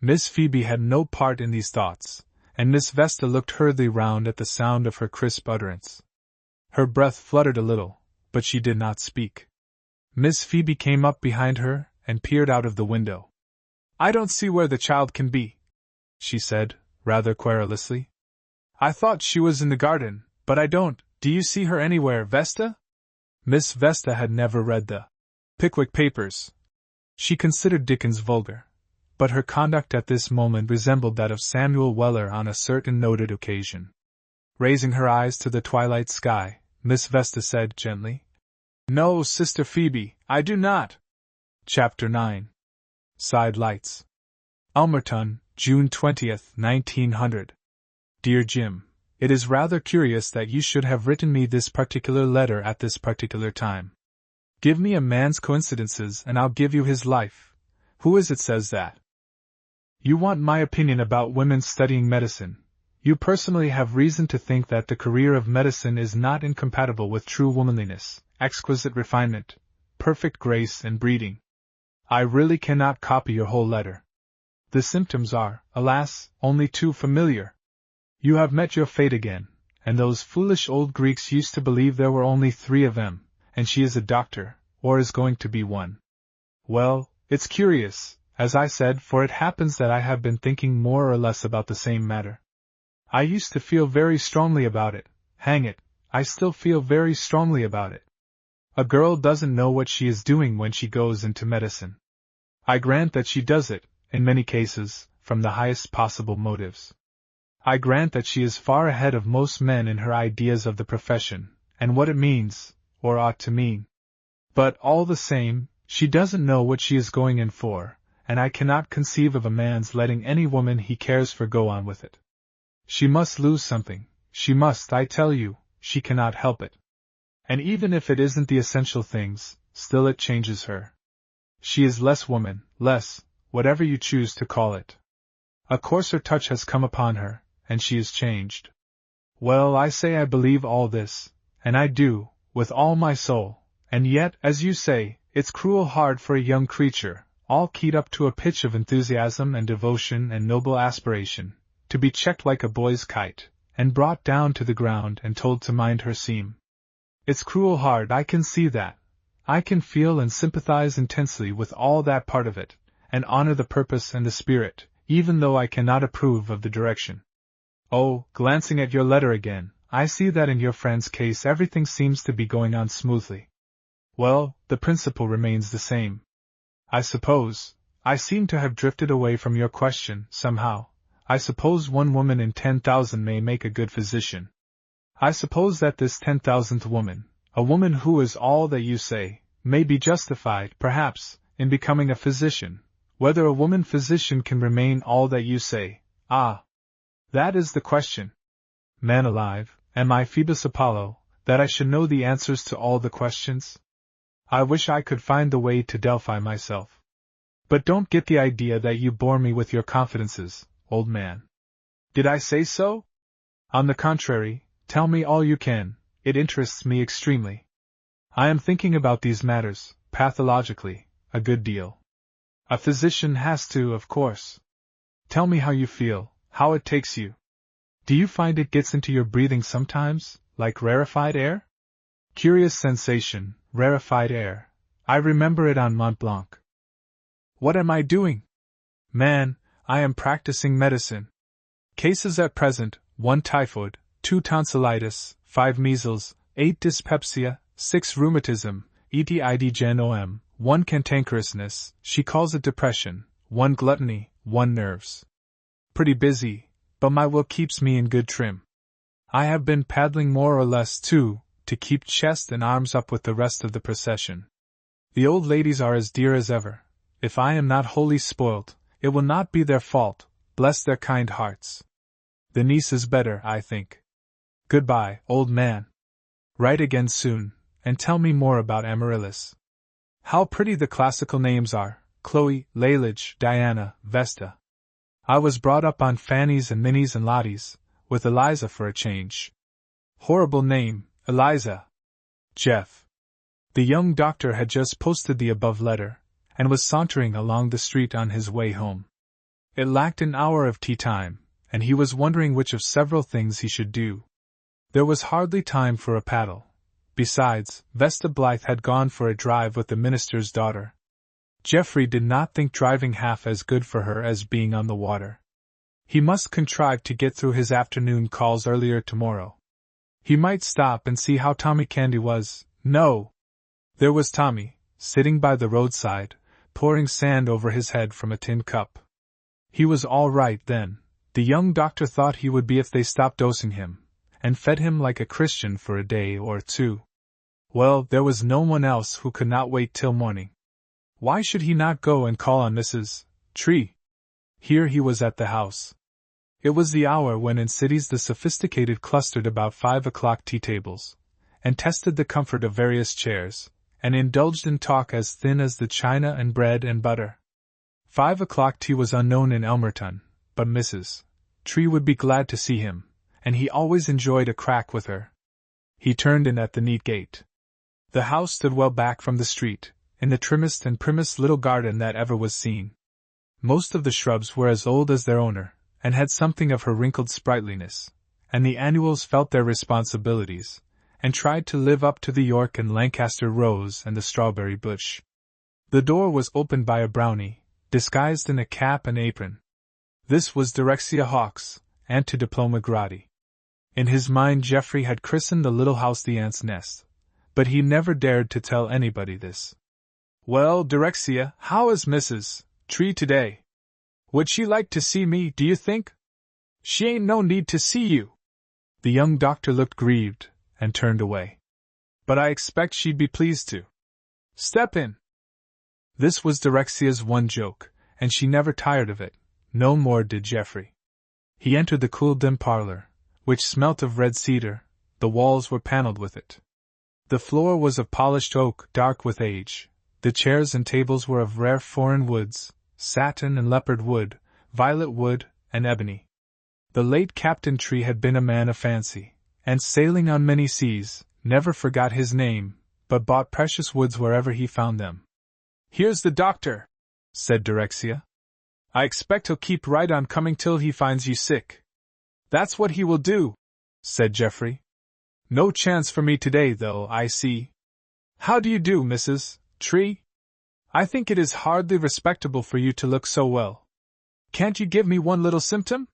Miss Phoebe had no part in these thoughts, and Miss Vesta looked hurriedly round at the sound of her crisp utterance. Her breath fluttered a little, but she did not speak. Miss Phoebe came up behind her and peered out of the window. "I don't see where the child can be," she said, rather querulously. "I thought she was in the garden, but I don't. Do you see her anywhere, Vesta?" Miss Vesta had never read the Pickwick Papers. She considered Dickens vulgar, but her conduct at this moment resembled that of Samuel Weller on a certain noted occasion. Raising her eyes to the twilight sky, Miss Vesta said gently, "No, Sister Phoebe, I do not." Chapter 9. Side Lights. Ulmerton, June 20th, 1900. Dear Jim, it is rather curious that you should have written me this particular letter at this particular time. Give me a man's coincidences and I'll give you his life. Who is it says that? You want my opinion about women studying medicine, You personally have reason to think that the career of medicine is not incompatible with true womanliness, exquisite refinement, perfect grace and breeding. I really cannot copy your whole letter. The symptoms are, alas, only too familiar. You have met your fate again, and those foolish old Greeks used to believe there were only 3 of them, and she is a doctor, or is going to be one. Well, it's curious, as I said, for it happens that I have been thinking more or less about the same matter. I used to feel very strongly about it. Hang it, I still feel very strongly about it. A girl doesn't know what she is doing when she goes into medicine. I grant that she does it, in many cases, from the highest possible motives. I grant that she is far ahead of most men in her ideas of the profession, and what it means, or ought to mean. But, all the same, she doesn't know what she is going in for, and I cannot conceive of a man's letting any woman he cares for go on with it. She must lose something, she must, I tell you, she cannot help it. And even if it isn't the essential things, still it changes her. She is less woman, less, whatever you choose to call it. A coarser touch has come upon her, and she is changed. Well, I say I believe all this, and I do, with all my soul, and yet, as you say, it's cruel hard for a young creature, all keyed up to a pitch of enthusiasm and devotion and noble aspiration, to be checked like a boy's kite, and brought down to the ground and told to mind her seam. It's cruel hard, I can see that. I can feel and sympathize intensely with all that part of it, and honor the purpose and the spirit, even though I cannot approve of the direction. Oh, glancing at your letter again, I see that in your friend's case everything seems to be going on smoothly. Well, the principle remains the same. I suppose, I seem to have drifted away from your question, somehow. I suppose one woman in 10,000 may make a good physician. I suppose that this 10,000th woman, a woman who is all that you say, may be justified, perhaps, in becoming a physician. Whether a woman physician can remain all that you say, that is the question. Man alive, am I Phoebus Apollo, that I should know the answers to all the questions? I wish I could find the way to Delphi myself. But don't get the idea that you bore me with your confidences, old man. Did I say so? On the contrary, tell me all you can, it interests me extremely. I am thinking about these matters, pathologically, a good deal. A physician has to, of course. Tell me how you feel, how it takes you. Do you find it gets into your breathing sometimes, like rarefied air? Curious sensation, rarefied air. I remember it on Mont Blanc. What am I doing? Man, I am practicing medicine. Cases at present, 1 typhoid, 2 tonsillitis, 5 measles, 8 dyspepsia, 6 rheumatism, ed gen 1 cantankerousness, she calls it depression, 1 gluttony, 1 nerves. Pretty busy, but my will keeps me in good trim. I have been paddling more or less, too, to keep chest and arms up with the rest of the procession. The old ladies are as dear as ever. If I am not wholly spoilt, it will not be their fault, bless their kind hearts. The niece is better, I think. Goodbye, old man. Write again soon, and tell me more about Amaryllis. How pretty the classical names are, Chloe, Lalage, Diana, Vesta. I was brought up on Fanny's and Minnie's and Lottie's, with Eliza for a change. Horrible name, Eliza. Jeff. The young doctor had just posted the above letter, and was sauntering along the street on his way home. It lacked an hour of tea time, and he was wondering which of several things he should do. There was hardly time for a paddle. Besides, Vesta Blythe had gone for a drive with the minister's daughter. Geoffrey did not think driving half as good for her as being on the water. He must contrive to get through his afternoon calls earlier tomorrow. He might stop and see how Tommy Candy was. No! There was Tommy, sitting by the roadside, pouring sand over his head from a tin cup. He was all right then. The young doctor thought he would be if they stopped dosing him, and fed him like a Christian for a day or 2. Well, there was no one else who could not wait till morning. Why should he not go and call on Mrs. Tree? Here he was at the house. It was the hour when in cities the sophisticated clustered about 5 o'clock tea tables, and tested the comfort of various chairs, and indulged in talk as thin as the china and bread and butter. 5 o'clock tea was unknown in Elmerton, but Mrs. Tree would be glad to see him, and he always enjoyed a crack with her. He turned in at the neat gate. The house stood well back from the street, in the trimmest and primmest little garden that ever was seen. Most of the shrubs were as old as their owner, and had something of her wrinkled sprightliness, and the annuals felt their responsibilities, and tried to live up to the York and Lancaster rose and the strawberry bush. The door was opened by a brownie, disguised in a cap and apron. This was Direxia Hawkes, aunt to Diploma Grati. In his mind Geoffrey had christened the little house the Ant's Nest, but he never dared to tell anybody this. "Well, Direxia, how is Mrs. Tree today? Would she like to see me, do you think?" "She ain't no need to see you." The young doctor looked grieved, and turned away. "But I expect she'd be pleased to. Step in." This was Direxia's one joke, and she never tired of it, no more did Geoffrey. He entered the cool dim parlor, which smelt of red cedar. The walls were paneled with it. The floor was of polished oak, dark with age. The chairs and tables were of rare foreign woods, satin and leopard wood, violet wood, and ebony. The late Captain Tree had been a man of fancy, and sailing on many seas, never forgot his name, but bought precious woods wherever he found them. "Here's the doctor," said Direxia. "I expect he'll keep right on coming till he finds you sick." "That's what he will do," said Geoffrey. "No chance for me today, though, I see. How do you do, Mrs. Tree? I think it is hardly respectable for you to look so well. Can't you give me one little symptom?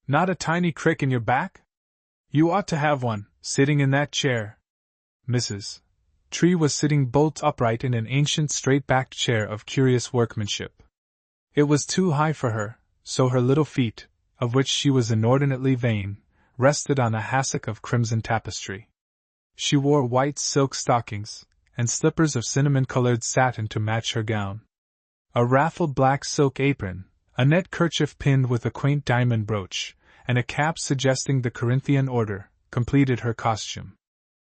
Not a tiny crick in your back? You ought to have one, sitting in that chair." Mrs. Tree was sitting bolt upright in an ancient straight-backed chair of curious workmanship. It was too high for her, so her little feet, of which she was inordinately vain, rested on a hassock of crimson tapestry. She wore white silk stockings, and slippers of cinnamon-colored satin to match her gown. A raffled black silk apron, a net kerchief pinned with a quaint diamond brooch, and a cap suggesting the Corinthian order, completed her costume.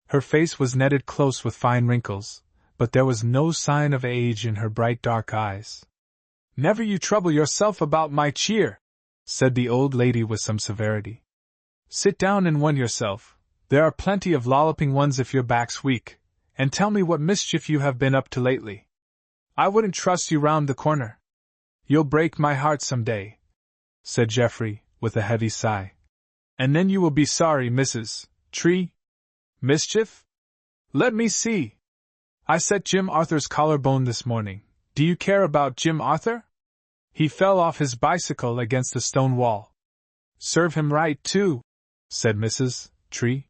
Her face was netted close with fine wrinkles, but there was no sign of age in her bright dark eyes. "Never you trouble yourself about my cheer," said the old lady with some severity. "Sit down and one yourself, there are plenty of lolloping ones if your back's weak, and tell me what mischief you have been up to lately. I wouldn't trust you round the corner. You'll break my heart some day," said Geoffrey, with a heavy sigh. "And then you will be sorry, Mrs. Tree." "Mischief? Let me see. I set Jim Arthur's collarbone this morning. Do you care about Jim Arthur? He fell off his bicycle against a stone wall." "Serve him right, too," said Mrs. Tree.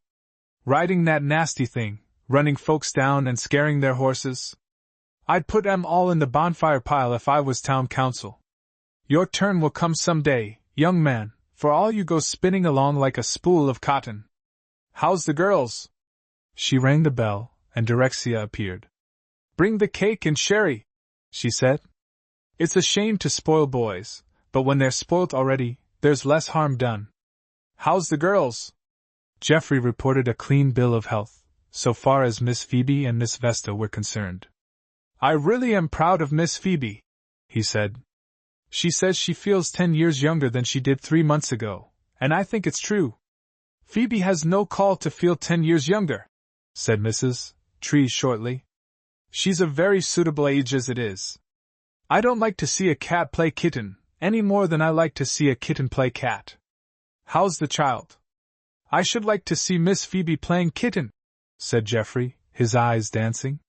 "Riding that nasty thing, running folks down and scaring their horses. I'd put 'em all in the bonfire pile if I was town council. Your turn will come some day, young man, for all you go spinning along like a spool of cotton. How's the girls?" She rang the bell, and Direxia appeared. "Bring the cake and sherry," she said. "It's a shame to spoil boys, but when they're spoilt already, there's less harm done. How's the girls?" Geoffrey reported a clean bill of health, so far as Miss Phoebe and Miss Vesta were concerned. "I really am proud of Miss Phoebe," he said. "She says she feels 10 years younger than she did 3 months ago, and I think it's true." "Phoebe has no call to feel 10 years younger," said Mrs. Tree shortly. "She's a very suitable age as it is. I don't like to see a cat play kitten, any more than I like to see a kitten play cat. How's the child?" "I should like to see Miss Phoebe playing kitten," said Geoffrey, his eyes dancing.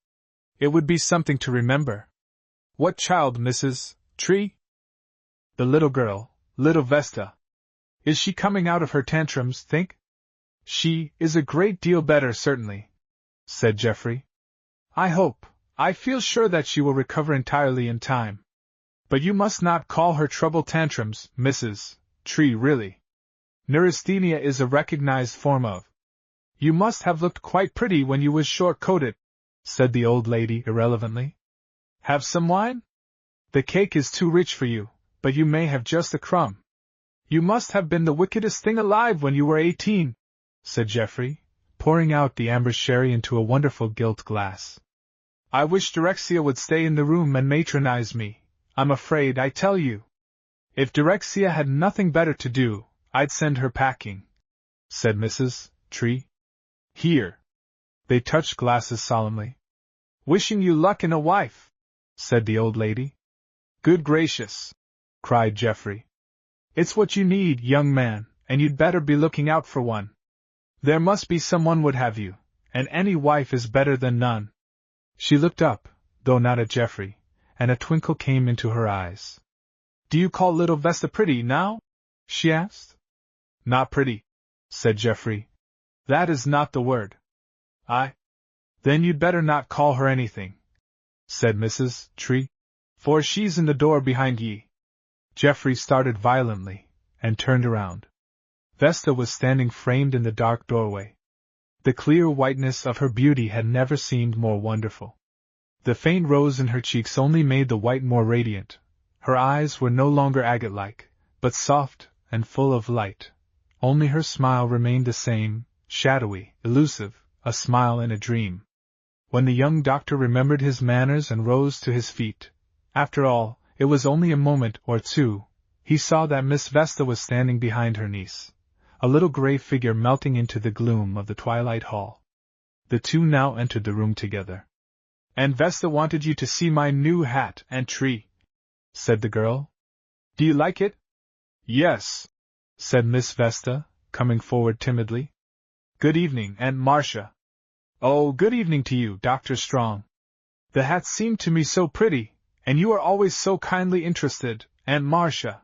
"It would be something to remember." "What child, Mrs. Tree?" "The little girl, little Vesta. Is she coming out of her tantrums, think?" "She is a great deal better, certainly," said Geoffrey. I feel sure that she will recover entirely in time. But you must not call her trouble tantrums, Mrs. Tree, really. Neurasthenia is a recognized form of. You must have looked quite pretty when you was short-coated," said the old lady irrelevantly. "Have some wine? The cake is too rich for you, but you may have just a crumb. You must have been the wickedest thing alive when you were 18, said Geoffrey, pouring out the amber sherry into a wonderful gilt glass. "I wish Direxia would stay in the room and matronize me, I'm afraid, I tell you. If Direxia had nothing better to do, I'd send her packing," said Mrs. Tree. "Here." They touched glasses solemnly. "Wishing you luck in a wife," said the old lady. "Good gracious!" cried Geoffrey. "It's what you need, young man, and you'd better be looking out for one. There must be someone would have you, and any wife is better than none." She looked up, though not at Geoffrey, and a twinkle came into her eyes. "Do you call little Vesta pretty, now?" she asked. "Not pretty," said Geoffrey. "That is not the word." "Then you'd better not call her anything," said Mrs. Tree, "for she's in the door behind ye." Geoffrey started violently, and turned around. Vesta was standing framed in the dark doorway. The clear whiteness of her beauty had never seemed more wonderful. The faint rose in her cheeks only made the white more radiant. Her eyes were no longer agate-like, but soft and full of light. Only her smile remained the same, shadowy, elusive, a smile in a dream. When the young doctor remembered his manners and rose to his feet, after all, it was only a moment or two, he saw that Miss Vesta was standing behind her niece, a little gray figure melting into the gloom of the twilight hall. The two now entered the room together. "And Vesta wanted you to see my new hat, Aunt Tree," said the girl. "Do you like it?" "Yes," said Miss Vesta, coming forward timidly. "Good evening, Aunt Marcia." "Oh, good evening to you, Dr. Strong. The hat seemed to me so pretty, and you are always so kindly interested, Aunt Marcia.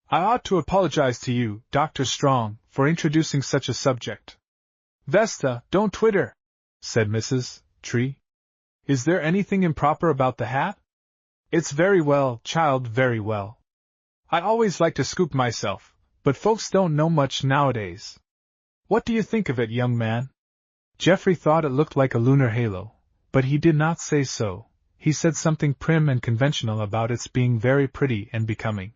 I ought to apologize to you, Dr. Strong, for introducing such a subject." "Vesta, don't twitter," said Mrs. Tree. "Is there anything improper about the hat?" "It's very well, child, very well. I always like to scoop myself, but folks don't know much nowadays. What do you think of it, young man?" Geoffrey thought it looked like a lunar halo, but he did not say so. He said something prim and conventional about its being very pretty and becoming.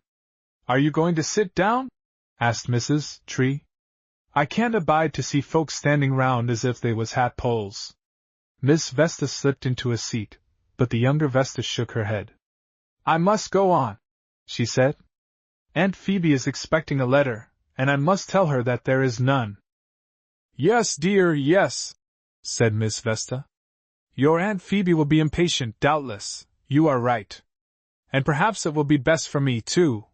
"Are you going to sit down?" asked Mrs. Tree. "I can't abide to see folks standing round as if they was hat poles." Miss Vesta slipped into a seat, but the younger Vesta shook her head. "I must go on," she said. "Aunt Phoebe is expecting a letter, and I must tell her that there is none." "Yes, dear, yes," said Miss Vesta. "Your Aunt Phoebe will be impatient, doubtless, you are right. And perhaps it will be best for me, too."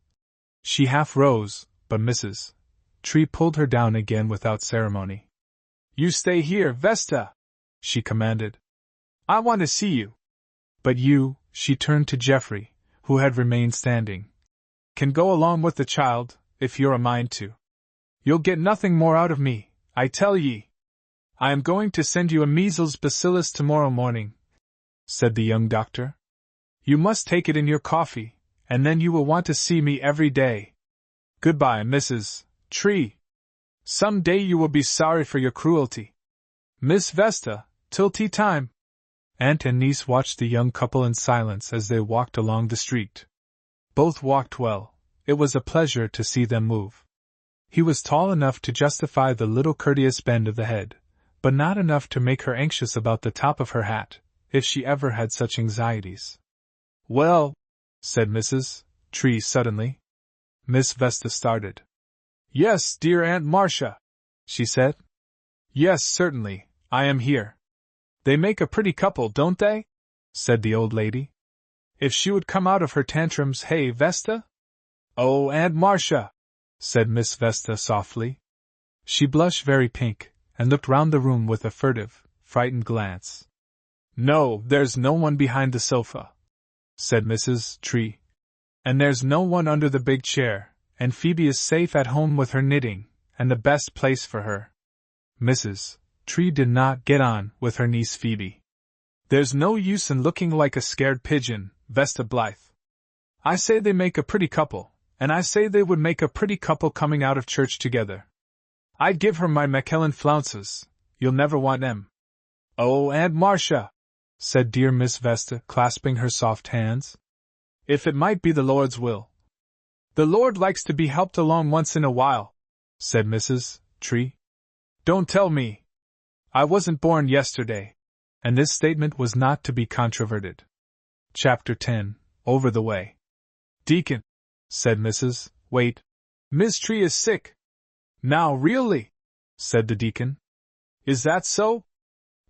She half rose, but Mrs. Tree pulled her down again without ceremony. "You stay here, Vesta," she commanded. "I want to see you. But you," she turned to Geoffrey, who had remained standing, "can go along with the child, if you're a mind to. You'll get nothing more out of me, I tell ye." "I am going to send you a measles bacillus tomorrow morning," said the young doctor. "You must take it in your coffee, and then you will want to see me every day. Goodbye, Mrs. Tree. Some day you will be sorry for your cruelty. Miss Vesta, till tea time." Aunt and niece watched the young couple in silence as they walked along the street. Both walked well. It was a pleasure to see them move. He was tall enough to justify the little courteous bend of the head, but not enough to make her anxious about the top of her hat, if she ever had such anxieties. "Well," said Mrs. Tree suddenly. Miss Vesta started. "Yes, dear Aunt Marcia," she said. "Yes, certainly, I am here. They make a pretty couple, don't they?" said the old lady. "If she would come out of her tantrums, hey, Vesta?" "Oh, Aunt Marcia," said Miss Vesta softly. She blushed very pink, and looked round the room with a furtive, frightened glance. "No, there's no one behind the sofa," said Mrs. Tree. "And there's no one under the big chair, and Phoebe is safe at home with her knitting, and the best place for her." Mrs. Tree did not get on with her niece Phoebe. "There's no use in looking like a scared pigeon, Vesta Blythe. I say they make a pretty couple, and I say they would make a pretty couple coming out of church together. I'd give her my Mackellan flounces, you'll never want 'em." "Oh, Aunt Marcia," said dear Miss Vesta, clasping her soft hands. "If it might be the Lord's will." "The Lord likes to be helped along once in a while," said Mrs. Tree. "Don't tell me. I wasn't born yesterday." And this statement was not to be controverted. Chapter 10, Over the Way. "Deacon," said Mrs. Wait, "Miss Tree is sick." Now really? Said the deacon. Is that so?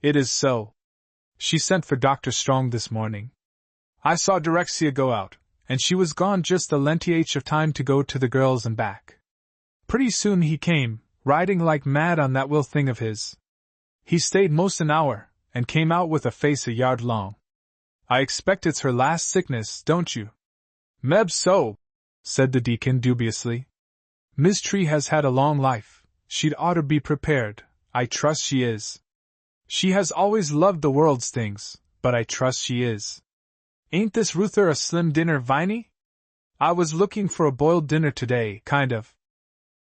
It is so. She sent for Dr. Strong this morning. I saw Direxia go out, and she was gone just a length of time to go to the girls and back. Pretty soon he came, riding like mad on that will thing of his. He stayed most an hour, and came out with a face a yard long. I expect it's her last sickness, don't you? Meb so, said the deacon dubiously. Miss Tree has had a long life, she'd oughter be prepared, I trust she is. She has always loved the world's things, but I trust she is. Ain't this Ruther a slim dinner, Viney? I was looking for a boiled dinner today, kind of.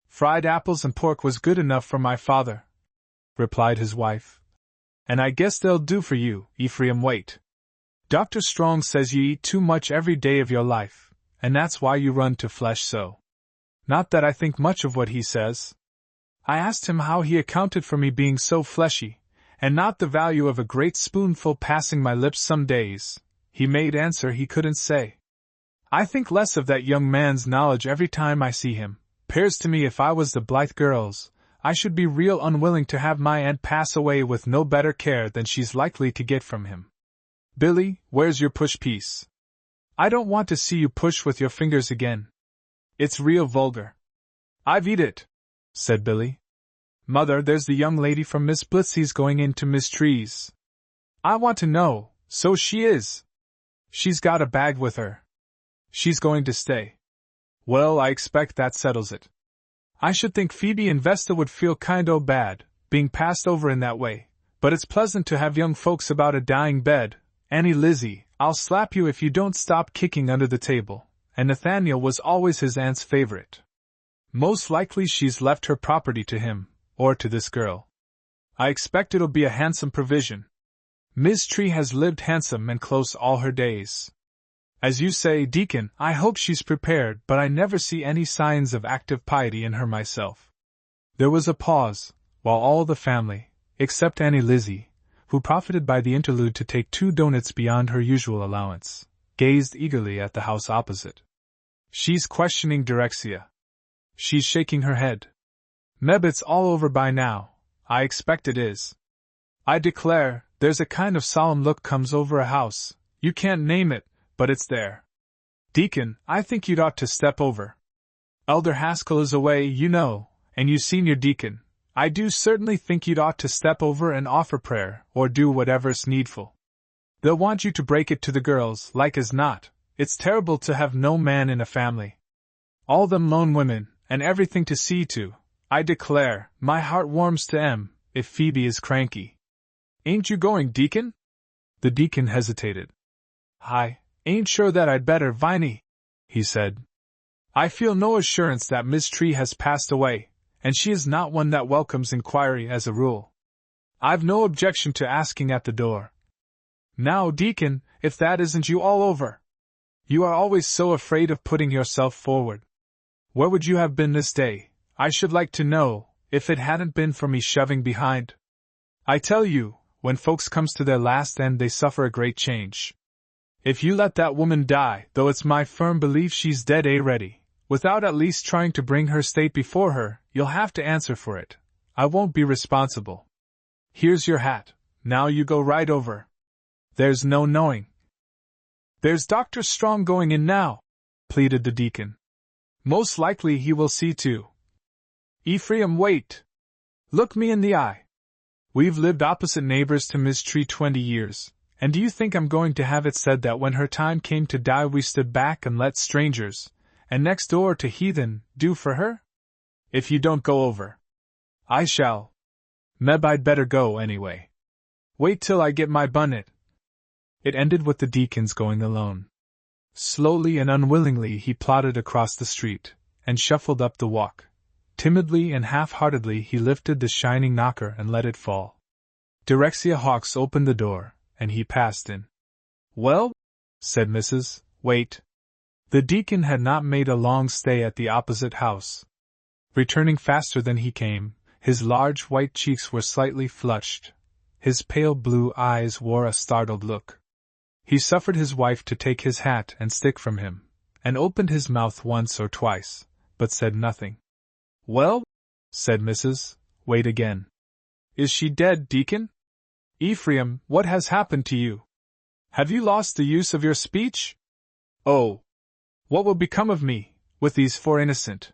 Fried apples and pork was good enough for my father, replied his wife. And I guess they'll do for you, Ephraim. Wait. Dr. Strong says you eat too much every day of your life, and that's why you run to flesh so. Not that I think much of what he says. I asked him how he accounted for me being so fleshy, and not the value of a great spoonful passing my lips some days. He made answer he couldn't say. I think less of that young man's knowledge every time I see him. 'Pears to me if I was the Blythe girls, I should be real unwilling to have my aunt pass away with no better care than she's likely to get from him. Billy, where's your push-piece? I don't want to see you push with your fingers again. It's real vulgar. I've eat it, said Billy. Mother, there's the young lady from Miss Blitzie's going in to Miss Tree's. I want to know, so she is. She's got a bag with her. She's going to stay. Well, I expect that settles it. I should think Phoebe and Vesta would feel kind o' bad, being passed over in that way, but it's pleasant to have young folks about a dying bed. Annie Lizzie, I'll slap you if you don't stop kicking under the table, and Nathaniel was always his aunt's favorite. Most likely she's left her property to him, or to this girl. I expect it'll be a handsome provision. Miss Tree has lived handsome and close all her days. As you say, Deacon, I hope she's prepared, but I never see any signs of active piety in her myself. There was a pause, while all the family, except Annie Lizzie, who profited by the interlude to take 2 doughnuts beyond her usual allowance, gazed eagerly at the house opposite. She's questioning Direxia. She's shaking her head. Meb, it's all over by now, I expect it is. I declare, there's a kind of solemn look comes over a house, you can't name it, but it's there. Deacon, I think you'd ought to step over. Elder Haskell is away, you know, and you senior deacon. I do certainly think you'd ought to step over and offer prayer, or do whatever's needful. They'll want you to break it to the girls, like as not. It's terrible to have no man in a family. All them lone women, and everything to see to. I declare, my heart warms to 'em, if Phoebe is cranky. Ain't you going, Deacon? The deacon hesitated. I ain't sure that I'd better, Viney, he said. I feel no assurance that Miss Tree has passed away, and she is not one that welcomes inquiry as a rule. I've no objection to asking at the door. Now, Deacon, if that isn't you all over. You are always so afraid of putting yourself forward. Where would you have been this day, I should like to know, if it hadn't been for me shoving behind? I tell you, when folks comes to their last end they suffer a great change. If you let that woman die, though it's my firm belief she's dead already, without at least trying to bring her state before her, you'll have to answer for it. I won't be responsible. Here's your hat, now you go right over. There's no knowing. There's Dr. Strong going in now, pleaded the deacon. Most likely he will see too. Ephraim, wait. Look me in the eye. We've lived opposite neighbors to Miss Tree 20 years, and do you think I'm going to have it said that when her time came to die we stood back and let strangers, and next door to heathen, do for her? If you don't go over, I shall. Meb, I'd better go anyway. Wait till I get my bunnet. It ended with the deacon's going alone. Slowly and unwillingly he plodded across the street, and shuffled up the walk. Timidly and half-heartedly he lifted the shining knocker and let it fall. Direxia Hawkes opened the door, and he passed in. Well? Said Mrs. Waite. The deacon had not made a long stay at the opposite house. Returning faster than he came, his large white cheeks were slightly flushed. His pale blue eyes wore a startled look. He suffered his wife to take his hat and stick from him, and opened his mouth once or twice, but said nothing. Well? said Mrs. Wait again. Is she dead, Deacon? Ephraim, what has happened to you? Have you lost the use of your speech? Oh! What will become of me, with these four innocent?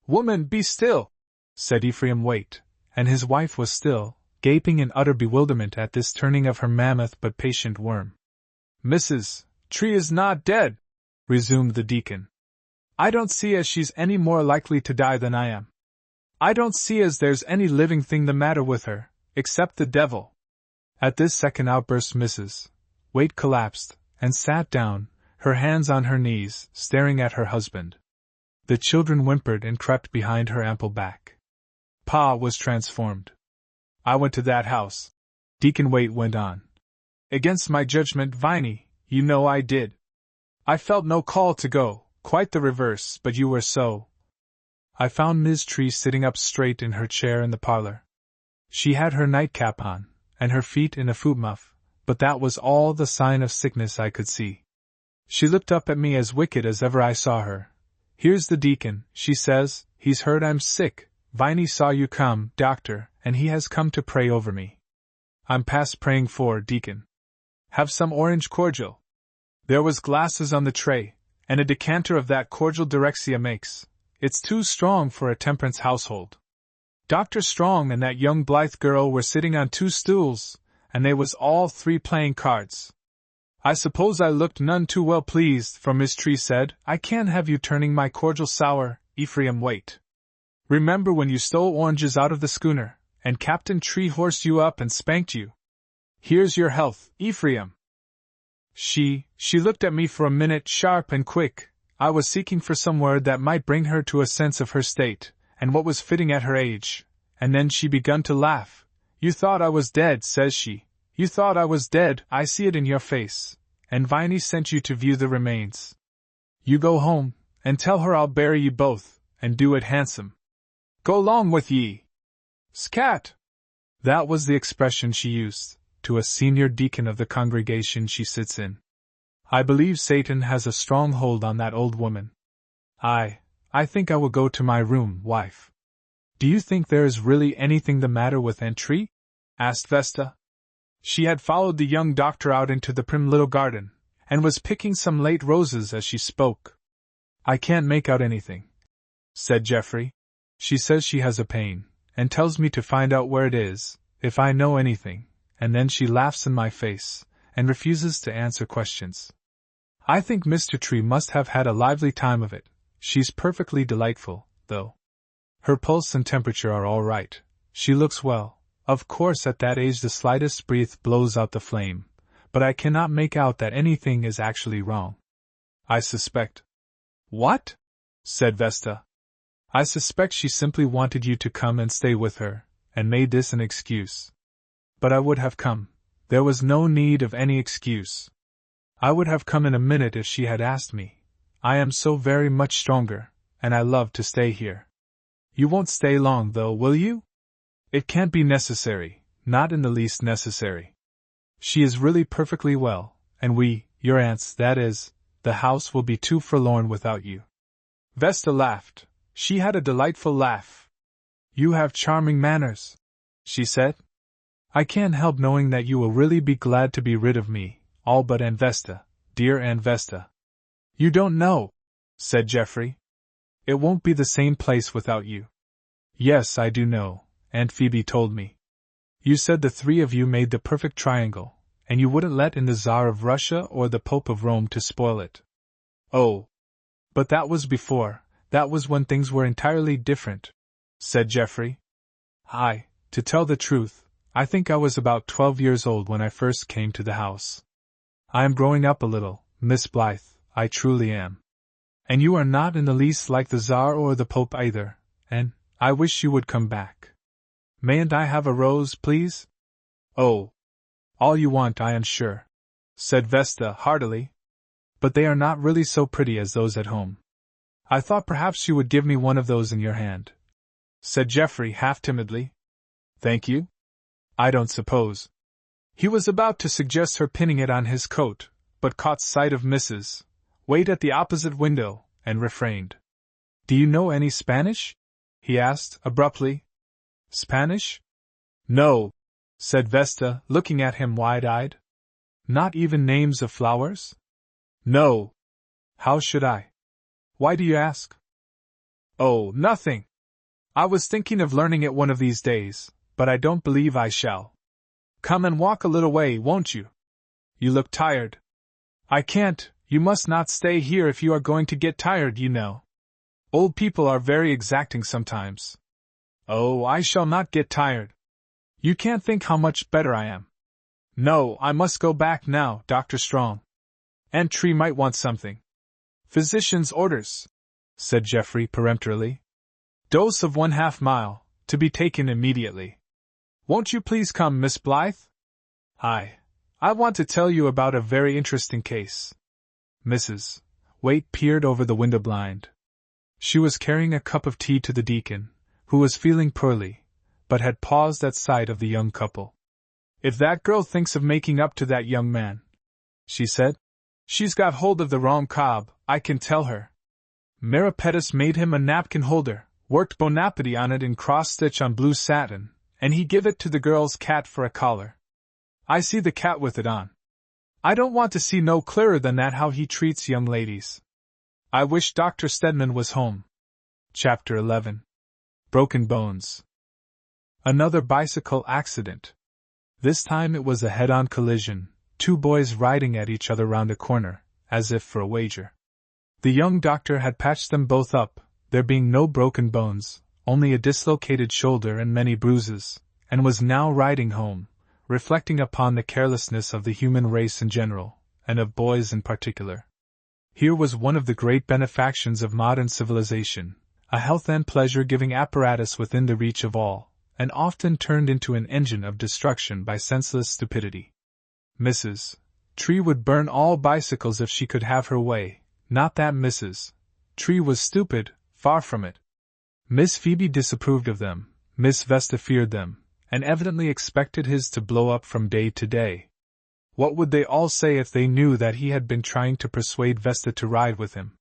Woman, be still, said Ephraim Waite, and his wife was still, gaping in utter bewilderment at this turning of her mammoth but patient worm. Mrs. Tree is not dead, resumed the deacon. I don't see as she's any more likely to die than I am. I don't see as there's any living thing the matter with her, except the devil. At this second outburst Mrs. Waite collapsed, and sat down, her hands on her knees, staring at her husband. The children whimpered and crept behind her ample back. Pa was transformed. I went to that house, Deacon Waite went on. Against my judgment, Viney, you know I did. I felt no call to go, quite the reverse, but you were so. I found Ms. Tree sitting up straight in her chair in the parlor. She had her nightcap on, and her feet in a foot muff, but that was all the sign of sickness I could see. She looked up at me as wicked as ever I saw her. Here's the deacon, she says, he's heard I'm sick. Viney saw you come, doctor, and he has come to pray over me. I'm past praying for, deacon. Have some orange cordial. There was glasses on the tray, and a decanter of that cordial Direxia makes. It's too strong for a temperance household. Dr. Strong and that young Blythe girl were sitting on 2 stools, and they was all 3 playing cards. I suppose I looked none too well pleased, for Miss Tree said, I can't have you turning my cordial sour, Ephraim Waite. Remember when you stole oranges out of the schooner, and Captain Tree horsed you up and spanked you. Here's your health, Ephraim. She looked at me for a minute sharp and quick. I was seeking for some word that might bring her to a sense of her state, and what was fitting at her age, and then she begun to laugh. You thought I was dead, says she. You thought I was dead, I see it in your face, and Viney sent you to view the remains. You go home, and tell her I'll bury ye both, and do it handsome. Go long with ye. Scat! That was the expression she used, to a senior deacon of the congregation she sits in. I believe Satan has a strong hold on that old woman. I think I will go to my room, wife. Do you think there is really anything the matter with Aunt Tree? Asked Vesta. She had followed the young doctor out into the prim little garden, and was picking some late roses as she spoke. I can't make out anything, said Geoffrey. She says she has a pain, and tells me to find out where it is, if I know anything, and then she laughs in my face, and refuses to answer questions. I think Mr. Tree must have had a lively time of it. She's perfectly delightful, though. Her pulse and temperature are all right. She looks well. Of course at that age the slightest breath blows out the flame, but I cannot make out that anything is actually wrong. I suspect. What? Said Vesta. I suspect she simply wanted you to come and stay with her, and made this an excuse. But I would have come. There was no need of any excuse. I would have come in a minute if she had asked me. I am so very much stronger, and I love to stay here. You won't stay long though, will you? It can't be necessary, not in the least necessary. She is really perfectly well, and we, your aunts, that is, the house will be too forlorn without you. Vesta laughed. She had a delightful laugh. You have charming manners, she said. I can't help knowing that you will really be glad to be rid of me, all but Aunt Vesta, dear Aunt Vesta. You don't know, said Geoffrey. It won't be the same place without you. Yes, I do know, Aunt Phoebe told me. You said the 3 of you made the perfect triangle, and you wouldn't let in the Tsar of Russia or the Pope of Rome to spoil it. Oh. But that was before, that was when things were entirely different, said Geoffrey. To tell the truth, I think I was about 12 years old when I first came to the house. I am growing up a little, Miss Blythe, I truly am. And you are not in the least like the Tsar or the Pope either, and I wish you would come back. Mayn't I have a rose, please? Oh. All you want, I am sure, said Vesta heartily. But they are not really so pretty as those at home. I thought perhaps you would give me one of those in your hand, said Geoffrey half timidly. Thank you? I don't suppose. He was about to suggest her pinning it on his coat, but caught sight of Mrs. Waite at the opposite window, and refrained. Do you know any Spanish? he asked, abruptly. Spanish? No, said Vesta, looking at him wide-eyed. Not even names of flowers? No. How should I? Why do you ask? Oh, nothing. I was thinking of learning it one of these days, but I don't believe I shall. Come and walk a little way, won't you? You look tired. I can't, you must not stay here if you are going to get tired, you know. Old people are very exacting sometimes. Oh, I shall not get tired. You can't think how much better I am. No, I must go back now, Dr. Strong. Aunt Tree might want something. Physician's orders, said Geoffrey peremptorily. Dose of 1/2 mile, to be taken immediately. Won't you please come, Miss Blythe? I want to tell you about a very interesting case. Mrs. Waite peered over the window blind. She was carrying a cup of tea to the deacon, who was feeling poorly, but had paused at sight of the young couple. If that girl thinks of making up to that young man, she said, she's got hold of the wrong cob, I can tell her. Meripetus made him a napkin holder, worked Bonaparte on it in cross-stitch on blue satin, and he give it to the girl's cat for a collar. I see the cat with it on. I don't want to see no clearer than that how he treats young ladies. I wish Dr. Stedman was home. Chapter 11. Broken Bones. Another bicycle accident. This time it was a head-on collision, two boys riding at each other round a corner, as if for a wager. The young doctor had patched them both up, there being no broken bones, only a dislocated shoulder and many bruises, and was now riding home, reflecting upon the carelessness of the human race in general, and of boys in particular. Here was one of the great benefactions of modern civilization, a health and pleasure-giving apparatus within the reach of all, and often turned into an engine of destruction by senseless stupidity. Mrs. Tree would burn all bicycles if she could have her way. Not that Mrs. Tree was stupid, far from it. Miss Phoebe disapproved of them, Miss Vesta feared them, and evidently expected his to blow up from day to day. What would they all say if they knew that he had been trying to persuade Vesta to ride with him?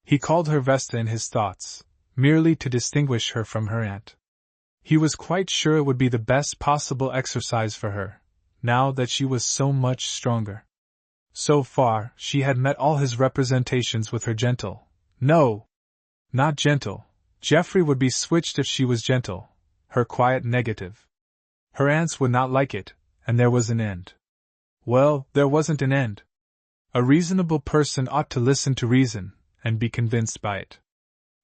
He called her Vesta in his thoughts, merely to distinguish her from her aunt. He was quite sure it would be the best possible exercise for her, now that she was so much stronger. So far, she had met all his representations with her gentle. No! Not gentle. Geoffrey would be switched if she was gentle. Her quiet negative. Her aunts would not like it, and there was an end. Well, there wasn't an end. A reasonable person ought to listen to reason, and be convinced by it.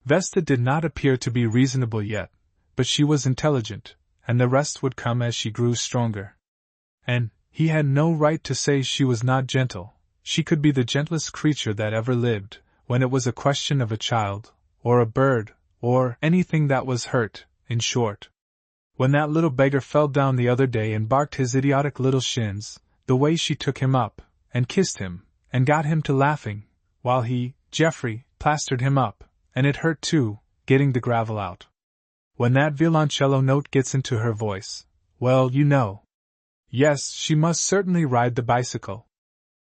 Vesta did not appear to be reasonable yet, but she was intelligent, and the rest would come as she grew stronger. And he had no right to say she was not gentle. She could be the gentlest creature that ever lived, when it was a question of a child, or a bird, or anything that was hurt, in short. When that little beggar fell down the other day and barked his idiotic little shins, the way she took him up, and kissed him, and got him to laughing, while he, Geoffrey, plastered him up, and it hurt too, getting the gravel out. When that violoncello note gets into her voice, well, you know. Yes, she must certainly ride the bicycle.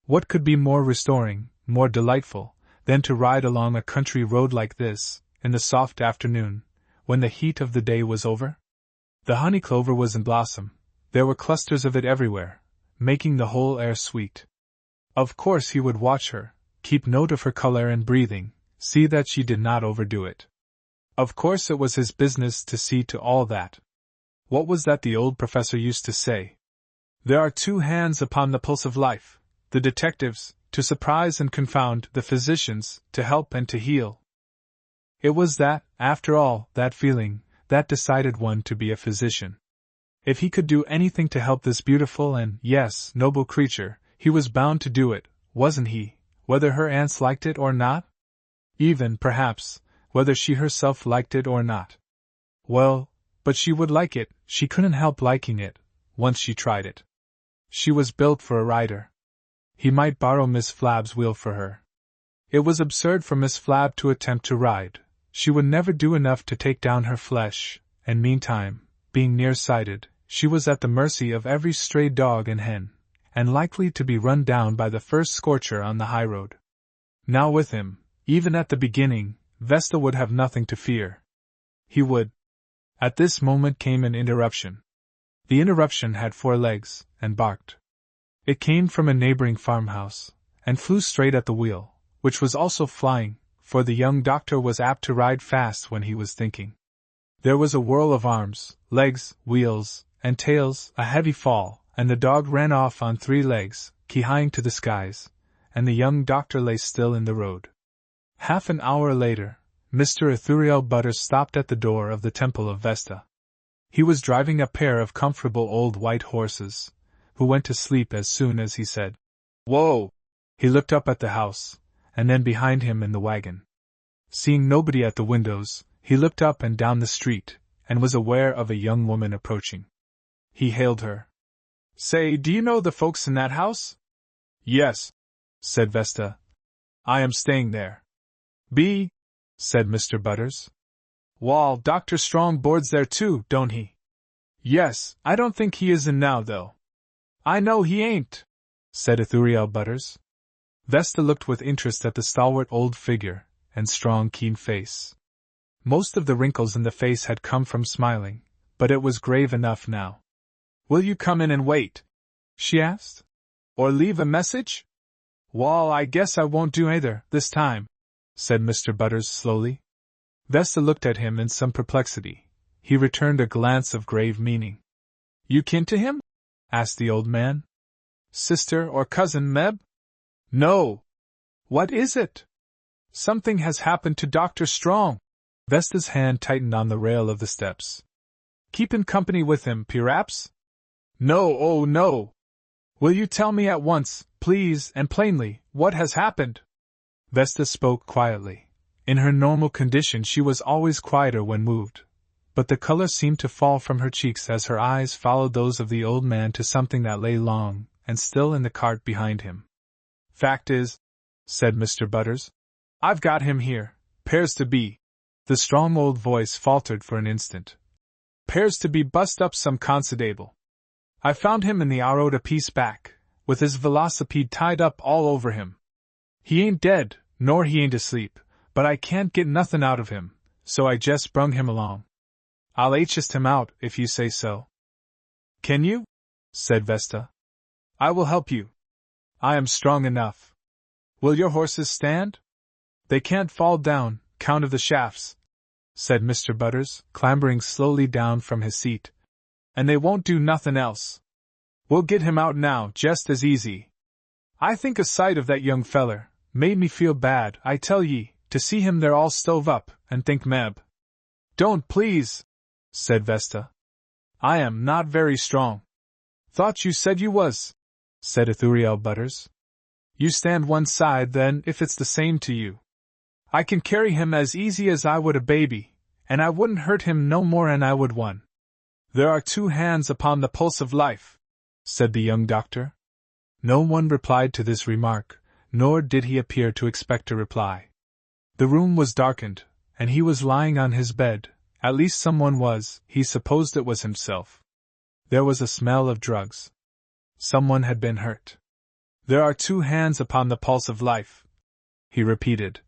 What could be more restoring, more delightful, than to ride along a country road like this, in the soft afternoon, when the heat of the day was over? The honey clover was in blossom, there were clusters of it everywhere, making the whole air sweet. Of course he would watch her, keep note of her color and breathing, see that she did not overdo it. Of course it was his business to see to all that. What was that the old professor used to say? There are two hands upon the pulse of life, the detective's, to surprise and confound, the physician's, to help and to heal. It was that, after all, that feeling, that decided one to be a physician. If he could do anything to help this beautiful and, yes, noble creature, he was bound to do it, wasn't he, whether her aunts liked it or not? Even, perhaps, whether she herself liked it or not. Well, but she would like it, she couldn't help liking it, once she tried it. She was built for a rider. He might borrow Miss Flabb's wheel for her. It was absurd for Miss Flabb to attempt to ride. She would never do enough to take down her flesh, and meantime, being nearsighted, she was at the mercy of every stray dog and hen, and likely to be run down by the first scorcher on the highroad. Now with him, even at the beginning, Vesta would have nothing to fear. he would. At this moment came an interruption. The interruption had 4 legs, and barked. It came from a neighboring farmhouse, and flew straight at the wheel, which was also flying, for the young doctor was apt to ride fast when he was thinking. There was a whirl of arms, legs, wheels, and tails, a heavy fall, and the dog ran off on 3 legs, kee-hieing to the skies, and the young doctor lay still in the road. Half an hour later, Mr. Ithuriel Butters stopped at the door of the Temple of Vesta. He was driving a pair of comfortable old white horses, who went to sleep as soon as he said, "Whoa!" He looked up at the house, and then behind him in the wagon. Seeing nobody at the windows, he looked up and down the street, and was aware of a young woman approaching. He hailed her. "Say, do you know the folks in that house?" "Yes," said Vesta. "I am staying there." "B," said Mr. Butters. "Wall, Dr. Strong boards there too, don't he?" "Yes, I don't think he is in now, though." "I know he ain't," said Ithuriel Butters. Vesta looked with interest at the stalwart old figure, and strong, keen face. Most of the wrinkles in the face had come from smiling, but it was grave enough now. "Will you come in and wait?" she asked. "Or leave a message?" "Wall, I guess I won't do either, this time," said Mr. Butters slowly. Vesta looked at him in some perplexity. He returned a glance of grave meaning. "You kin to him?" asked the old man. "Sister or cousin, Meb?" "No." "What is it?" "Something has happened to Dr. Strong." Vesta's hand tightened on the rail of the steps. "Keepin' company with him, p'raps?" "No, oh no." "Will you tell me at once, please, and plainly, what has happened?" Vesta spoke quietly. In her normal condition she was always quieter when moved, but the color seemed to fall from her cheeks as her eyes followed those of the old man to something that lay long and still in the cart behind him. "Fact is," said Mr. Butters, "I've got him here, 'pears to be." The strong old voice faltered for an instant. "'Pears to be bust up some constable. I found him in the road a piece back, with his velocipede tied up all over him. He ain't dead, nor he ain't asleep, but I can't get nothin' out of him, so I jest brung him along. I'll H'ist him out, if you say so." "Can you?" said Vesta. "I will help you. I am strong enough. Will your horses stand?" "They can't fall down, 'count of the shafts," said Mr. Butters, clambering slowly down from his seat. "And they won't do nothin' else. We'll get him out now jest as easy. I think a sight of that young feller made me feel bad, I tell ye, to see him there all stove up, and think Meb." "Don't, please," said Vesta. "I am not very strong." "Thought you said you was," said Ithuriel Butters. "You stand one side then, if it's the same to you. I can carry him as easy as I would a baby, and I wouldn't hurt him no more'n I would one." "There are 2 hands upon the pulse of life," said the young doctor. No one replied to this remark, nor did he appear to expect a reply. The room was darkened, and he was lying on his bed, at least someone was, he supposed it was himself. There was a smell of drugs. Someone had been hurt. "There are 2 hands upon the pulse of life," he repeated.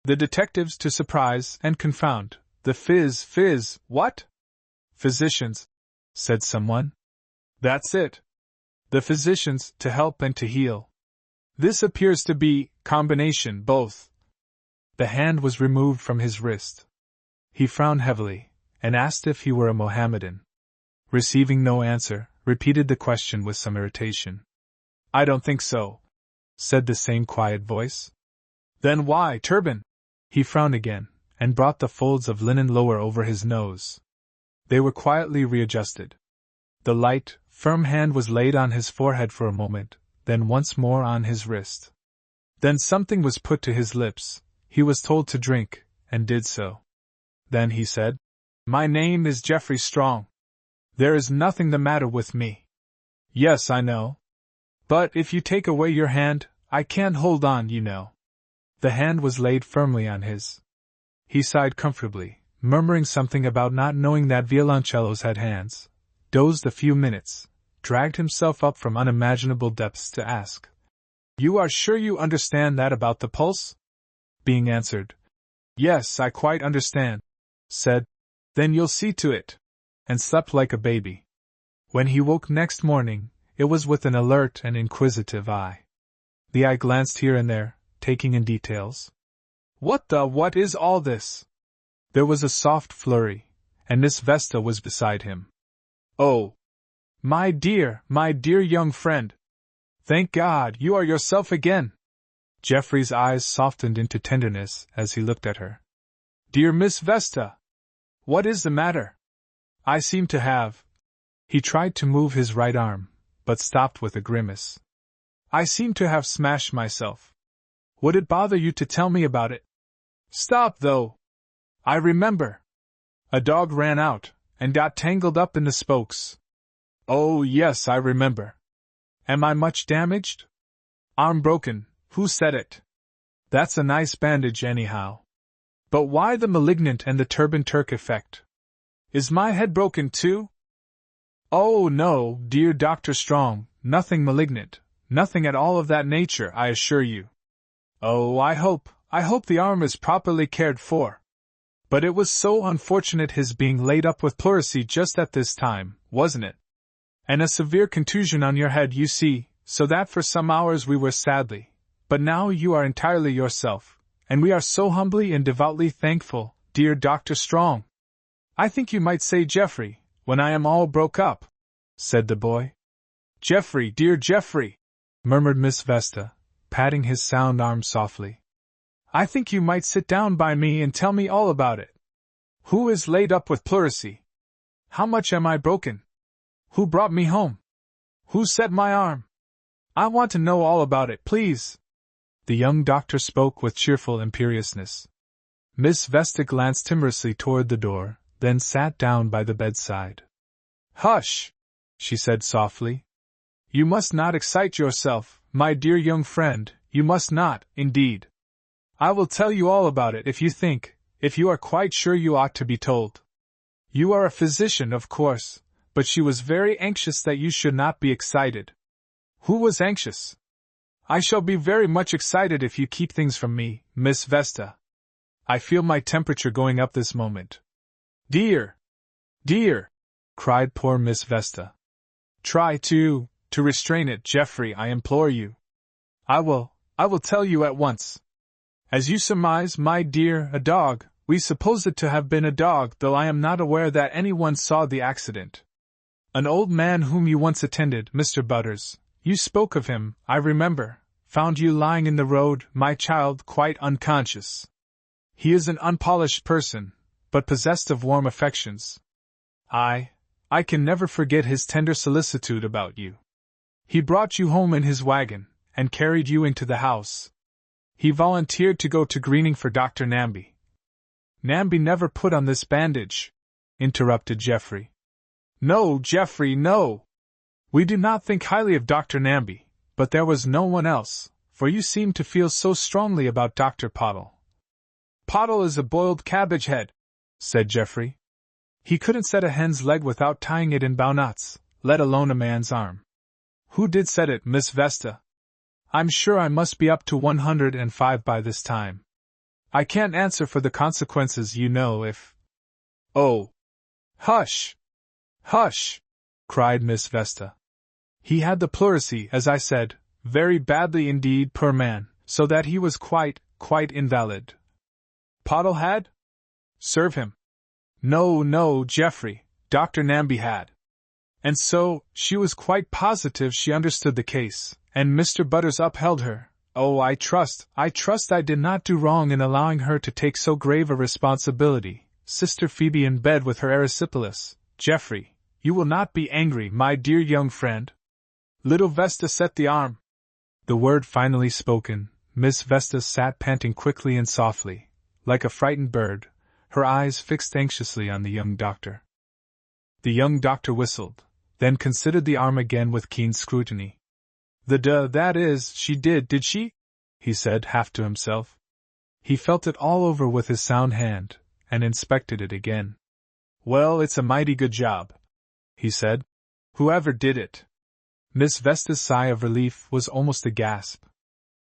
"The detectives to surprise and confound, the fizz, what?" "Physicians," said someone. "That's it. The physicians, to help and to heal. This appears to be combination, both." The hand was removed from his wrist. He frowned heavily, and asked if he were a Mohammedan. Receiving no answer, repeated the question with some irritation. "I don't think so," said the same quiet voice. "Then why turban?" He frowned again, and brought the folds of linen lower over his nose. They were quietly readjusted. The light, firm hand was laid on his forehead for a moment, then once more on his wrist. Then something was put to his lips. He was told to drink, and did so. Then he said, "My name is Geoffrey Strong. There is nothing the matter with me." "Yes, I know. But if you take away your hand, I can't hold on, you know." The hand was laid firmly on his. He sighed comfortably, murmuring something about not knowing that violoncellos had hands, dozed a few minutes, dragged himself up from unimaginable depths to ask, "You are sure you understand that about the pulse?" Being answered, "Yes, I quite understand," said, Then you'll see to it. And slept like a baby. When he woke next morning, it was with an alert and inquisitive eye. The eye glanced here and there, taking in details. What is all this? There was a soft flurry, and Miss Vesta was beside him. Oh! My dear young friend! Thank God, you are yourself again! Geoffrey's eyes softened into tenderness as he looked at her. Dear Miss Vesta! What is the matter? I seem to have... He tried to move his right arm, but stopped with a grimace. I seem to have smashed myself. Would it bother you to tell me about it? Stop, though! I remember. A dog ran out, and got tangled up in the spokes. Oh, yes, I remember. Am I much damaged? Arm broken, who said it? That's a nice bandage, anyhow. But why the malignant and the turban Turk effect? Is my head broken, too? Oh, no, dear Dr. Strong, nothing malignant, nothing at all of that nature, I assure you. Oh, I hope the arm is properly cared for. But it was so unfortunate his being laid up with pleurisy just at this time, wasn't it? And a severe contusion on your head, you see, so that for some hours we were sadly. But now you are entirely yourself, and we are so humbly and devoutly thankful, dear Dr. Strong. I think you might say Geoffrey, when I am all broke up, said the boy. Geoffrey, dear Geoffrey, murmured Miss Vesta, patting his sound arm softly. I think you might sit down by me and tell me all about it. Who is laid up with pleurisy? How much am I broken? Who brought me home? Who set my arm? I want to know all about it, please. The young doctor spoke with cheerful imperiousness. Miss Vesta glanced timorously toward the door, then sat down by the bedside. Hush! She said softly. You must not excite yourself, my dear young friend, you must not, indeed. I will tell you all about it if you are quite sure you ought to be told. You are a physician, of course, but she was very anxious that you should not be excited. Who was anxious? I shall be very much excited if you keep things from me, Miss Vesta. I feel my temperature going up this moment. Dear! Dear! Cried poor Miss Vesta. Try to restrain it, Geoffrey, I implore you. I will tell you at once. As you surmise, my dear, a dog, we suppose it to have been a dog, though I am not aware that anyone saw the accident. An old man whom you once attended, Mr. Butters, you spoke of him, I remember, found you lying in the road, my child, quite unconscious. He is an unpolished person, but possessed of warm affections. I can never forget his tender solicitude about you. He brought you home in his wagon, and carried you into the house. He volunteered to go to Greening for Dr. Namby. Namby never put on this bandage, interrupted Geoffrey. No, Geoffrey, no. We do not think highly of Dr. Namby, but there was no one else, for you seem to feel so strongly about Dr. Pottle. Pottle is a boiled cabbage head, said Geoffrey. He couldn't set a hen's leg without tying it in bow knots, let alone a man's arm. Who did set it, Miss Vesta? I'm sure I must be up to 105 by this time. I can't answer for the consequences, you know, if... Oh! Hush! Hush! Cried Miss Vesta. He had the pleurisy, as I said, very badly indeed, poor man, so that he was quite invalid. Pottle had? Serve him. No, Geoffrey, Dr. Namby had. And so, she was quite positive she understood the case, and Mr. Butters upheld her. Oh, I trust I did not do wrong in allowing her to take so grave a responsibility, Sister Phoebe in bed with her erysipelas. Geoffrey, you will not be angry, my dear young friend. Little Vesta set the arm. The word finally spoken, Miss Vesta sat panting quickly and softly, like a frightened bird, her eyes fixed anxiously on the young doctor. The young doctor whistled, then considered the arm again with keen scrutiny. That is, she did she? He said, half to himself. He felt it all over with his sound hand, and inspected it again. Well, it's a mighty good job, he said. Whoever did it. Miss Vesta's sigh of relief was almost a gasp.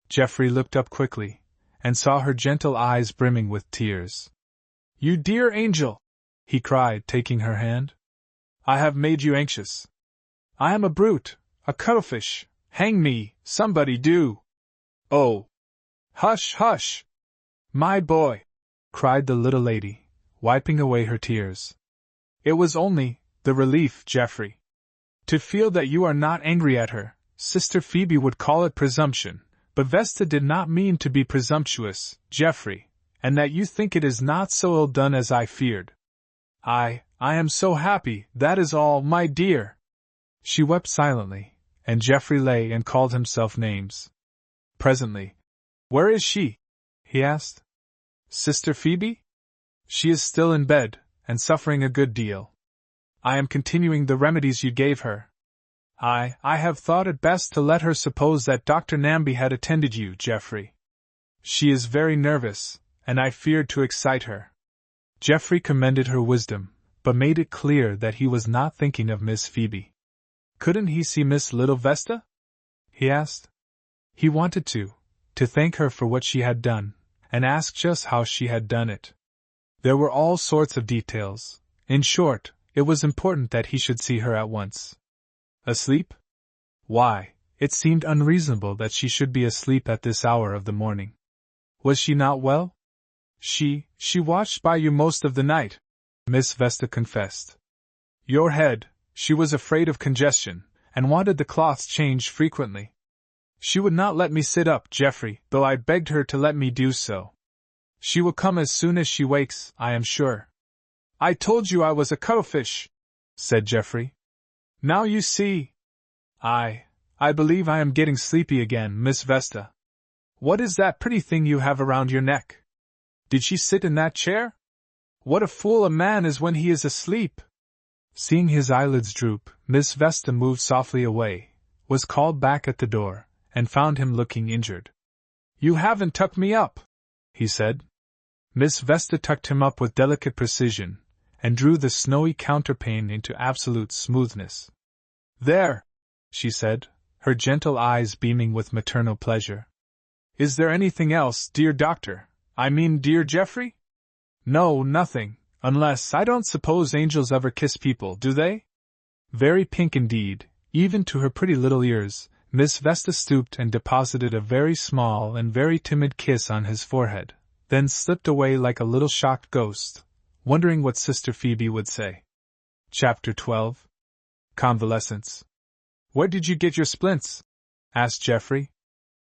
Geoffrey looked up quickly, and saw her gentle eyes brimming with tears. You dear angel! he cried, taking her hand. I have made you anxious. I am a brute, a cuttlefish. Hang me, somebody do! Oh! Hush, hush! My boy! Cried the little lady, wiping away her tears. It was only the relief, Geoffrey. To feel that you are not angry at her. Sister Phoebe would call it presumption, but Vesta did not mean to be presumptuous, Geoffrey, and that you think it is not so ill done as I feared. I am so happy, that is all, my dear. She wept silently, and Geoffrey lay and called himself names. Presently, where is she? He asked. Sister Phoebe? She is still in bed, and suffering a good deal. I am continuing the remedies you gave her. I have thought it best to let her suppose that Dr. Namby had attended you, Geoffrey. She is very nervous, and I feared to excite her. Geoffrey commended her wisdom, but made it clear that he was not thinking of Miss Phoebe. Couldn't he see Miss Little Vesta? He asked. He wanted to thank her for what she had done, and ask just how she had done it. There were all sorts of details. In short, it was important that he should see her at once. Asleep? Why, it seemed unreasonable that she should be asleep at this hour of the morning. Was she not well? She watched by you most of the night, Miss Vesta confessed. Your head, she was afraid of congestion, and wanted the cloths changed frequently. She would not let me sit up, Geoffrey, though I begged her to let me do so. She will come as soon as she wakes, I am sure. I told you I was a cuttlefish, said Geoffrey. Now you see. I believe I am getting sleepy again, Miss Vesta. What is that pretty thing you have around your neck? Did she sit in that chair? What a fool a man is when he is asleep! Seeing his eyelids droop, Miss Vesta moved softly away, was called back at the door, and found him looking injured. You haven't tucked me up, he said. Miss Vesta tucked him up with delicate precision, and drew the snowy counterpane into absolute smoothness. There, she said, her gentle eyes beaming with maternal pleasure. Is there anything else, dear doctor? I mean, dear Geoffrey? No, nothing, unless I don't suppose angels ever kiss people, do they? Very pink indeed, even to her pretty little ears, Miss Vesta stooped and deposited a very small and very timid kiss on his forehead, then slipped away like a little shocked ghost, wondering what Sister Phoebe would say. Chapter 12. Convalescence. Where did you get your splints? Asked Geoffrey.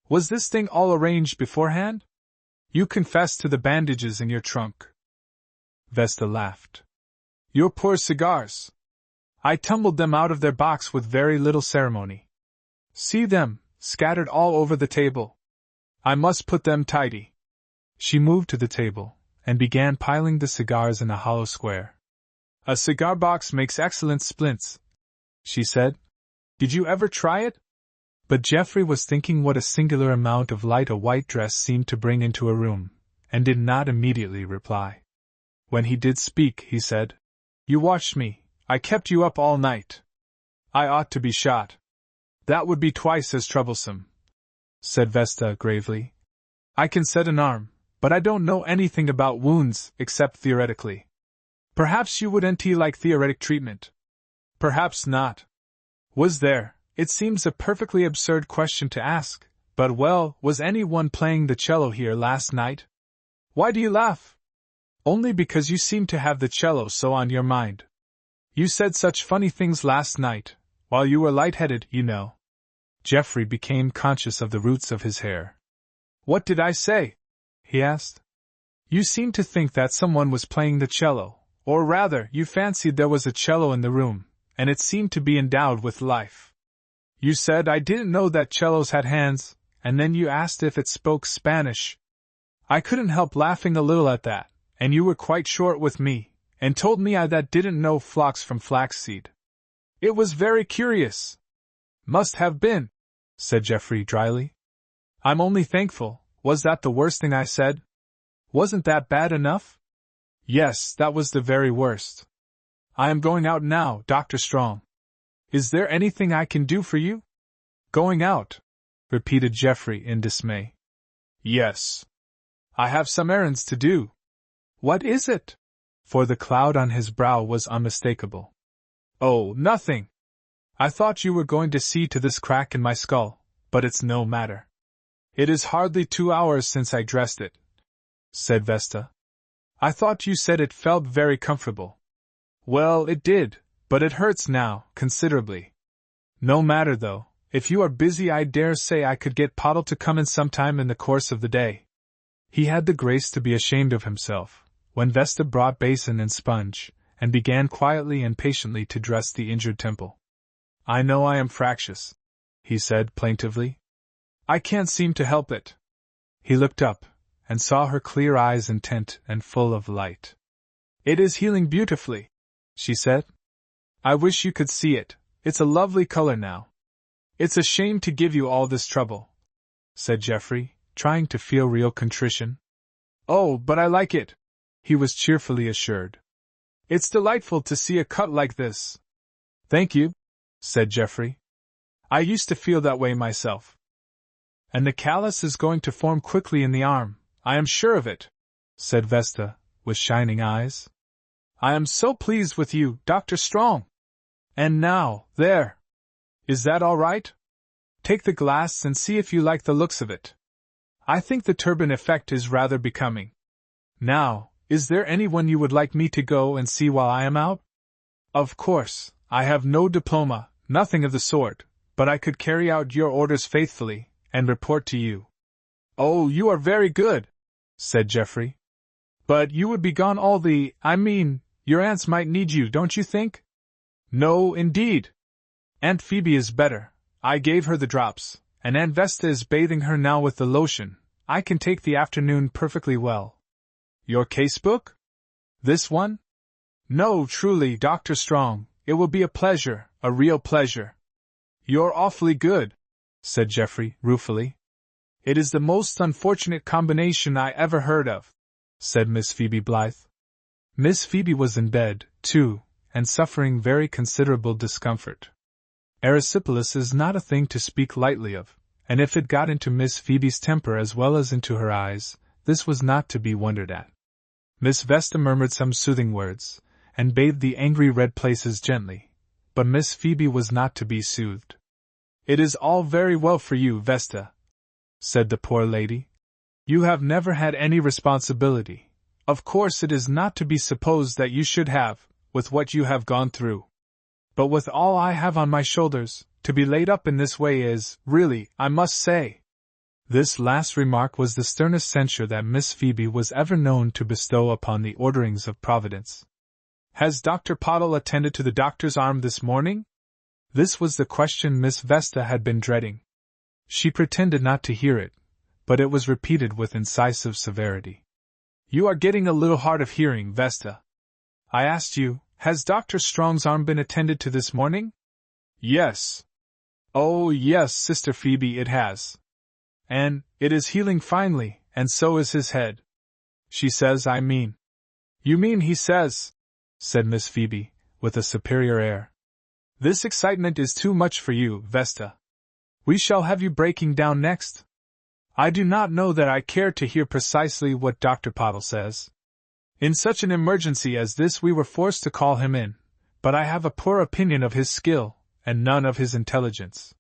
Was this thing all arranged beforehand? You confessed to the bandages in your trunk. Vesta laughed. Your poor cigars. I tumbled them out of their box with very little ceremony. See them, scattered all over the table. I must put them tidy. She moved to the table, and began piling the cigars in a hollow square. A cigar box makes excellent splints, she said. Did you ever try it? But Geoffrey was thinking what a singular amount of light a white dress seemed to bring into a room, and did not immediately reply. When he did speak, he said, You watched me, I kept you up all night. I ought to be shot. That would be twice as troublesome, said Vesta gravely. I can set an arm, but I don't know anything about wounds, except theoretically. Perhaps you wouldn't like theoretic treatment. Perhaps not. Was there? It seems a perfectly absurd question to ask, but well, was anyone playing the cello here last night? Why do you laugh? Only because you seem to have the cello so on your mind. You said such funny things last night, while you were light-headed, you know. Geoffrey became conscious of the roots of his hair. What did I say? He asked. You seemed to think that someone was playing the cello, or rather, you fancied there was a cello in the room, and it seemed to be endowed with life. You said I didn't know that cellos had hands, and then you asked if it spoke Spanish. I couldn't help laughing a little at that, and you were quite short with me, and told me I that didn't know phlox from flaxseed. It was very curious. Must have been, said Geoffrey dryly. I'm only thankful. Was that the worst thing I said? Wasn't that bad enough? Yes, that was the very worst. I am going out now, Dr. Strong. Is there anything I can do for you? Going out, repeated Geoffrey in dismay. Yes. I have some errands to do. What is it? for the cloud on his brow was unmistakable. "Oh, nothing! I thought you were going to see to this crack in my skull, but it's no matter. It is hardly 2 hours since I dressed it," said Vesta. "I thought you said it felt very comfortable." "Well, it did, but it hurts now, considerably. No matter though, if you are busy I dare say I could get Pottle to come in sometime in the course of the day." He had the grace to be ashamed of himself, when Vesta brought basin and sponge, and began quietly and patiently to dress the injured temple. "I know I am fractious," he said plaintively. "I can't seem to help it." He looked up, and saw her clear eyes intent and full of light. "It is healing beautifully," she said. "I wish you could see it, it's a lovely color now." "It's a shame to give you all this trouble," said Geoffrey, trying to feel real contrition. "Oh, but I like it," he was cheerfully assured. "It's delightful to see a cut like this." "Thank you," said Geoffrey. "I used to feel that way myself." "And the callus is going to form quickly in the arm, I am sure of it," said Vesta, with shining eyes. "I am so pleased with you, Dr. Strong. And now, there. Is that all right? Take the glass and see if you like the looks of it. I think the turban effect is rather becoming. Now, is there anyone you would like me to go and see while I am out? Of course, I have no diploma, nothing of the sort, but I could carry out your orders faithfully, and report to you." "Oh, you are very good," said Geoffrey. "But you would be gone all your aunts might need you, don't you think?" "No, indeed. Aunt Phoebe is better. I gave her the drops, and Aunt Vesta is bathing her now with the lotion. I can take the afternoon perfectly well." "Your casebook? This one?" "No, truly, Dr. Strong, it will be a pleasure, a real pleasure." "You're awfully good," said Geoffrey, ruefully. "It is the most unfortunate combination I ever heard of," said Miss Phoebe Blythe. Miss Phoebe was in bed, too, and suffering very considerable discomfort. Erysipelas is not a thing to speak lightly of, and if it got into Miss Phoebe's temper as well as into her eyes, this was not to be wondered at. Miss Vesta murmured some soothing words, and bathed the angry red places gently, but Miss Phoebe was not to be soothed. "It is all very well for you, Vesta," said the poor lady. "You have never had any responsibility. Of course it is not to be supposed that you should have, with what you have gone through. But with all I have on my shoulders, to be laid up in this way is, really, I must say." This last remark was the sternest censure that Miss Phoebe was ever known to bestow upon the orderings of Providence. "Has Dr. Pottle attended to the doctor's arm this morning?" This was the question Miss Vesta had been dreading. She pretended not to hear it, but it was repeated with incisive severity. "You are getting a little hard of hearing, Vesta. I asked you, has Dr. Strong's arm been attended to this morning?" "Yes." "Oh, yes, Sister Phoebe, it has. And it is healing finely, and so is his head. She says, I mean." "You mean he says," said Miss Phoebe, with a superior air. "This excitement is too much for you, Vesta. We shall have you breaking down next. I do not know that I care to hear precisely what Dr. Pottle says. In such an emergency as this we were forced to call him in, but I have a poor opinion of his skill, and none of his intelligence.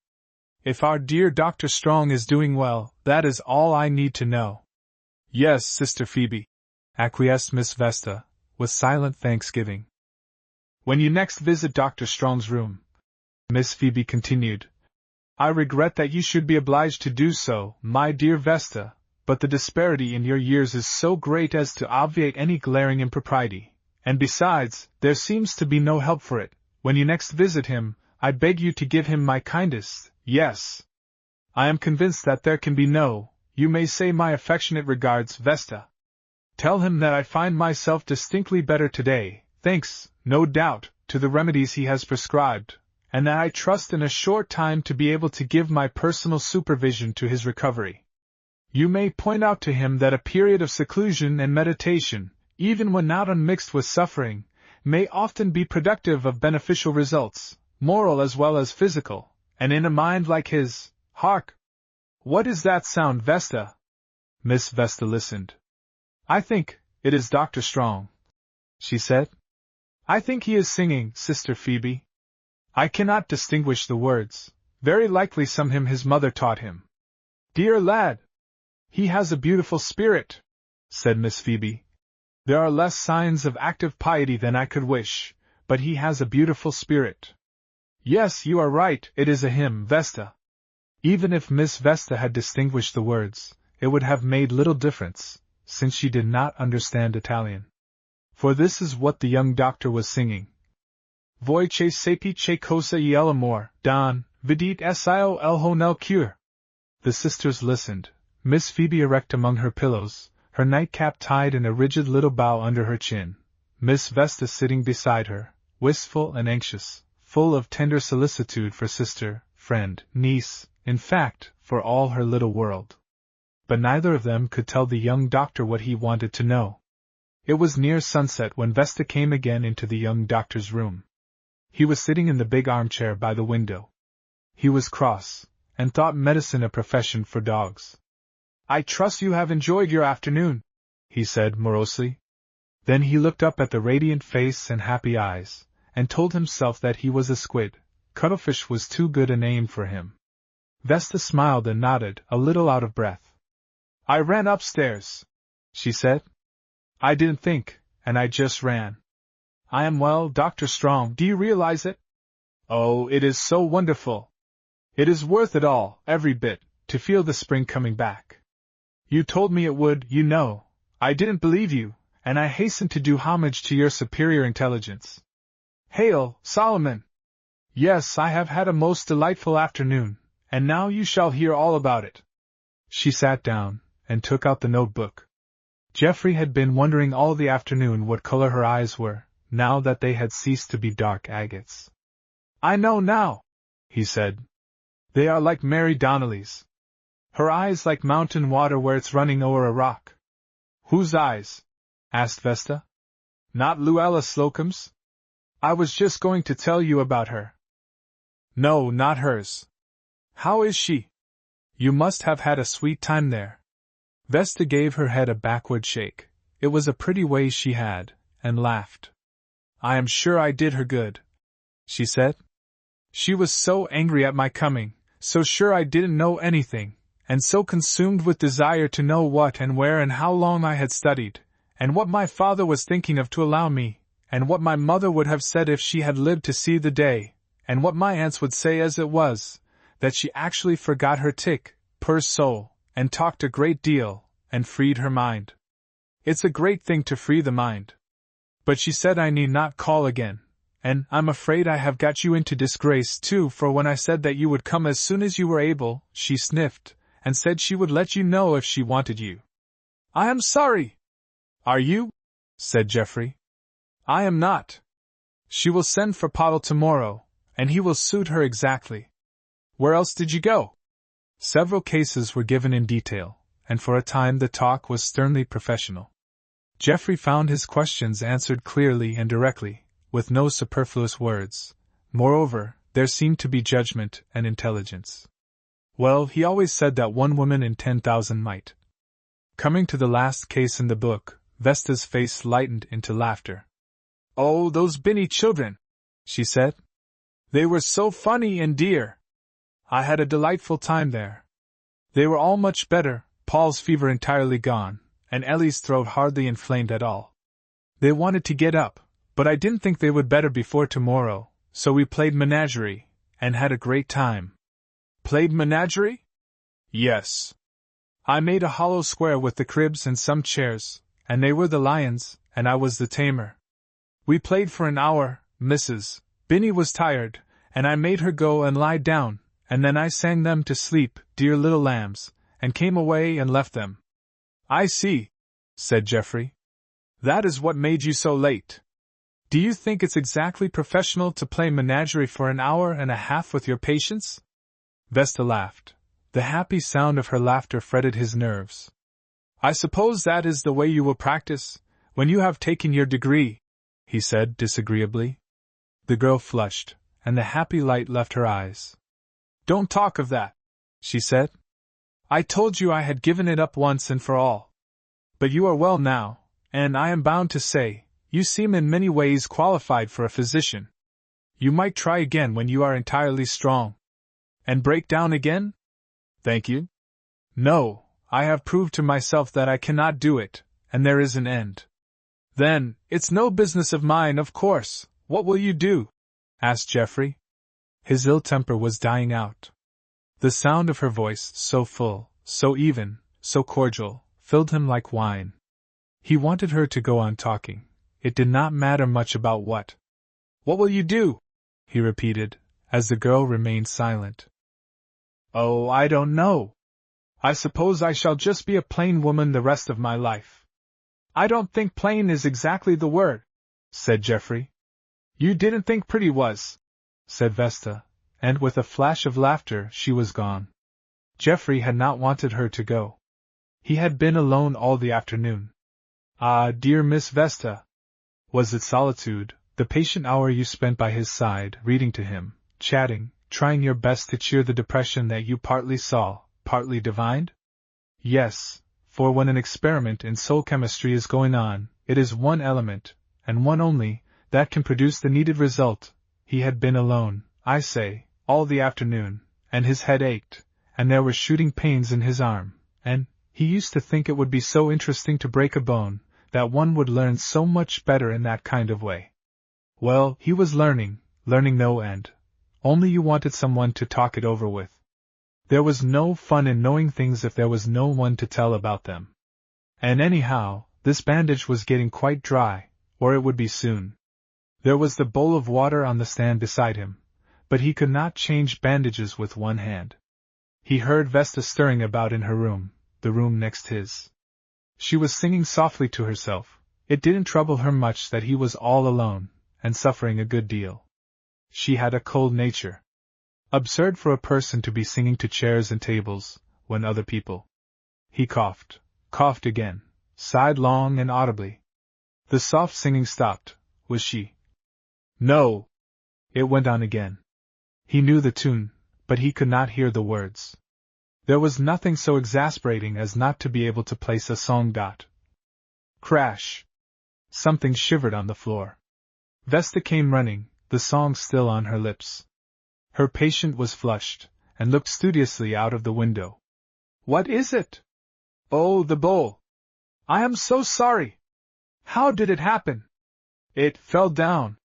If our dear Dr. Strong is doing well, that is all I need to know." "Yes, Sister Phoebe," acquiesced Miss Vesta, with silent thanksgiving. "When you next visit Dr. Strong's room," Miss Phoebe continued, "I regret that you should be obliged to do so, my dear Vesta, but the disparity in your years is so great as to obviate any glaring impropriety, and besides, there seems to be no help for it. When you next visit him, I beg you to give him my kindest, yes, I am convinced that there can be no, you may say my affectionate regards, Vesta. Tell him that I find myself distinctly better today, thanks, no doubt, to the remedies he has prescribed, and that I trust in a short time to be able to give my personal supervision to his recovery. You may point out to him that a period of seclusion and meditation, even when not unmixed with suffering, may often be productive of beneficial results, moral as well as physical, and in a mind like his. Hark! What is that sound, Vesta?" Miss Vesta listened. "I think it is Dr. Strong," she said. I think he is singing, Sister Phoebe. I cannot distinguish the words. Very likely some hymn his mother taught him. Dear lad! He has a beautiful spirit, said Miss Phoebe. There are less signs of active piety than I could wish, but he has a beautiful spirit. Yes, you are right, it is a hymn, Vesta. Even if Miss Vesta had distinguished the words, it would have made little difference, since she did not understand Italian. For this is what the young doctor was singing. Voi che sapete cosa e l'amor, don, vidite io elho nel cure. The sisters listened, Miss Phoebe erect among her pillows, her nightcap tied in a rigid little bow under her chin, Miss Vesta sitting beside her, wistful and anxious, full of tender solicitude for sister, friend, niece, in fact, for all her little world. But neither of them could tell the young doctor what he wanted to know. It was near sunset when Vesta came again into the young doctor's room. He was sitting in the big armchair by the window. He was cross, and thought medicine a profession for dogs. I trust you have enjoyed your afternoon, he said morosely. Then he looked up at the radiant face and happy eyes, and told himself that he was a squid. Cuttlefish was too good a name for him. Vesta smiled and nodded, a little out of breath. I ran upstairs, she said. I didn't think, and I just ran. I am well, Dr. Strong, do you realize it? Oh, it is so wonderful. It is worth it all, every bit, to feel the spring coming back. You told me it would, you know. I didn't believe you, and I hastened to do homage to your superior intelligence. Hail, Solomon! Yes, I have had a most delightful afternoon, and now you shall hear all about it. She sat down, and took out the notebook. Geoffrey had been wondering all the afternoon what color her eyes were, now that they had ceased to be dark agates. I know now, he said. They are like Mary Donnelly's. Her eyes like mountain water where it's running o'er a rock. Whose eyes? Asked Vesta. Not Luella Slocum's? I was just going to tell you about her. No, not hers. How is she? You must have had a sweet time there. Vesta gave her head a backward shake. It was a pretty way she had, and laughed. I am sure I did her good, she said. She was so angry at my coming, so sure I didn't know anything, and so consumed with desire to know what and where and how long I had studied, and what my father was thinking of to allow me, and what my mother would have said if she had lived to see the day, and what my aunts would say as it was, that she actually forgot her tic, poor soul, and talked a great deal, and freed her mind. It's a great thing to free the mind. But she said I need not call again, and I'm afraid I have got you into disgrace too, for when I said that you would come as soon as you were able, she sniffed, and said she would let you know if she wanted you. I am sorry. Are you? Said Geoffrey. I am not. She will send for Pottle tomorrow, and he will suit her exactly. Where else did you go? Several cases were given in detail, and for a time the talk was sternly professional. Geoffrey found his questions answered clearly and directly, with no superfluous words. Moreover, there seemed to be judgment and intelligence. Well, he always said that one woman in 10,000 might. Coming to the last case in the book, Vesta's face lightened into laughter. Oh, those Binney children, she said. They were so funny and dear. I had a delightful time there. They were all much better, Paul's fever entirely gone, and Ellie's throat hardly inflamed at all. They wanted to get up, but I didn't think they would better before tomorrow, so we played menagerie, and had a great time. Played menagerie? Yes. I made a hollow square with the cribs and some chairs, and they were the lions, and I was the tamer. We played for an hour, Mrs. Binney was tired, and I made her go and lie down, and then I sang them to sleep, dear little lambs, and came away and left them. I see, said Geoffrey. That is what made you so late. Do you think it's exactly professional to play menagerie for an hour and a half with your patients? Vesta laughed. The happy sound of her laughter fretted his nerves. I suppose that is the way you will practice, when you have taken your degree, he said disagreeably. The girl flushed, and the happy light left her eyes. Don't talk of that, she said. I told you I had given it up once and for all. But you are well now, and I am bound to say, You seem in many ways qualified for a physician. You might try again when you are entirely strong. And break down again? Thank you. No, I have proved to myself that I cannot do it, and there is an end. Then, it's no business of mine, of course. What will you do? Asked Geoffrey. His ill temper was dying out. The sound of her voice, so full, so even, so cordial, filled him like wine. He wanted her to go on talking. It did not matter much about what. What will you do? He repeated, as the girl remained silent. Oh, I don't know. I suppose I shall just be a plain woman the rest of my life. I don't think plain is exactly the word, said Geoffrey. You didn't think pretty was, said Vesta, and with a flash of laughter she was gone. Geoffrey had not wanted her to go. He had been alone all the afternoon. Ah, dear Miss Vesta! Was it solitude, the patient hour you spent by his side, reading to him, chatting, trying your best to cheer the depression that you partly saw, partly divined? Yes, for when an experiment in soul chemistry is going on, it is one element, and one only, that can produce the needed result. He had been alone, I say, all the afternoon, and his head ached, and there were shooting pains in his arm, and he used to think it would be so interesting to break a bone, that one would learn so much better in that kind of way. Well, he was learning no end. Only you wanted someone to talk it over with. There was no fun in knowing things if there was no one to tell about them. And anyhow, this bandage was getting quite dry, or it would be soon. There was the bowl of water on the stand beside him, but he could not change bandages with one hand. He heard Vesta stirring about in her room, the room next his. She was singing softly to herself. It didn't trouble her much that he was all alone, and suffering a good deal. She had a cold nature. Absurd for a person to be singing to chairs and tables, when other people. He coughed again, sighed long and audibly. The soft singing stopped. Was she? No. It went on again. He knew the tune, but he could not hear the words. There was nothing so exasperating as not to be able to place a song. Crash! Something shivered on the floor. Vesta came running, the song still on her lips. Her patient was flushed, and looked studiously out of the window. What is it? Oh, the bowl. I am so sorry. How did it happen? It fell down,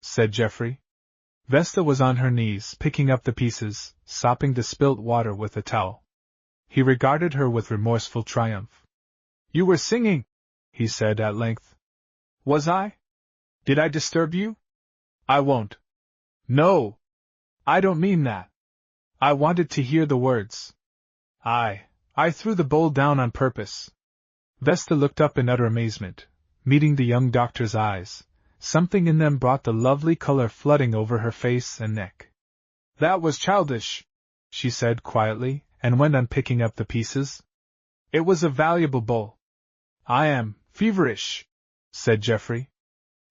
said Geoffrey. Vesta was on her knees, picking up the pieces, sopping the spilt water with a towel. He regarded her with remorseful triumph. You were singing, he said at length. Was I? Did I disturb you? I won't. No. I don't mean that. I wanted to hear the words. I threw the bowl down on purpose. Vesta looked up in utter amazement, meeting the young doctor's eyes. Something in them brought the lovely color flooding over her face and neck. That was childish, she said quietly, and went on picking up the pieces. It was a valuable bowl. I am feverish, said Geoffrey.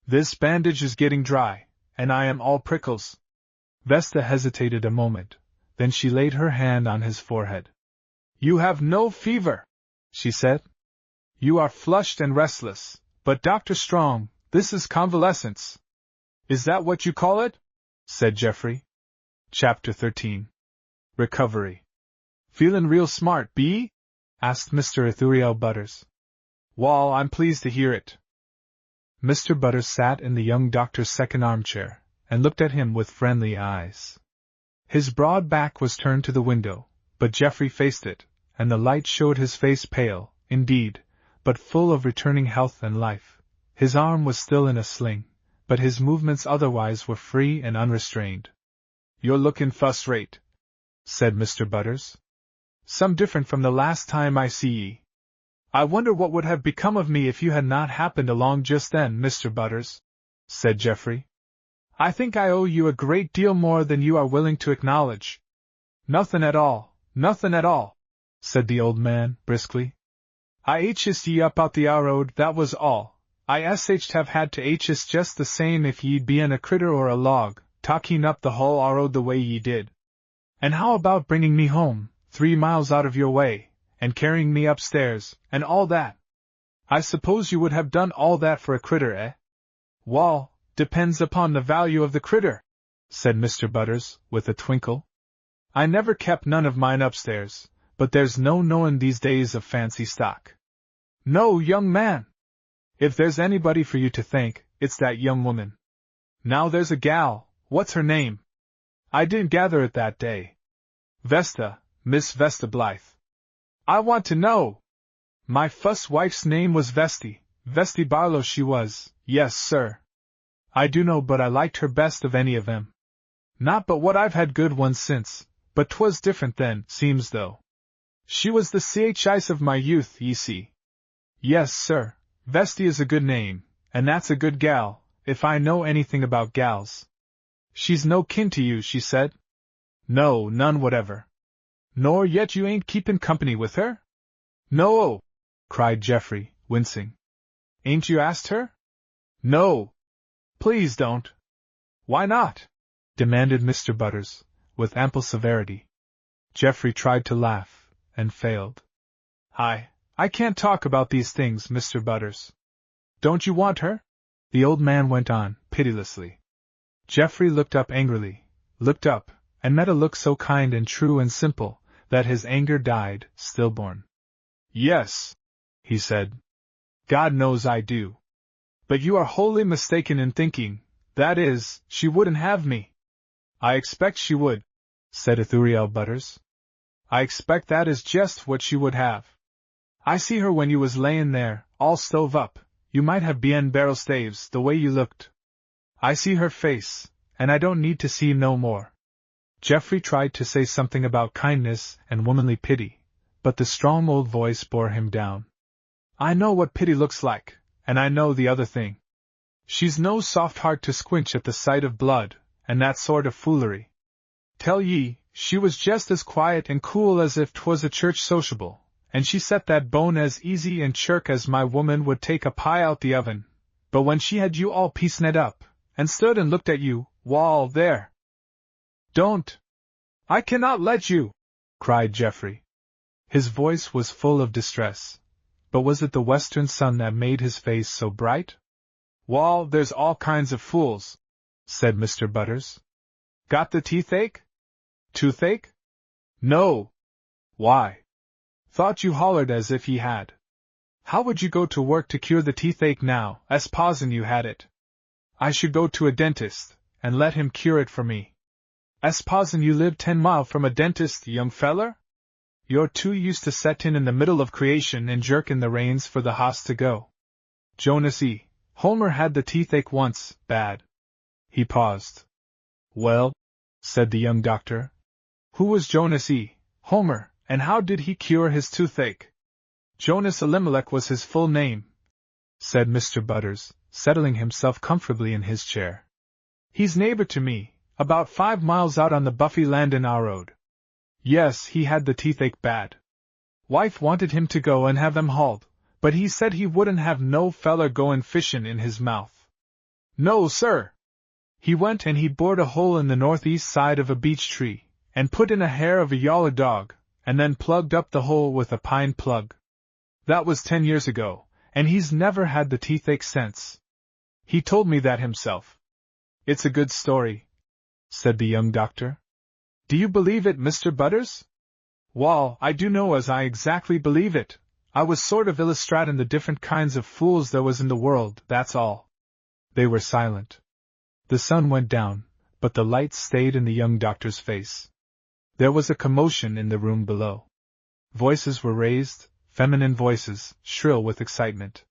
This bandage is getting dry, and I am all prickles. Vesta hesitated a moment, then she laid her hand on his forehead. You have no fever, she said. You are flushed and restless, but Dr. Strong, this is convalescence. Is that what you call it? Said Geoffrey. Chapter 13. Recovery. Feelin' real smart, be? Asked Mr. Ithuriel Butters. Wall, I'm pleased to hear it. Mr. Butters sat in the young doctor's second armchair, and looked at him with friendly eyes. His broad back was turned to the window, but Geoffrey faced it, and the light showed his face pale, indeed, but full of returning health and life. His arm was still in a sling, but his movements otherwise were free and unrestrained. You're lookin' fuss-rate, said Mr. Butters. Some different from the last time I see ye. I wonder what would have become of me if you had not happened along just then, Mr. Butters, said Geoffrey. I think I owe you a great deal more than you are willing to acknowledge. Nothin' at all, said the old man, briskly. I h'ist ye up out the road, that was all. I sh'd have had to h'ist just the same if ye'd been a critter or a log, talking up the whole road the way ye did. And how about bringing me home, 3 miles out of your way, and carrying me upstairs, and all that? I suppose you would have done all that for a critter, eh? Wall, depends upon the value of the critter, said Mr. Butters, with a twinkle. I never kept none of mine upstairs, but there's no knowin' these days of fancy stock. No, young man! If there's anybody for you to thank, it's that young woman. Now there's a gal, what's her name? I didn't gather it that day. Vesta, Miss Vesta Blythe. I want to know. My fust wife's name was Vesty Barlow she was, yes, sir. I do know, but I liked her best of any of 'em. Not but what I've had good ones since, but 'twas different then, seems though. She was the chice of my youth, ye see. Yes, sir, Vesty is a good name, and that's a good gal, if I know anything about gals. She's no kin to you, she said? No, none whatever. Nor yet you ain't keepin' company with her? No, cried Geoffrey, wincing. Ain't you asked her? No. Please don't. Why not? Demanded Mr. Butters, with ample severity. Geoffrey tried to laugh, and failed. I can't talk about these things, Mr. Butters. Don't you want her? The old man went on, pitilessly. Geoffrey looked up angrily, and met a look so kind and true and simple, that his anger died, stillborn. Yes, he said. God knows I do. But you are wholly mistaken in thinking, that is, she wouldn't have me. I expect she would, said Ithuriel Butters. I expect that is just what she would have. I see her when you was layin' there, all stove up, you might have bien barrel staves, the way you looked. I see her face, and I don't need to see no more. Geoffrey tried to say something about kindness and womanly pity, but the strong old voice bore him down. I know what pity looks like, and I know the other thing. She's no soft heart to squinch at the sight of blood, and that sort of foolery. Tell ye, she was just as quiet and cool as if 'twas a church sociable, and she set that bone as easy and chirk as my woman would take a pie out the oven, but when she had you all piece-net up, and stood and looked at you, wall, there. Don't! I cannot let you! Cried Geoffrey. His voice was full of distress. But was it the western sun that made his face so bright? Wall, there's all kinds of fools, said Mr. Butters. Got the teethache? Toothache? No. Why? Thought you hollered as if ye had. How would you go to work to cure the teethache now, s'posin you had it? I should go to a dentist, and let him cure it for me. S'posin you live 10 mile from a dentist, young feller? You're too used to set in the middle of creation and jerk in the reins for the hoss to go. Jonas E. Homer had the teethache once, bad. He paused. Well, said the young doctor. Who was Jonas E. Homer, and how did he cure his toothache? Jonas Elimelech was his full name, said Mr. Butters, settling himself comfortably in his chair. He's neighbor to me, about 5 miles out on the Buffy Landin' road. Yes, he had the teethache bad. Wife wanted him to go and have them hauled, but he said he wouldn't have no feller goin' fishin' in his mouth. No, sir. He went and he bored a hole in the northeast side of a beech tree, and put in a hair of a yaller dog, and then plugged up the hole with a pine plug. That was 10 years ago, and he's never had the teethache since. He told me that himself. It's a good story, said the young doctor. Do you believe it, Mr. Butters? Wall, I do know as I exactly believe it. I was sort of illustratin' the different kinds of fools there was in the world, that's all. They were silent. The sun went down, but the light stayed in the young doctor's face. There was a commotion in the room below. Voices were raised, feminine voices, shrill with excitement.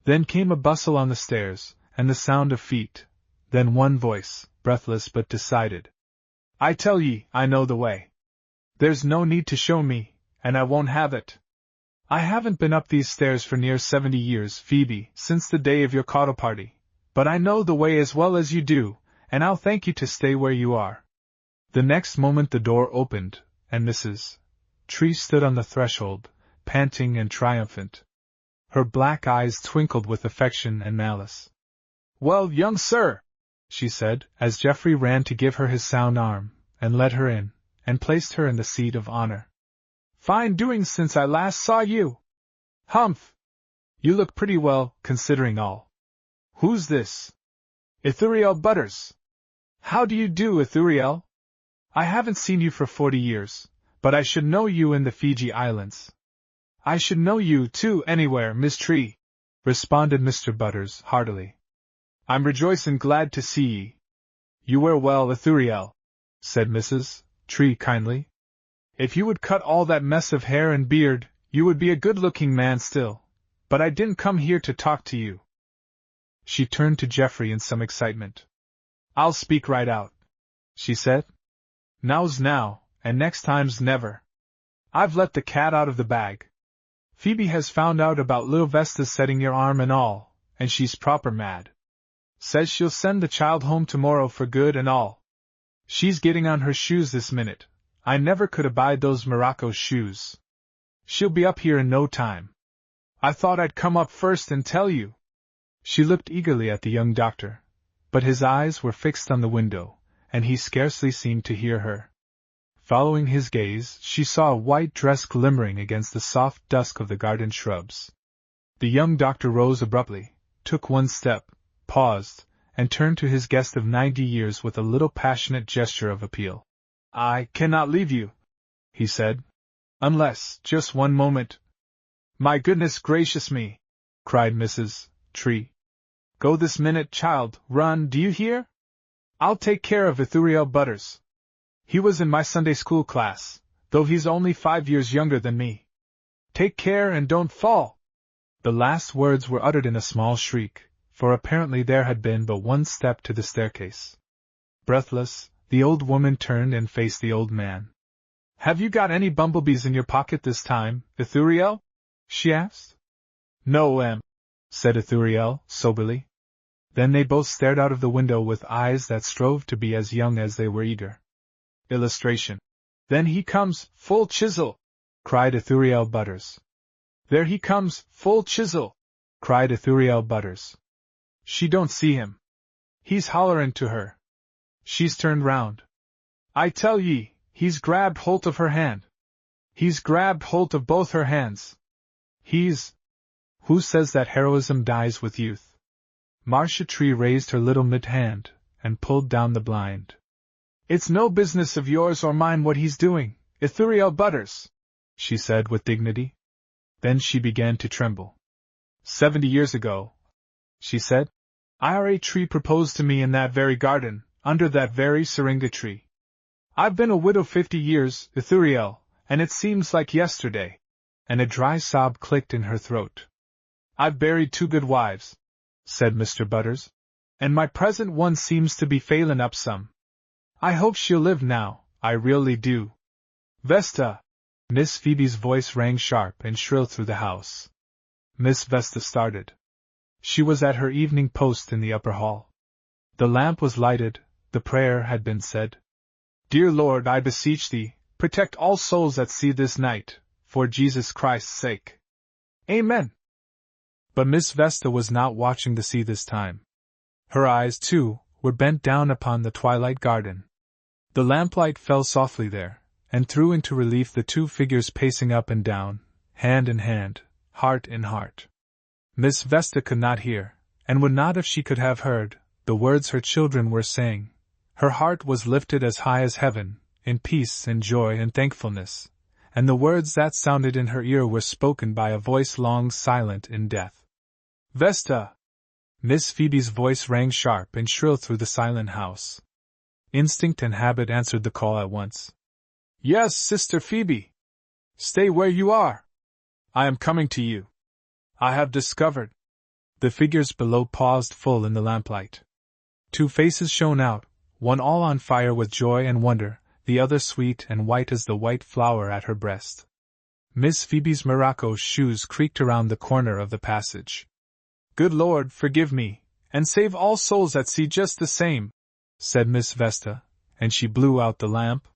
Then came a bustle on the stairs, and the sound of feet. Then one voice, breathless but decided. I tell ye, I know the way. There's no need to show me, and I won't have it. I haven't been up these stairs for near 70 years, Phoebe, since the day of your caudle party, but I know the way as well as you do, and I'll thank you to stay where you are. The next moment the door opened, and Mrs. Tree stood on the threshold, panting and triumphant. Her black eyes twinkled with affection and malice. Well, young sir, she said, as Geoffrey ran to give her his sound arm, and led her in, and placed her in the seat of honor. Fine doings since I last saw you. Humph! You look pretty well, considering all. Who's this? Ithuriel Butters! How do you do, Ithuriel? I haven't seen you for 40 years, but I should know you in the Fiji Islands. I should know you, too, anywhere, Miss Tree, responded Mr. Butters heartily. I'm rejoicin' glad to see ye. You wear well, Ithuriel, said Mrs. Tree kindly. If you would cut all that mess of hair and beard, you would be a good-looking man still, but I didn't come here to talk to you. She turned to Geoffrey in some excitement. I'll speak right out, she said. Now's now, and next time's never. I've let the cat out of the bag. Phoebe has found out about Lil Vesta's setting your arm and all, and she's proper mad. Says she'll send the child home tomorrow for good and all. She's getting on her shoes this minute. I never could abide those Morocco shoes. She'll be up here in no time. I thought I'd come up first and tell you. She looked eagerly at the young doctor, but his eyes were fixed on the window, and he scarcely seemed to hear her. Following his gaze, she saw a white dress glimmering against the soft dusk of the garden shrubs. The young doctor rose abruptly, took one step, paused, and turned to his guest of 90 years with a little passionate gesture of appeal. I cannot leave you, he said. Unless, just one moment. My goodness gracious me, cried Mrs. Tree. Go this minute, child, run, do you hear? I'll take care of Ithuriel Butters. He was in my Sunday school class, though he's only 5 years younger than me. Take care and don't fall. The last words were uttered in a small shriek, for apparently there had been but one step to the staircase. Breathless, the old woman turned and faced the old man. Have you got any bumblebees in your pocket this time, Ithuriel? She asked. No, said Ithuriel, soberly. Then they both stared out of the window with eyes that strove to be as young as they were eager. Illustration. Then he comes, full chisel, cried Ithuriel Butters. There he comes, full chisel, cried Ithuriel Butters. She don't see him. He's hollerin' to her. She's turned round. I tell ye, he's grabbed holt of her hand. He's grabbed holt of both her hands. Who says that heroism dies with youth? Marcia Tree raised her little mid-hand, and pulled down the blind. It's no business of yours or mine what he's doing, Ithuriel Butters, she said with dignity. Then she began to tremble. 70 years ago, she said, Ira Tree proposed to me in that very garden, under that very syringa tree. I've been a widow 50 years, Ithuriel, and it seems like yesterday. And a dry sob clicked in her throat. I've buried 2 good wives, said Mr. Butters, and my present one seems to be failin' up some. I hope she'll live now, I really do. Vesta! Miss Phoebe's voice rang sharp and shrill through the house. Miss Vesta started. She was at her evening post in the upper hall. The lamp was lighted, the prayer had been said. Dear Lord, I beseech thee, protect all souls at sea this night, for Jesus Christ's sake. Amen. But Miss Vesta was not watching the sea this time. Her eyes, too, were bent down upon the twilight garden. The lamplight fell softly there, and threw into relief the 2 figures pacing up and down, hand in hand, heart in heart. Miss Vesta could not hear, and would not if she could have heard, the words her children were saying. Her heart was lifted as high as heaven, in peace and joy and thankfulness, and the words that sounded in her ear were spoken by a voice long silent in death. Vesta! Miss Phoebe's voice rang sharp and shrill through the silent house. Instinct and habit answered the call at once. Yes, Sister Phoebe. Stay where you are. I am coming to you. I have discovered. The figures below paused full in the lamplight. 2 faces shone out, one all on fire with joy and wonder, the other sweet and white as the white flower at her breast. Miss Phoebe's Morocco shoes creaked around the corner of the passage. Good Lord, forgive me, and save all souls at sea just the same, said Miss Vesta, and she blew out the lamp.